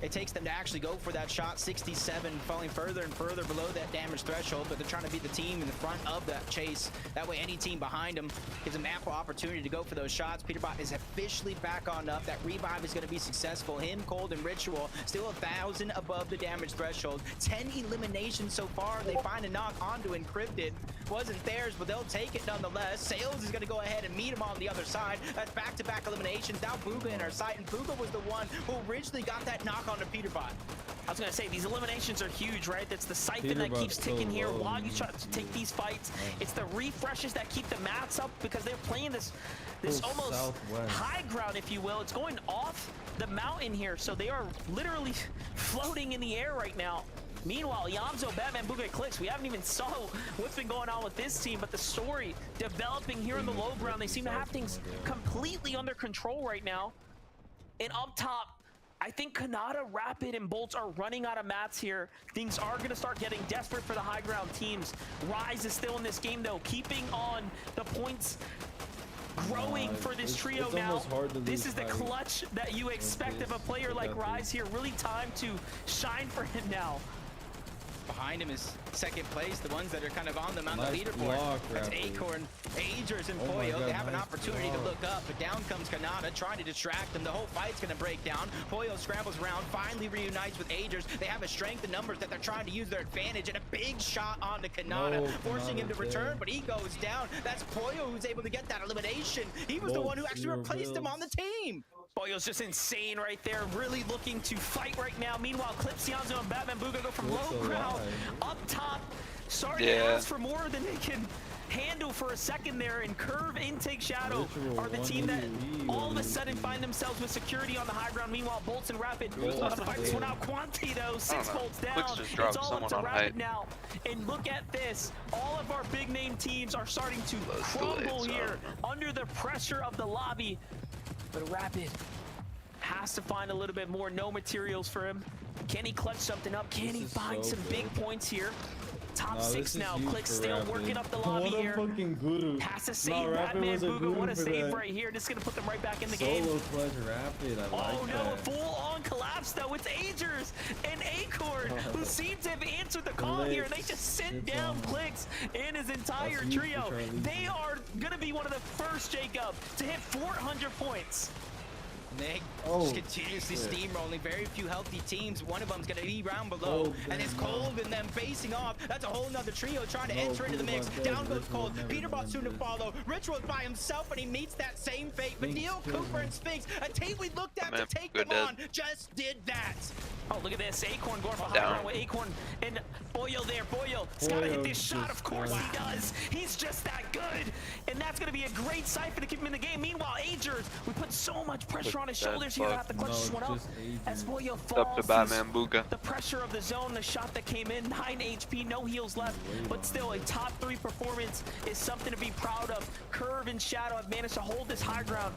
it takes them to actually go for that shot, 67, falling further and further below that damage threshold, but they're trying to be the team in the front of that chase. That way any team behind them gives them ample opportunity to go for those shots. Peterbot is officially back on up. That revive is going to be successful. Him, Cold, and Ritual still 1,000 above the damage threshold. 10 eliminations so far. They find a knock onto Encrypted. Wasn't theirs, but they'll take it nonetheless. Sales is going to go ahead and meet him on the other side. That's back-to-back eliminations. Now Bugha in our sight, and Bugha was the one who originally got that knock onto Peterbot. I was going to say, these eliminations are huge, right? That's the siphon that keeps ticking here while you try to take these fights. It's the refreshes that keep the mats up because they're playing this almost high ground, if you will. It's going off the mountain here, so they are literally floating in the air right now. Meanwhile, Yamzo, Batman, Bugha, Clicks, we haven't even saw what's been going on with this team, but the story developing here in the low ground, they seem to have things completely under control right now. And up top, I think Kanata, Rapid, and Bolts are running out of mats here. Things are going to start getting desperate for the high ground teams. Rise is still in this game, though, keeping on the points growing for this trio now. This is the clutch that you expect of a player like Rise here. Really time to shine for him now. Behind him is second place, the ones that are kind of on them on the leaderboard. That's Acorn, Agers, and Pollo. They have an opportunity to look up, but down comes Kanata, trying to distract them. The whole fight's going to break down. Pollo scrambles around, finally reunites with Agers. They have a strength in numbers that they're trying to use their advantage, and a big shot onto Kanata, forcing him to return, but he goes down. That's Pollo who's able to get that elimination. He was the one who actually replaced him on the team. Pollo's just insane right there, really looking to fight right now. Meanwhile, Clips, Yamzo, and Batman Bugha go from low ground up top, starting to ask for more than they can handle for a second there, and Curve, Intake, Shadow are the team that all of a sudden find themselves with security on the high ground. Meanwhile, Bolts and Rapid want to fight this one out. Quanti, though, 6 volts down. It's all up to Rapid now. And look at this. All of our big name teams are starting to crumble here under the pressure of the lobby. But Rapid has to find a little bit more. No materials for him. Can he clutch something up? Can he find some big points here? Top 6 now. Click still Rapid. working up the lobby What a here. fucking guru. Has to save Rapid Batman was a Booga. guru What a for save that. right here. This is going to put them right back in the game. Solo clutch Rapid. I like Oh no, that. full-on collapse though. It's Agers and Acorn who seem to have answered the call here. They just sent down Clicks and his entire trio. They are going to be one of the first, Jacob, to hit 400 points. Nick just continuously steamrolling. Very few healthy teams. One of them's going to be round below. And it's Cold and them facing off. That's a whole nother trio trying to enter into the mix. Down goes Cold. Peterbot soon to follow. Ritual's by himself and he meets that same fate. But Neil, Cooper, and Sphinx, a team we looked at to take them on, just did that. Oh, look at this. Acorn going for high ground with Acorn and Boyo there. Boyo's got to hit this shot. Of course he does. He's just that good. And that's going to be a great siphon to keep him in the game. Meanwhile, Agers, we put so much pressure on his shoulders here. Have to clutch this one up. As Boyo falls. Up to Batman Booga. The pressure of the zone, the shot that came in, 9 HP, no heals left. But still, a top 3 performance is something to be proud of. Curve and Shadow have managed to hold this high ground.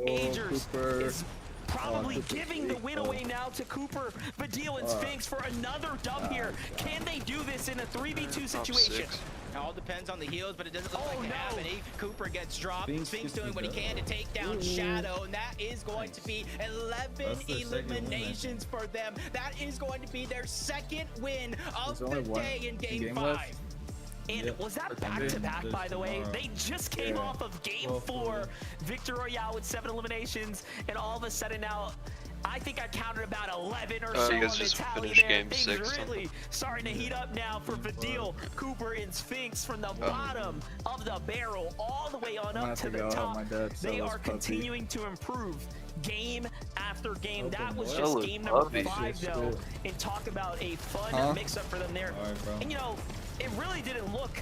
Agers is probably giving the win away now to Cooper, Vidil, and Sphinx for another dub here. Can they do this in a 3v2 situation? It all depends on the heals, but it doesn't look like it happening. Cooper gets dropped. Sphinx doing what he can to take down Shadow, and that is going to be 11 eliminations for them. That is going to be their second win of the day in Game 5. And was that back-to-back, by the way? They just came off of Game 4, Victor Royale with 7 eliminations, and all of a sudden now, I think I counted about 11 or so on the tally there. Things really starting to heat up now for Vidil, Cooper, and Sphinx from the bottom of the barrel all the way on up to the top. They are continuing to improve game after game. That was just game number 5, though. And talk about a fun mix-up for them there. And, you know, it really didn't look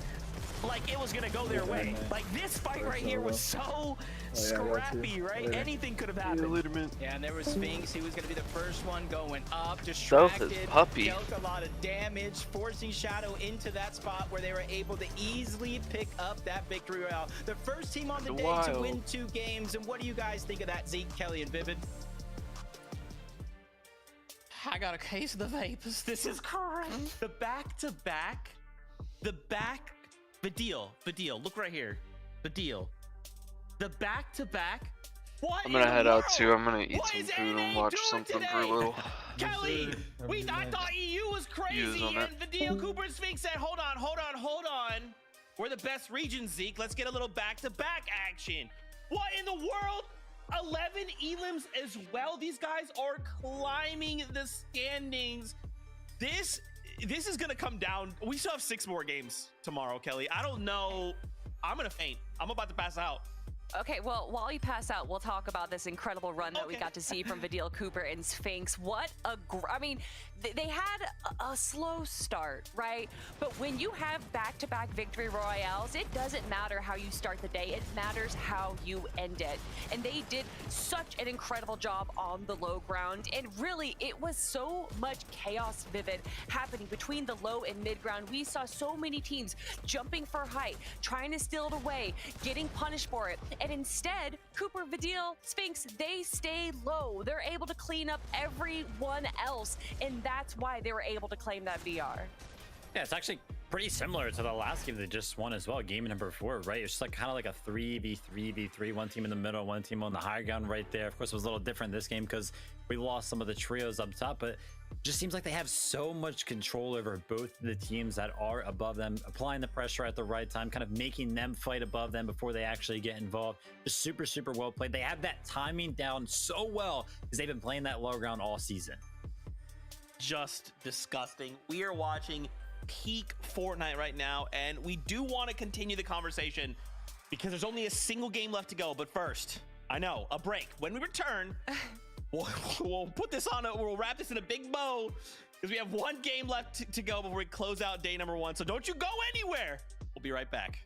like it was going to go their way. Like, this fight right here was so scrappy, right? Anything could have happened. Yeah, and there was Sphinx. He was going to be the first one going up, distracted, dealt a lot of damage, forcing Shadow into that spot where they were able to easily pick up that victory royale. The first team on the day to win 2 games. And what do you guys think of that, Zeke, Kelly, and Vivid? I got a case of the vapors. This is correct. The back-to-back. Vidil, look right here. Vidil. The back-to-back. What? I'm gonna head out too. I'm gonna eat some food and watch something for a little. Kelly, I thought EU was crazy, and Vidil, Cooper, and Sphinx said, hold on. We're the best region, Zeke. Let's get a little back-to-back action. What in the world? 11 elims as well. These guys are climbing the standings. This is gonna come down. We still have 6 more games tomorrow, Kelly. I don't know. I'm gonna faint. I'm about to pass out. Okay, well, while you pass out, we'll talk about this incredible run that we got to see from Vidil, Cooper, and Sphinx. What a I mean, they had a slow start, right? But when you have back-to-back victory royales, it doesn't matter how you start the day. It matters how you end it. And they did such an incredible job on the low ground. And really, it was so much chaos, Vivid, happening between the low and mid ground. We saw so many teams jumping for height, trying to steal it away, getting punished for it. And instead, Cooper, Vidil, Sphinx, they stay low. They're able to clean up everyone else, and that's why they were able to claim that VR. Yeah, it's actually pretty similar to the last game they just won as well, game number 4, right? It's just like kind of like a 3v3v3, one team in the middle, one team on the high ground right there. Of course, it was a little different this game because we lost some of the trios up top, but just seems like they have so much control over both the teams that are above them, applying the pressure at the right time, kind of making them fight above them before they actually get involved. Just super, super well played. They have that timing down so well because they've been playing that low ground all season. Just disgusting. We are watching peak Fortnite right now, and we do want to continue the conversation because there's only a single game left to go. But first, I know, a break. When we return, we'll put this on, we'll wrap this in a big bow because we have 1 game left to go before we close out day number 1. So don't you go anywhere. We'll be right back.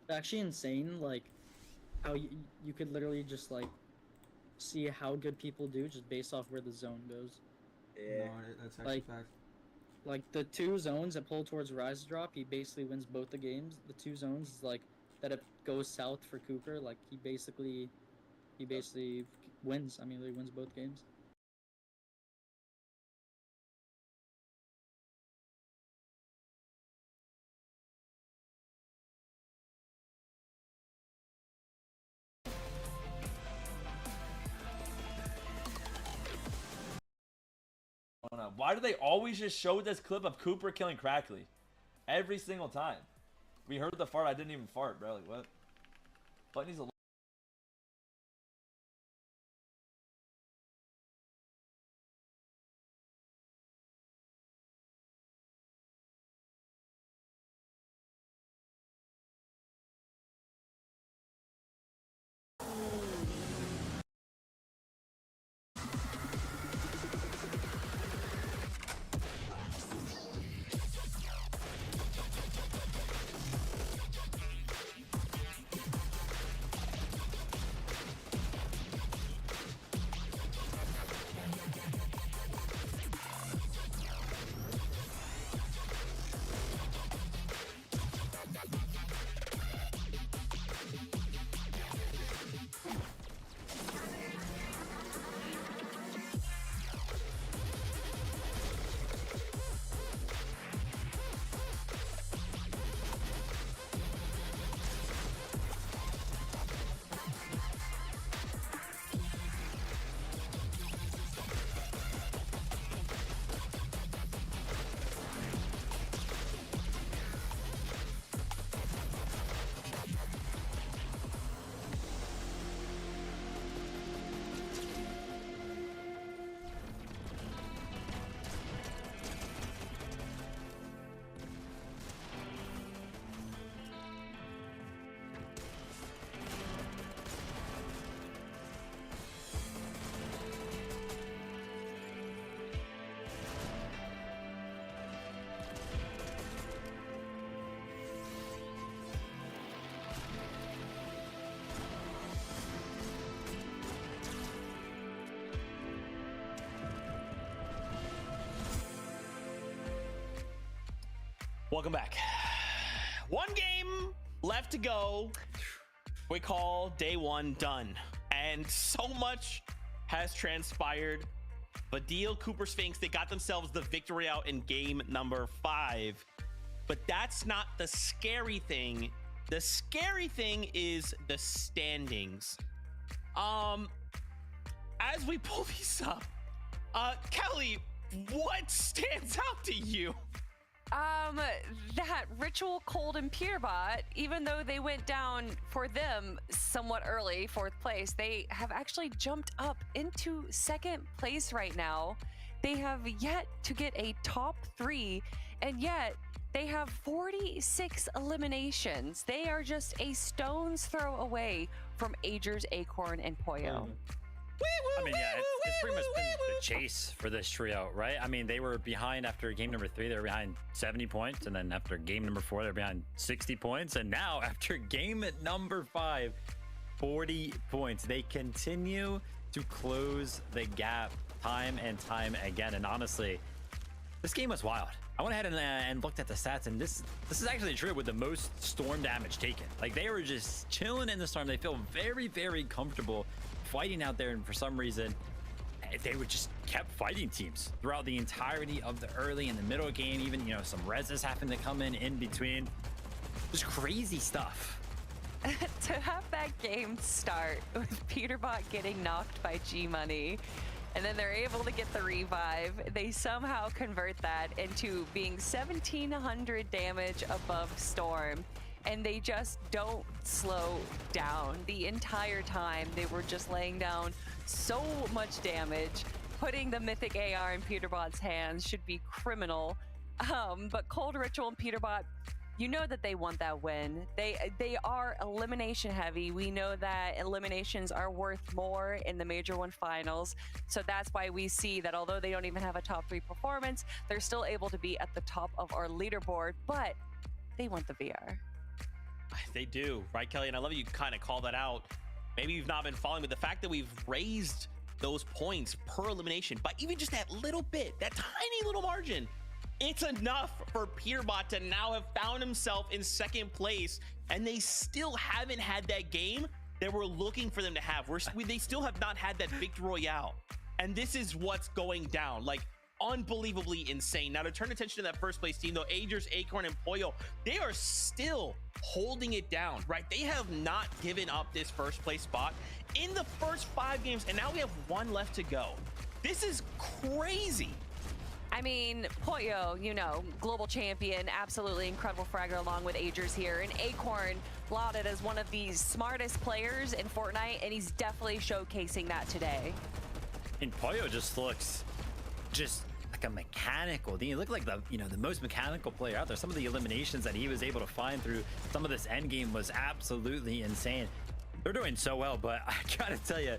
It's actually insane, like, how you could literally just like see how good people do just based off where the zone goes. Yeah. No, that's actually fact. Like the 2 zones that pull towards Rise Drop, he basically wins both the games. The 2 zones is like that it goes south for Cooper, like he basically wins. I mean, he wins both games. Why do they always just show this clip of Cooper killing Crackly? Every single time. We heard the fart, I didn't even fart, bro. Like, what? But needs a Welcome back. One game left to go. We call day 1 done. And so much has transpired. But Badil, Cooper Sphinx, they got themselves the victory out in game number 5. But that's not the scary thing. The scary thing is the standings. As we pull these up, Kelly, what stands out to you? That Ritual, Cold, and Peterbot, even though they went down for them somewhat early, 4th place, they have actually jumped up into 2nd place right now. They have yet to get a top 3, and yet they have 46 eliminations. They are just a stone's throw away from Agers, Acorn, and Poyo. I mean, yeah, it's pretty much been the chase for this trio, right? I mean, they were behind after game number 3, they were behind 70 points, and then after game number 4, they're behind 60 points, and now after game number 5, 40 points. They continue to close the gap time and time again, and honestly, this game was wild. I went ahead and looked at the stats, and this is actually a trio with the most storm damage taken. Like, they were just chilling in the storm. They feel very, very comfortable fighting out there, and for some reason they would just kept fighting teams throughout the entirety of the early and the middle game. Even, you know, some reses happened to come in between. Just crazy stuff. To have that game start with Peterbot getting knocked by G Money, and then they're able to get the revive, they somehow convert that into being 1700 damage above Storm. And they just don't slow down the entire time. They were just laying down so much damage. Putting the Mythic AR in Peterbot's hands should be criminal. But Cold Ritual and Peterbot, you know that they want that win. They are elimination heavy. We know that eliminations are worth more in the Major 1 finals. So that's why we see that although they don't even have a top 3 performance, they're still able to be at the top of our leaderboard, but they want the VR. They do, right, Kelly? And I love you kind of call that out. Maybe you've not been following, but the fact that we've raised those points per elimination by even just that little bit, that tiny little margin, it's enough for Peterbot to now have found himself in second place, and they still haven't had that game that we're looking for them to have. They still have not had that victory royale, and this is what's going down. Like, unbelievably insane. Now, to turn attention to that first place team, though, Agers, Acorn, and Pollo, they are still holding it down, right? They have not given up this first place spot in the first 5 games, and now we have 1 left to go. This is crazy. I mean, Pollo, you know, global champion, absolutely incredible fragger along with Agers here. And Acorn lauded as one of the smartest players in Fortnite, and he's definitely showcasing that today. And Pollo just looks like a mechanical. He looked like the most mechanical player out there. Some of the eliminations that he was able to find through some of this end game was absolutely insane. They're doing so well, but I gotta tell you,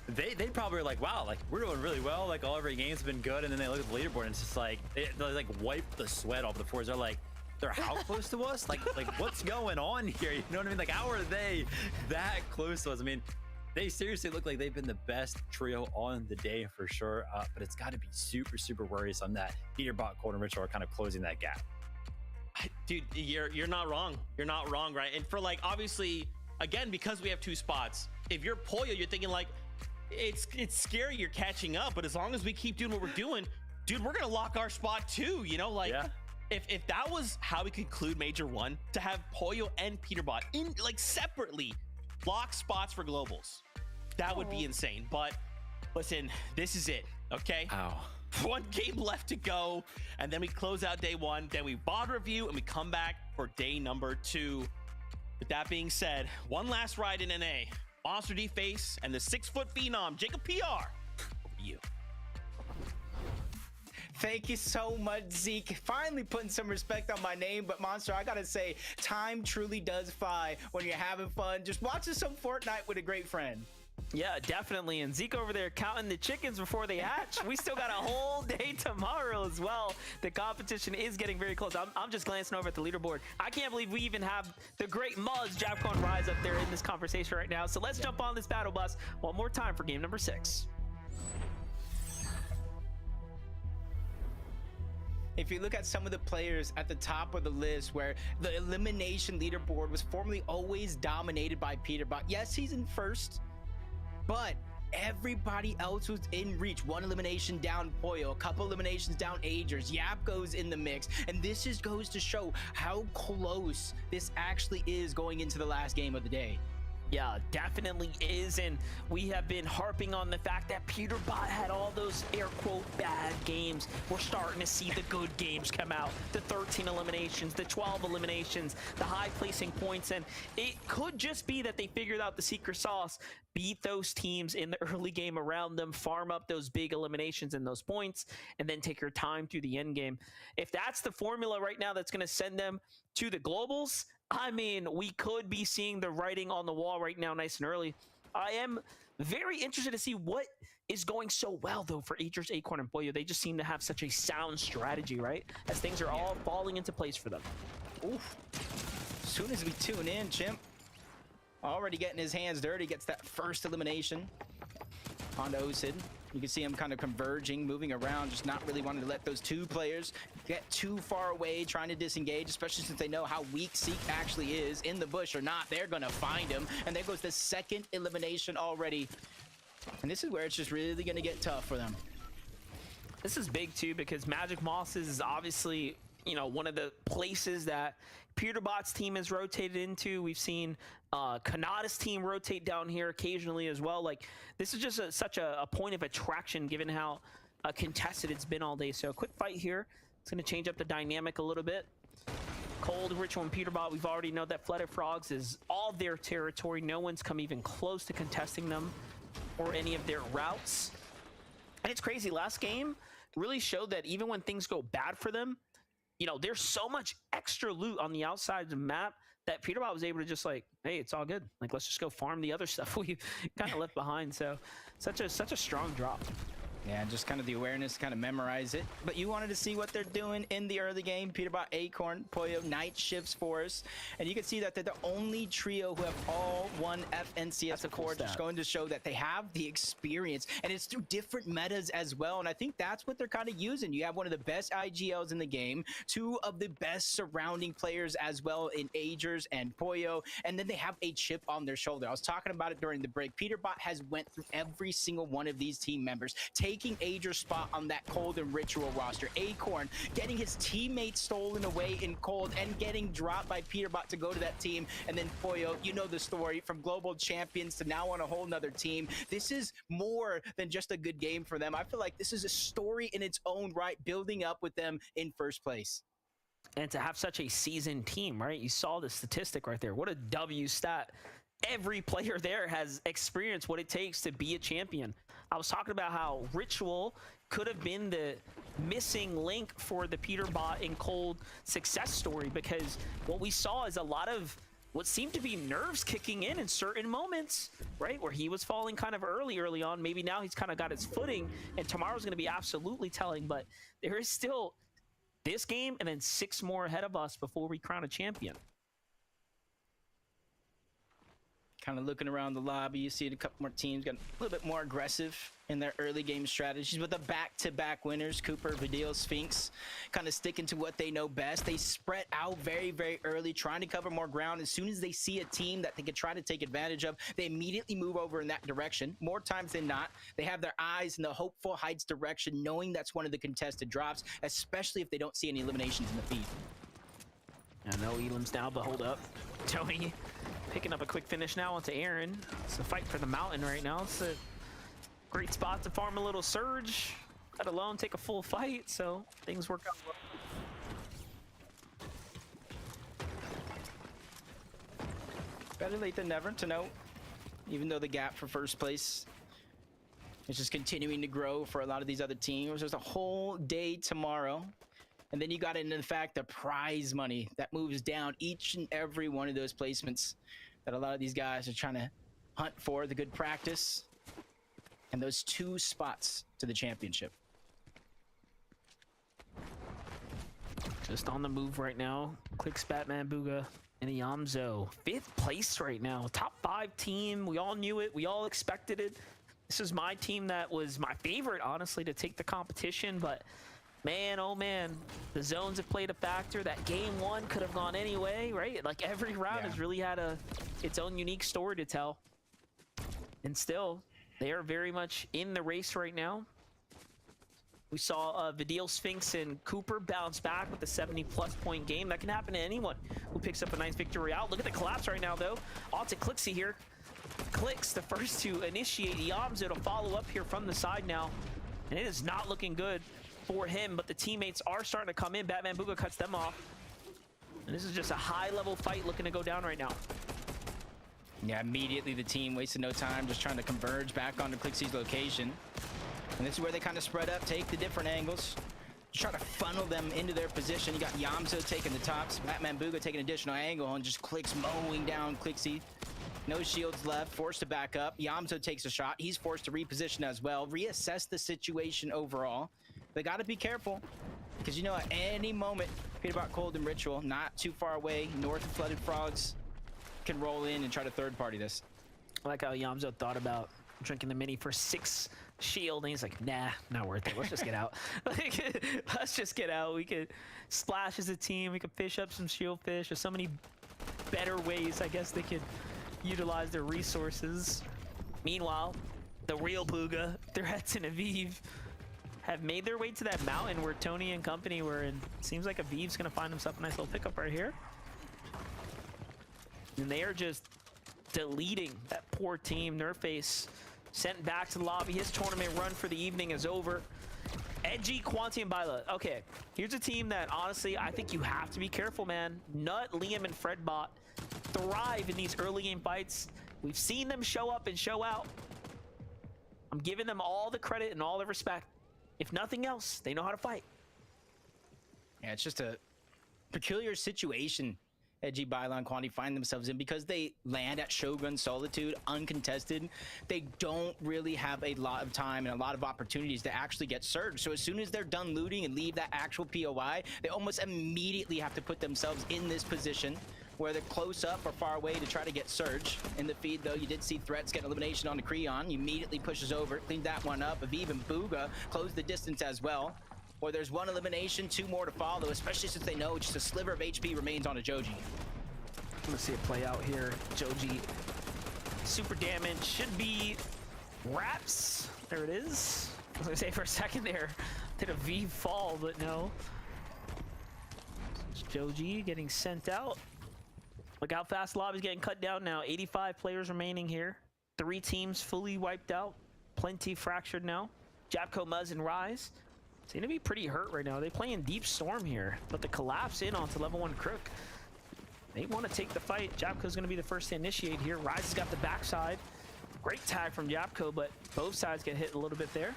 they probably are like, wow, like we're doing really well. Like all every game's been good, and then they look at the leaderboard and it's just like they like wipe the sweat off the floors. They're like, they're how close to us? Like what's going on here? You know what I mean? Like how are they that close to us? I mean, they seriously look like they've been the best trio on the day for sure, but it's got to be super, super worrisome that Peterbot, Cold, and Ritual are kind of closing that gap. Dude, you're not wrong. You're not wrong, right? And for like, obviously, again, because we have 2 spots, if you're Pollo, you're thinking like, it's scary you're catching up, but as long as we keep doing what we're doing, dude, we're going to lock our spot too, you know? Like, yeah. If that was how we conclude Major 1, to have Pollo and Peterbot in like separately lock spots for globals, that would be insane. But listen, this is it, okay? Ow. 1 game left to go, and then we close out day 1, then we VOD review, and we come back for day number 2. With that being said, 1 last ride in NA. Monster D Face and the 6-foot phenom, Jacob PR. Over to you. Thank you so much, Zeke. Finally putting some respect on my name, but Monster, I gotta say, time truly does fly when you're having fun. Just watching some Fortnite with a great friend. Yeah, definitely. And Zeke over there counting the chickens before they hatch. We still got a whole day tomorrow as well. The competition is getting very close. I'm just glancing over at the leaderboard. I can't believe we even have the great Muzz, Japcon Rise up there in this conversation right now. So let's jump on this battle bus one more time for game number 6. If you look at some of the players at the top of the list where the elimination leaderboard was formerly always dominated by Peterbot. Yes, he's in first, but everybody else was in reach. 1 elimination down Pollo, a couple eliminations down Agers. Yap goes in the mix, and this just goes to show how close this actually is going into the last game of the day. Yeah, definitely is, and we have been harping on the fact that Peterbot had all those air quote bad games. We're starting to see the good games come out. The 13 eliminations, the 12 eliminations, the high placing points, and it could just be that they figured out the secret sauce. Beat those teams in the early game around them, farm up those big eliminations and those points, and then take your time through the end game. If that's the formula right now that's going to send them to the globals, I mean, we could be seeing the writing on the wall right now nice and early. I am very interested to see what is going so well, though, for Agers, Acorn, and Pollo. They just seem to have such a sound strategy, right? As things are all falling into place for them. Oof. As soon as we tune in, Chimp already getting his hands dirty, gets that first elimination onto Osid. You can see him kind of converging, moving around, just not really wanting to let those 2 players get too far away, trying to disengage, especially since they know how weak Zeke actually is. In the bush or not, they're going to find him. And there goes the 2nd elimination already. And this is where it's just really going to get tough for them. This is big, too, because Magic Mosses is obviously, you know, one of the places that Peterbot's team has rotated into. We've seen Kanata's team rotate down here occasionally as well. Like, this is just such a point of attraction given how contested it's been all day. So a quick fight here. It's going to change up the dynamic a little bit. Cold, Ritual, and Peterbot, we've already know that Flooded Frogs is all their territory. No one's come even close to contesting them or any of their routes. And it's crazy. Last game really showed that even when things go bad for them, you know, there's so much extra loot on the outside of the map that Peterbot was able to just like, hey, it's all good. Like, let's just go farm the other stuff we kind of left behind. So such a strong drop. Yeah, just kind of the awareness, kind of memorize it. But you wanted to see what they're doing in the early game. Peterbot, Acorn, Pollo, night shifts for us. And you can see that they're the only trio who have all won FNCS Accord, just going to show that they have the experience. And it's through different metas as well. And I think that's what they're kind of using. You have one of the best IGLs in the game, two of the best surrounding players as well in Agers and Pollo. And then they have a chip on their shoulder. I was talking about it during the break. Peterbot has went through every single one of these team members, taking Ager's spot on that Cold and Ritual roster. Acorn getting his teammates stolen away in Cold and getting dropped by Peterbot to go to that team. And then Pollo, you know the story, from global champions to now on a whole nother team. This is more than just a good game for them. I feel like this is a story in its own right, building up with them in first place. And to have such a seasoned team, right? You saw the statistic right there. What a W stat. Every player there has experienced what it takes to be a champion. I was talking about how Ritual could have been the missing link for the Peterbot and Cold success story, because what we saw is a lot of what seemed to be nerves kicking in certain moments, right? Where he was falling kind of early on. Maybe now he's kind of got his footing, and tomorrow's going to be absolutely telling, but there is still this game and then 6 more ahead of us before we crown a champion. Kind of looking around the lobby, you see a couple more teams got a little bit more aggressive in their early game strategies, but the back-to-back winners, Cooper, Vidil, Sphinx, kind of sticking to what they know best. They spread out very, very early, trying to cover more ground. As soon as they see a team that they can try to take advantage of, they immediately move over in that direction. More times than not, they have their eyes in the Hopeful Heights direction, knowing that's one of the contested drops, especially if they don't see any eliminations in the feed. I know Elam's down, but hold up. Tony picking up a quick finish now onto Aaron. It's a fight for the mountain right now. It's a great spot to farm a little Surge, let alone take a full fight, so things work out well. Better late than never to know, even though the gap for first place is just continuing to grow for a lot of these other teams. There's a whole day tomorrow. And then you got into the fact the prize money that moves down each and every one of those placements that a lot of these guys are trying to hunt for, the good practice, and those 2 spots to the championship. Just on the move right now. Clicks, Batman, Bugha, and Yamzo. 5th place right now. Top 5 team. We all knew it. We all expected it. This is my team that was my favorite, honestly, to take the competition, but man, oh man, the zones have played a factor. That game 1 could have gone any way, right? Like every round has really had its own unique story to tell. And still, they are very much in the race right now. We saw Vidil, Sphinx, and Cooper bounce back with a 70-plus point game. That can happen to anyone who picks up a nice victory out. Look at the collapse right now, though. On to Clixie here. Clicks the first to initiate. Yamzo to follow up here from the side now. And it is not looking good for him, but the teammates are starting to come in. Batman Bugha cuts them off. And this is just a high-level fight looking to go down right now. Yeah, immediately the team wasted no time, just trying to converge back onto Clixie's location. And this is where they kind of spread up, take the different angles, try to funnel them into their position. You got Yamzo taking the tops, Batman Bugha taking an additional angle, and just Clicks mowing down Clixie. No shields left, forced to back up. Yamzo takes a shot. He's forced to reposition as well, reassess the situation overall. They got to be careful, because you know at any moment, Peterbot, Cold, and Ritual, not too far away, north of Flooded Frogs, can roll in and try to third-party this. I like how Yamzo thought about drinking the mini for 6 shield, and he's like, nah, not worth it. Let's just get out. Let's just get out. We could splash as a team. We could fish up some shield fish. There's so many better ways, I guess, they could utilize their resources. Meanwhile, the real Bugha, Threats, and Aviv have made their way to that mountain where Tony and company were, and it seems like Aviv's gonna find himself a nice little pickup right here. And they are just deleting that poor team. Nurface sent back to the lobby. His tournament run for the evening is over. Edgy, Quanti, and Bila. Okay, here's a team that honestly I think you have to be careful, man. Nut, Liam, and Fredbot thrive in these early game fights. We've seen them show up and show out. I'm giving them all the credit and all the respect. If nothing else, they know how to fight. Yeah, it's just a peculiar situation Edgy, Bylon, Quanti find themselves in because they land at Shogun Solitude uncontested. They don't really have a lot of time and a lot of opportunities to actually get surged. So as soon as they're done looting and leave that actual POI, they almost immediately have to put themselves in this position where they're close up or far away to try to get surge. In the feed, though, you did see Threats get elimination on the Creon. He immediately pushes over, cleaned that one up. Aviv and Bugha closed the distance as well. Or there's one elimination, 2 more to follow, especially since they know just a sliver of HP remains on a Joji. Let's see it play out here. Joji, super damage, should be wraps. There it is. I was gonna say for a second there, did a V fall, but no. It's Joji getting sent out. Look how fast Lobby's getting cut down now. 85 players remaining here. 3 teams fully wiped out. Plenty fractured now. Japco, Muzz, and Rise seem to be pretty hurt right now. They play in Deep Storm here, but the collapse in onto level 1 Crook. They want to take the fight. Japco's going to be the first to initiate here. Rise has got the backside. Great tag from Japco, but both sides get hit a little bit there.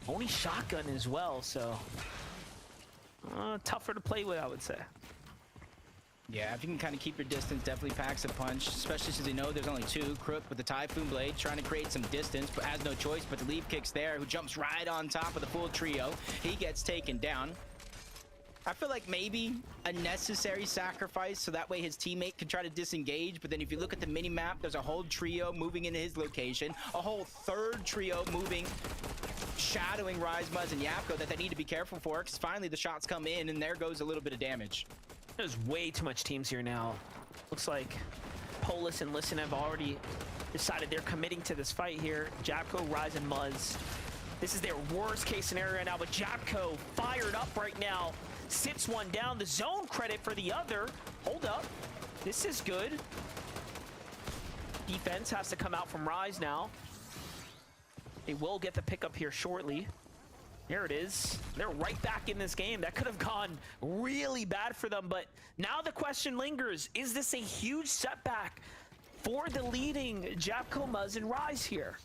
Only shotgun as well, so tougher to play with, I would say. Yeah, if you can kind of keep your distance, definitely packs a punch, especially since they know there's only 2. Crook with the Typhoon Blade trying to create some distance, but has no choice but to leave kicks there, who jumps right on top of the full trio. He gets taken down. I feel like maybe a necessary sacrifice so that way his teammate can try to disengage, but then if you look at the mini-map, there's a whole trio moving into his location, a whole 3rd trio moving, shadowing Rise, Muzz, and Yapko that they need to be careful for, because finally the shots come in and there goes a little bit of damage. There's way too much teams here now. Looks like Polis and Listen have already decided they're committing to this fight here. Japco, Rise, and Muzz. This is their worst case scenario right now, but Japco fired up right now. Sits one down. The zone credit for the other. Hold up. This is good. Defense has to come out from Rise now. They will get the pickup here shortly. There it is. They're right back in this game. That could have gone really bad for them, but now the question lingers. Is this a huge setback for the leading Japco, Muzz, and Rise here?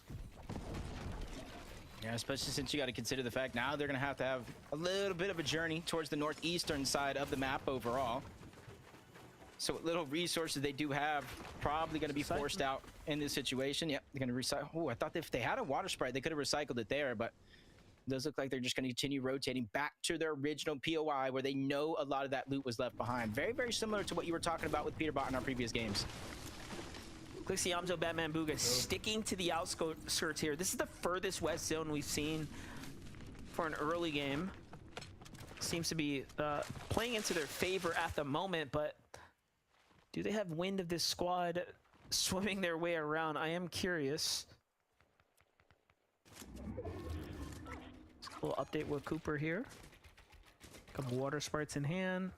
Yeah, especially since you got to consider the fact now they're going to have a little bit of a journey towards the northeastern side of the map overall. So what little resources they do have, probably going to be forced out in this situation. Yep, they're going to recycle. Oh, I thought if they had a water sprite, they could have recycled it there, but it does look like they're just going to continue rotating back to their original POI where they know a lot of that loot was left behind. Very, very similar to what you were talking about with Peterbot in our previous games. Clixie, Yamzo, Batman, Bugha sticking to the outskirts here. This is the furthest west zone we've seen for an early game. Seems to be playing into their favor at the moment, but do they have wind of this squad swimming their way around? I am curious. A little update with Cooper here. Couple water sprites in hand.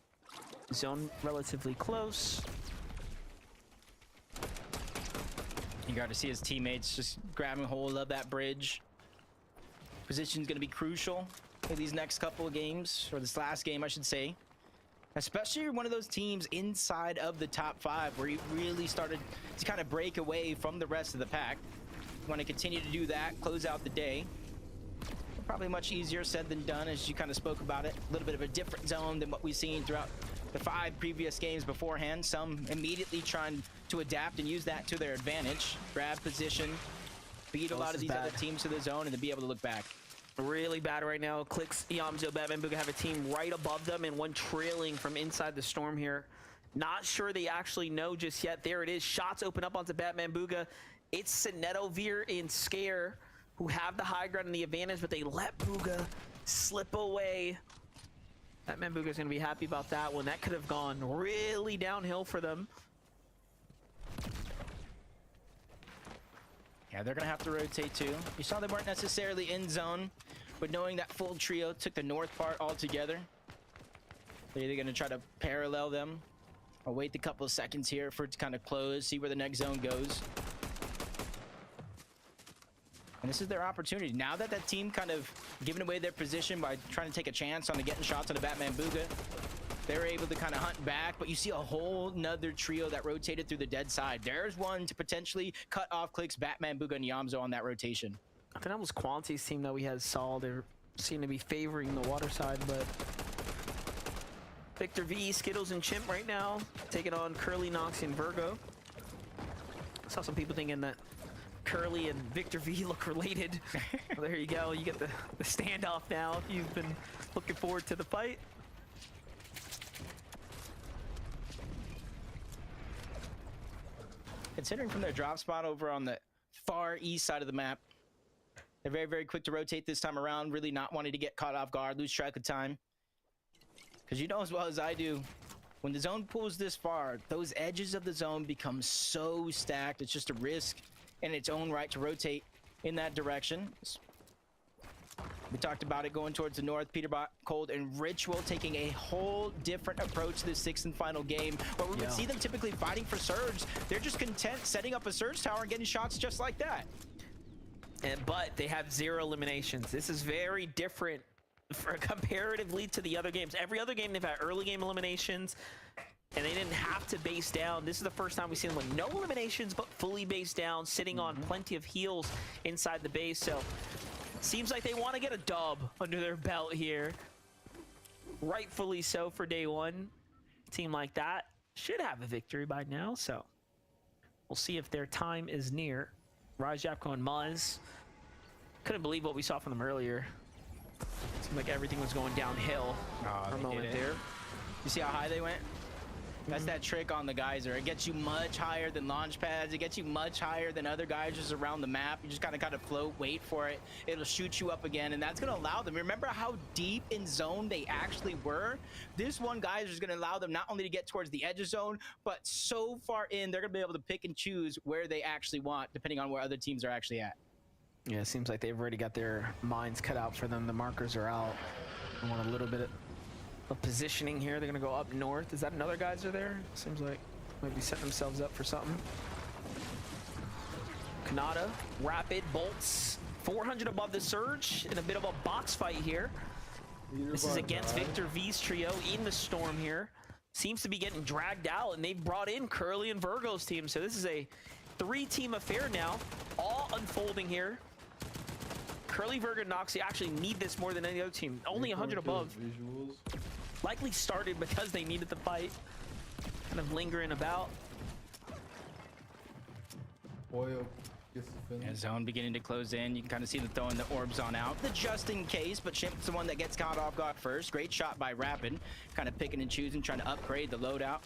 Zone relatively close. You got to see his teammates just grabbing hold of that bridge. Position's going to be crucial for these next couple of games, or this last game, I should say. Especially one of those teams inside of the top 5 where you really started to kind of break away from the rest of the pack. You want to continue to do that, close out the day. Probably much easier said than done, as you kind of spoke about it. A little bit of a different zone than what we've seen throughout the 5 previous games beforehand. Some immediately trying to adapt and use that to their advantage. Grab position, beat a lot of these other teams to the zone, and then be able to look back. Really bad right now. Clicks, Yamzo, Batman, Bugha have a team right above them and one trailing from inside the storm here. Not sure they actually know just yet. There it is. Shots open up onto Batman, Bugha. It's Sinetto, Veer, and Scare who have the high ground and the advantage, but they let Bugha slip away. Batman Bugha's gonna be happy about that one. That could have gone really downhill for them. Yeah, they're gonna have to rotate too. You saw they weren't necessarily in zone, but knowing that full trio took the north part altogether, they're either gonna try to parallel them or wait a couple of seconds here for it to kind of close, see where the next zone goes. And this is their opportunity. Now that that team kind of giving away their position by trying to take a chance on getting shots on the Batman Bugha, they're able to kind of hunt back, but you see a whole nother trio that rotated through the dead side. There's one to potentially cut off Clicks, Batman Bugha, and Yamzo on that rotation. I think that was Quanti's team that we had Saul. They seem to be favoring the water side, but Victor V, Skittles, and Chimp right now taking on Curly, Nox, and Virgo. I saw some people thinking that Curly and Victor V look related. Well, there you go. You get the standoff now if you've been looking forward to the fight. Considering from their drop spot over on the far east side of the map, they're very, very quick to rotate this time around, really not wanting to get caught off guard, lose track of time. Because you know as well as I do, when the zone pulls this far, those edges of the zone become so stacked. It's just a risk in its own right to rotate in that direction. We talked about it going towards the north. Peterbot, Cold, and Ritual taking a whole different approach to this sixth and final game, where we would see them typically fighting for Surge. They're just content setting up a Surge tower and getting shots just like that. But they have 0 eliminations. This is very different comparatively to the other games. Every other game they've had early game eliminations, and they didn't have to base down. This is the first time we've seen them with no eliminations, but fully based down, sitting on plenty of heals inside the base. So seems like they want to get a dub under their belt here. Rightfully so for day one. A team like that should have a victory by now, so we'll see if their time is near. Rise, Japco, and Muzz. Couldn't believe what we saw from them earlier. Seemed like everything was going downhill for a moment there. You see how high they went? That's that trick on the geyser. It gets you much higher than launch pads. It gets you much higher than other geysers around the map. You just kind of float, wait for it. It'll shoot you up again, and that's going to allow them. Remember how deep in zone they actually were? This one geyser is going to allow them not only to get towards the edge of zone, but so far in, they're going to be able to pick and choose where they actually want, depending on where other teams are actually at. Yeah, it seems like they've already got their minds cut out for them. The markers are out. They want a little bit of positioning here. They're gonna go up north. Is that another geyser there? Seems like maybe setting themselves up for something. Kanata, Rapid, Bolts, 400 above the Surge in a bit of a box fight here. This is against Victor V's trio in the Storm here. Seems to be getting dragged out, and they've brought in Curly and Virgo's team. So this is a 3-team affair now, all unfolding here. Curly, Virgo, and Noxy actually need this more than any other team. Only 100 above. Visuals. Likely started because they needed the fight. Kind of lingering about. Boyo gets the finish. Yeah, zone beginning to close in. You can kind of see them throwing the orbs on out. The just in case, but Chimp's the one that gets caught off guard first. Great shot by Rapid. Kind of picking and choosing, trying to upgrade the loadout.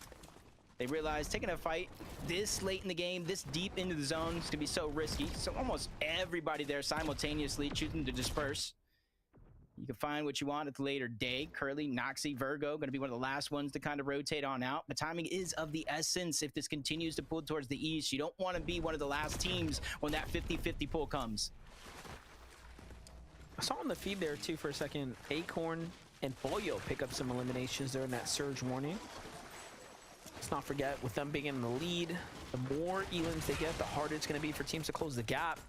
They realize taking a fight this late in the game, this deep into the zone, is going to be so risky. So almost everybody there simultaneously choosing to disperse. You can find what you want at the later day. Curly, Noxy, Virgo, going to be one of the last ones to kind of rotate on out. But timing is of the essence if this continues to pull towards the east. You don't want to be one of the last teams when that 50-50 pull comes. I saw on the feed there, too, for a second. Acorn and Boyo pick up some eliminations there in that Surge warning. Let's not forget, with them being in the lead, the more Elans they get, the harder it's going to be for teams to close the gap.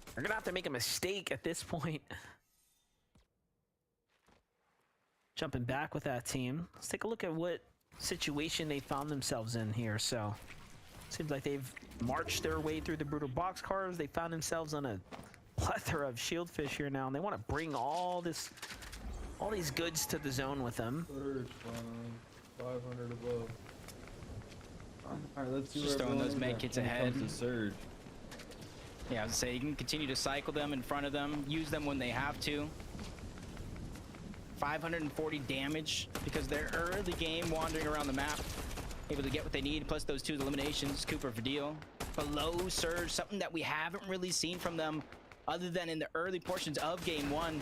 They're going to have to make a mistake at this point. Jumping back with that team. Let's take a look at what situation they found themselves in here. So, seems like they've marched their way through the brutal boxcars. They found themselves on a plethora of shieldfish here now, and they want to bring all these goods to the zone with them. Surge, 500 above. All right, let's see. Just throwing those med kits ahead. Comes to Surge. Yeah, I was say you can continue to cycle them in front of them, use them when they have to. 540 damage because they're early game wandering around the map, able to get what they need. Plus those 2 eliminations, Cooper for deal. Below Surge, something that we haven't really seen from them other than in the early portions of game 1.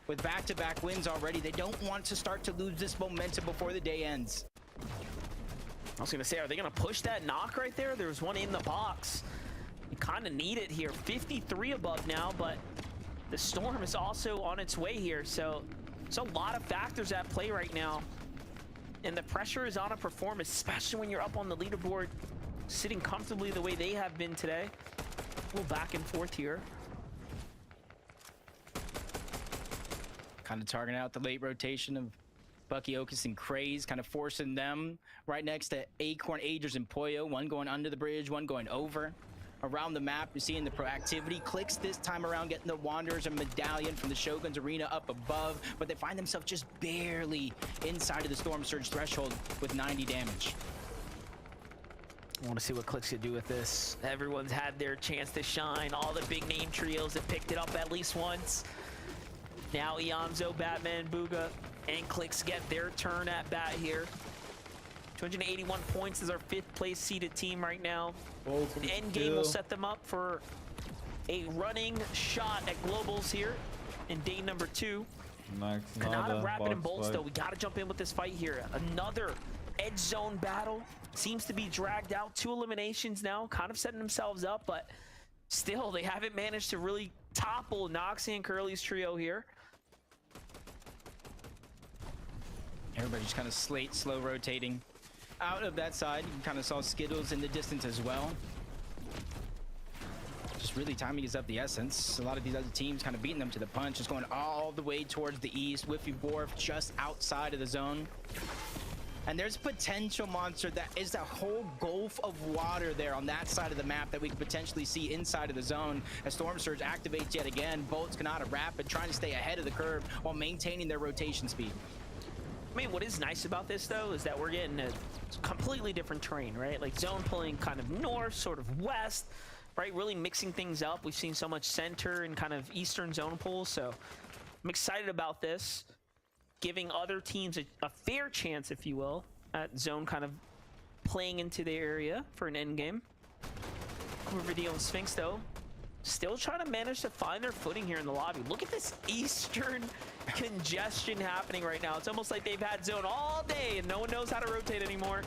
With back-to-back wins already, they don't want to start to lose this momentum before the day ends. I was going to say, are they going to push that knock right there? There's one in the box. You kind of need it here. 53 above now, but the Storm is also on its way here. So there's a lot of factors at play right now. And the pressure is on to perform, especially when you're up on the leaderboard, sitting comfortably the way they have been today. A little back and forth here. Kind of targeting out the late rotation of Bucky, Okus, and Craze, kind of forcing them right next to Acorn, Agers, and Poyo. One going under the bridge, one going over. around the map. You're seeing the proactivity. Clicks this time around getting the Wanderers and Medallion from the Shogun's Arena up above, but they find themselves just barely inside of the Storm Surge threshold with 90 damage. I want to see what Clix could do with this. Everyone's had their chance to shine. All the big name trios have picked it up at least once. Now Iamzo, Batman, Bugha, and Clix get their turn at bat here. 281 points is our 5th place seeded team right now. The end game will set them up for a running shot at globals here in day number 2. Kanata, Rapid, and Bolts, though, we got to jump in with this fight here. Another edge zone battle. Seems to be dragged out. 2 eliminations now, kind of setting themselves up, but still, they haven't managed to really topple Noxy and Curly's trio here. Everybody just kind of slow rotating out of that side. You kind of saw Skittles in the distance as well. Just really timing is of the essence. A lot of these other teams kind of beating them to the punch, just going all the way towards the east. Whiffy Wharf just outside of the zone. And there's potential, Monster, that is a whole gulf of water there on that side of the map that we could potentially see inside of the zone as Storm Surge activates yet again. Bolts, Kanata, Rapid trying to stay ahead of the curve while maintaining their rotation speed. I mean, what is nice about this, though, is that we're getting a completely different terrain, right? Like zone pulling kind of north, sort of west, right? Really mixing things up. We've seen so much center and kind of eastern zone pulls, so I'm excited about this. Giving other teams a fair chance, if you will, at zone kind of playing into the area for an end game. Quiverdeal and Sphinx, though, still trying to manage to find their footing here in the lobby. Look at this eastern congestion happening right now. It's almost like they've had zone all day and no one knows how to rotate anymore.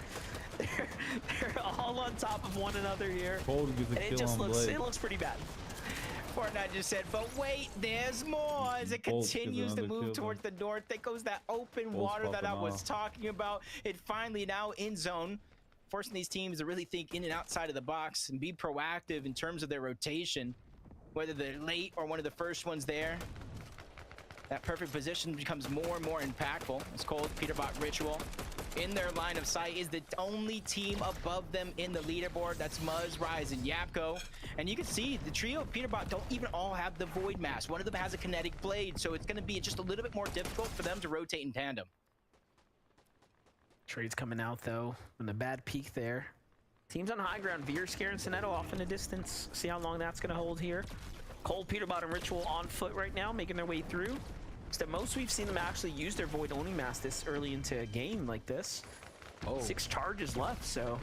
They're all on top of one another here. And it just looks pretty bad. Fortnite just said, but wait, there's more as it continues to move towards the north. There goes that open water that I was talking about. It finally now in zone, forcing these teams to really think in and outside of the box and be proactive in terms of their rotation, whether they're late or one of the first ones there. That perfect position becomes more and more impactful. It's Cold, Peterbot, Ritual. In their line of sight is the only team above them in the leaderboard. That's Muzz, Rise, and Yapko. And you can see the trio of Peterbot don't even all have the Void Mass. One of them has a kinetic blade, so it's going to be just a little bit more difficult for them to rotate in tandem. Trades coming out, though, from the bad peak there. Teams on high ground, Veer, Scare, and Sonetto off in the distance. See how long that's going to hold here. Cold, Peterbot, and Ritual on foot right now, making their way through. It's the most we've seen them actually use their Void Oni Mass this early into a game like this. 6 charges left, so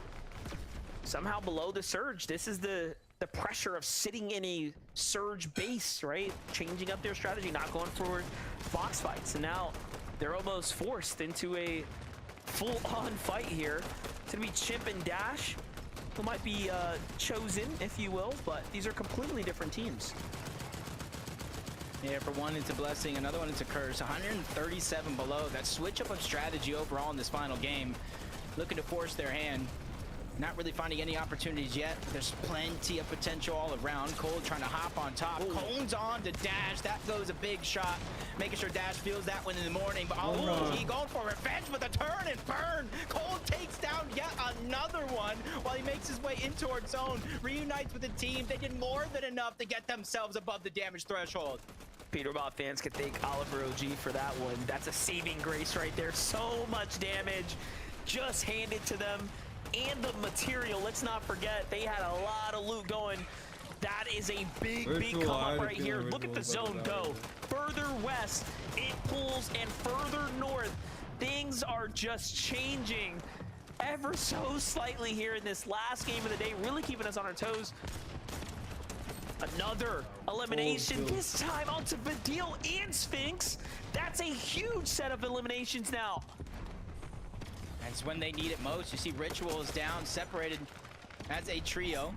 somehow below the Surge. This is the pressure of sitting in a Surge base, right? Changing up their strategy, not going for box fights. And now they're almost forced into a full-on fight here. It's gonna be Chimp and Dash who might be chosen, if you will, but these are completely different teams. Yeah, for one, it's a blessing. Another one, it's a curse. 137 below. That switch up of strategy overall in this final game. Looking to force their hand. Not really finding any opportunities yet. There's plenty of potential all around. Cole trying to hop on top. Cone's on to Dash. That goes a big shot. Making sure Dash feels that one in the morning. But he going for revenge with a turn and burn. Cole takes down yet another one while he makes his way in towards zone. Reunites with the team. They did more than enough to get themselves above the damage threshold. Peterbot fans can thank Oliver OG for that one. That's a saving grace right there. So much damage just handed to them. And the material, let's not forget, they had a lot of loot going. That is a big come up right here. Look at the zone go. Further west, it pulls, and further north, things are just changing ever so slightly here in this last game of the day, really keeping us on our toes. Another elimination, this time onto Vidil and Sphinx. That's a huge set of eliminations now. That's when they need it most. You see Ritual is down, separated as a trio.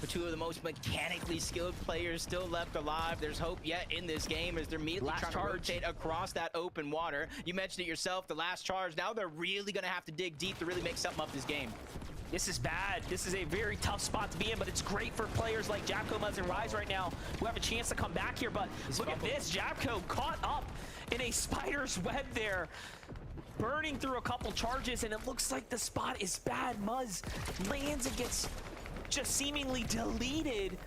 For 2 of the most mechanically skilled players still left alive. There's hope yet in this game as they're immediately trying to rotate across that open water. You mentioned it yourself, the last charge. Now they're really going to have to dig deep to really make something up this game. This is bad. This is a very tough spot to be in, but it's great for players like Japko, Muzz, and Rise right now who have a chance to come back here. But look at this, Japko caught up in a spider's web there, burning through a couple charges, and it looks like the spot is bad. Muzz lands and gets just seemingly deleted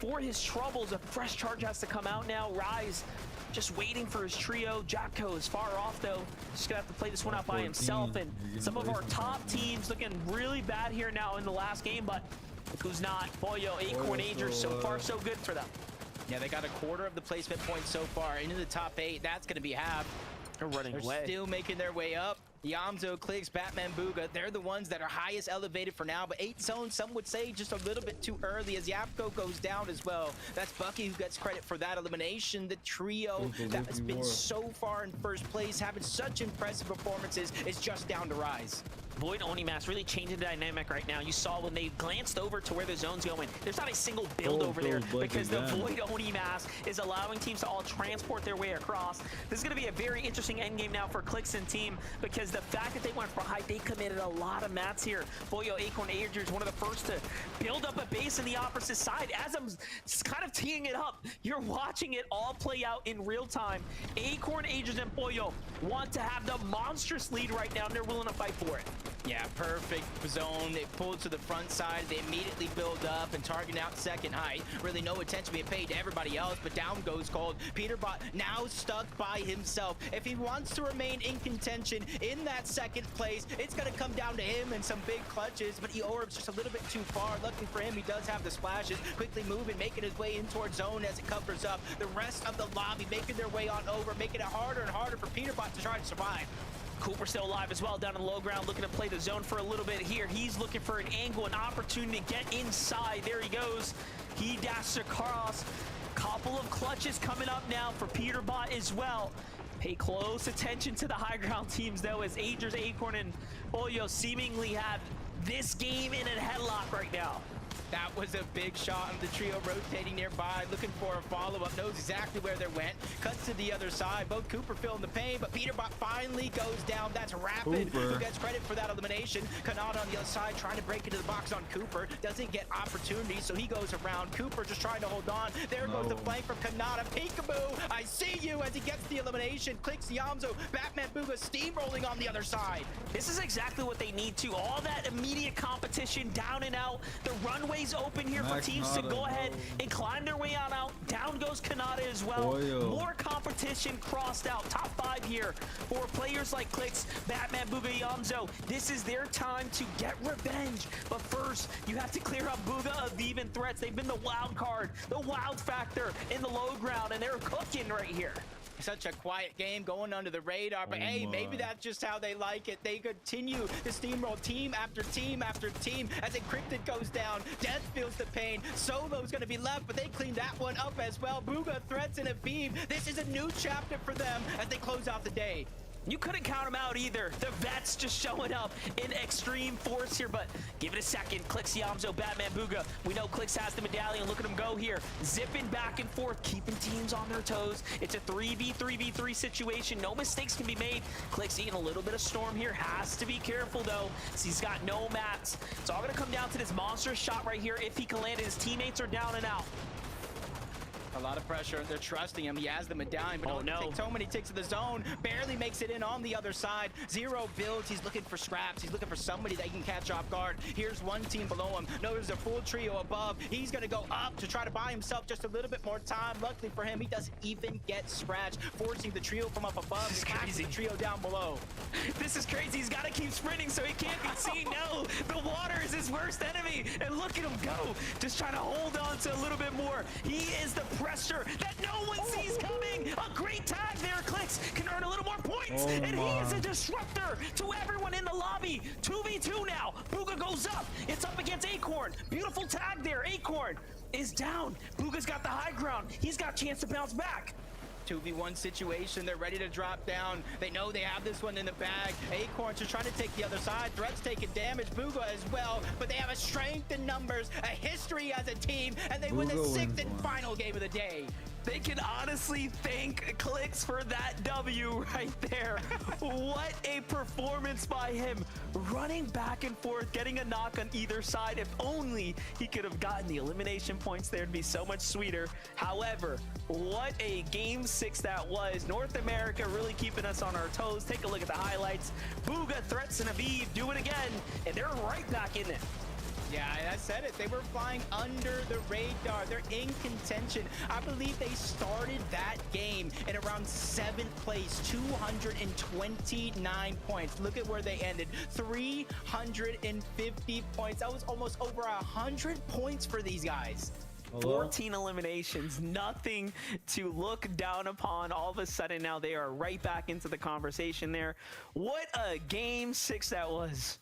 for his troubles. A fresh charge has to come out now. Rise just waiting for his trio. Jacko is far off though. Just gonna have to play this one out by himself. And some of our top teams looking really bad here now in the last game, but who's not? Pollo, Acorn, Angers, so far so good for them. Yeah, they got a quarter of the placement points so far into the top 8. That's going to be half. They're running away. Still making their way up. Yamzo, Clix, Batman, Bugha, they're the ones that are highest elevated for now, but 8 zones, some would say just a little bit too early as Yapko goes down as well. That's Bucky who gets credit for that elimination. The trio that has been so far in first place, having such impressive performances, is just down to Rise. Void Onimask really changing the dynamic right now. You saw when they glanced over to where the zone's going, there's not a single build over there because the Void Onimask is allowing teams to all transport their way across. This is going to be a very interesting endgame now for Clix and team because the fact that they went for high, they committed a lot of mats here. Pollo, Acorn, Angers, one of the first to build up a base in the opposite side. As I'm kind of teeing it up, you're watching it all play out in real time. Acorn, Angers, and Pollo want to have the monstrous lead right now, and they're willing to fight for it. Yeah, perfect zone. They pull to the front side. They immediately build up and target out second height. Really no attention being paid to everybody else, but down goes Cold. Peterbot now stuck by himself. If he wants to remain in contention in that second place, it's going to come down to him and some big clutches, but Eorb's just a little bit too far. Lucky for him, he does have the splashes. Quickly moving, making his way in towards zone as it covers up. The rest of the lobby making their way on over, making it harder and harder for Peterbot to try to survive. Cooper still alive as well down in the low ground, looking to play the zone for a little bit here. He's looking for an angle, an opportunity to get inside. There he goes. He dashed across. Couple of clutches coming up now for Peterbot as well. Pay close attention to the high ground teams though, as Angers, Acorn, and Pollo seemingly have this game in a headlock right now. That was a big shot on the trio rotating nearby, looking for a follow-up, knows exactly where they went, cuts to the other side, both Cooper feeling the pain, but Peterbot finally goes down. That's Rapid who gets credit for that elimination. Kanata on the other side trying to break into the box on Cooper, doesn't get opportunity, so he goes around. Cooper just trying to hold on. There goes the flank from Kanata. Peekaboo, I see you as he gets the elimination. Clix, Yamzo, Batman, Bugha steamrolling on the other side. This is exactly what they need to. All that immediate competition down and out. The runway open here for teams to go ahead and climb their way on out. Down goes Kanata as well. More competition crossed out. Top 5 here for players like Clix, Batman, Bugha, Yamzo. This is their time to get revenge. But first, you have to clear up Bugha of even threats. They've been the wild card, the wild factor in the low ground, and they're cooking right here. Such a quiet game going under the radar, but hey, maybe that's just how they like it. They continue to steamroll team after team after team as Encrypted goes down. Death feels the pain. Solo's gonna be left, but they clean that one up as well. Bugha threats in a beam. This is a new chapter for them as they close out the day. You couldn't count them out either. The vets just showing up in extreme force here, but give it a second. Clix, Yamzo, Batman, Bugha. We know Clix has the medallion. Look at him go here. Zipping back and forth, keeping teams on their toes. It's a 3v3v3 situation. No mistakes can be made. Clix eating a little bit of storm here. Has to be careful, though, because he's got no mats. It's all going to come down to this monster shot right here. If he can land it, his teammates are down and out. A lot of pressure. They're trusting him. He has the medallion, but takes so many ticks to the zone. Barely makes it in on the other side. Zero builds. He's looking for scraps. He's looking for somebody that he can catch off guard. Here's one team below him. No, there's a full trio above. He's going to go up to try to buy himself just a little bit more time. Luckily for him, he doesn't even get scratched, forcing the trio from up above. This is crazy. The trio down below. This is crazy. He's got to keep sprinting so he can't be seen. No, the water is his worst enemy. And look at him go. Just trying to hold on to a little bit more. He is the pressure that no one sees coming. A great tag there. Clix can earn a little more points. And he is a disruptor to everyone in the lobby. 2v2 now. Bugha goes up. It's up against Acorn. Beautiful tag there. Acorn is down. Bugha's got the high ground. He's got a chance to bounce back. 2v1 situation. They're ready to drop down. They know they have this one in the bag. Acorn's just trying to take the other side. Threats taking damage. Bugha as well. But they have a strength in numbers, a history as a team, and they win the 6th and final game of the day. They can honestly thank Clix for that W right there. What a performance by him. Running back and forth, getting a knock on either side. If only he could have gotten the elimination points there, it'd be so much sweeter. However, what a game 6 that was. North America really keeping us on our toes. Take a look at the highlights. Bugha threats and Aviv do it again, and they're right back in it. Yeah, I said it. They were flying under the radar. They're in contention. I believe they started that game in around 7th place, 229 points. Look at where they ended, 350 points. That was almost over 100 points for these guys. 14 eliminations, nothing to look down upon. All of a sudden now they are right back into the conversation there. What a game 6 that was.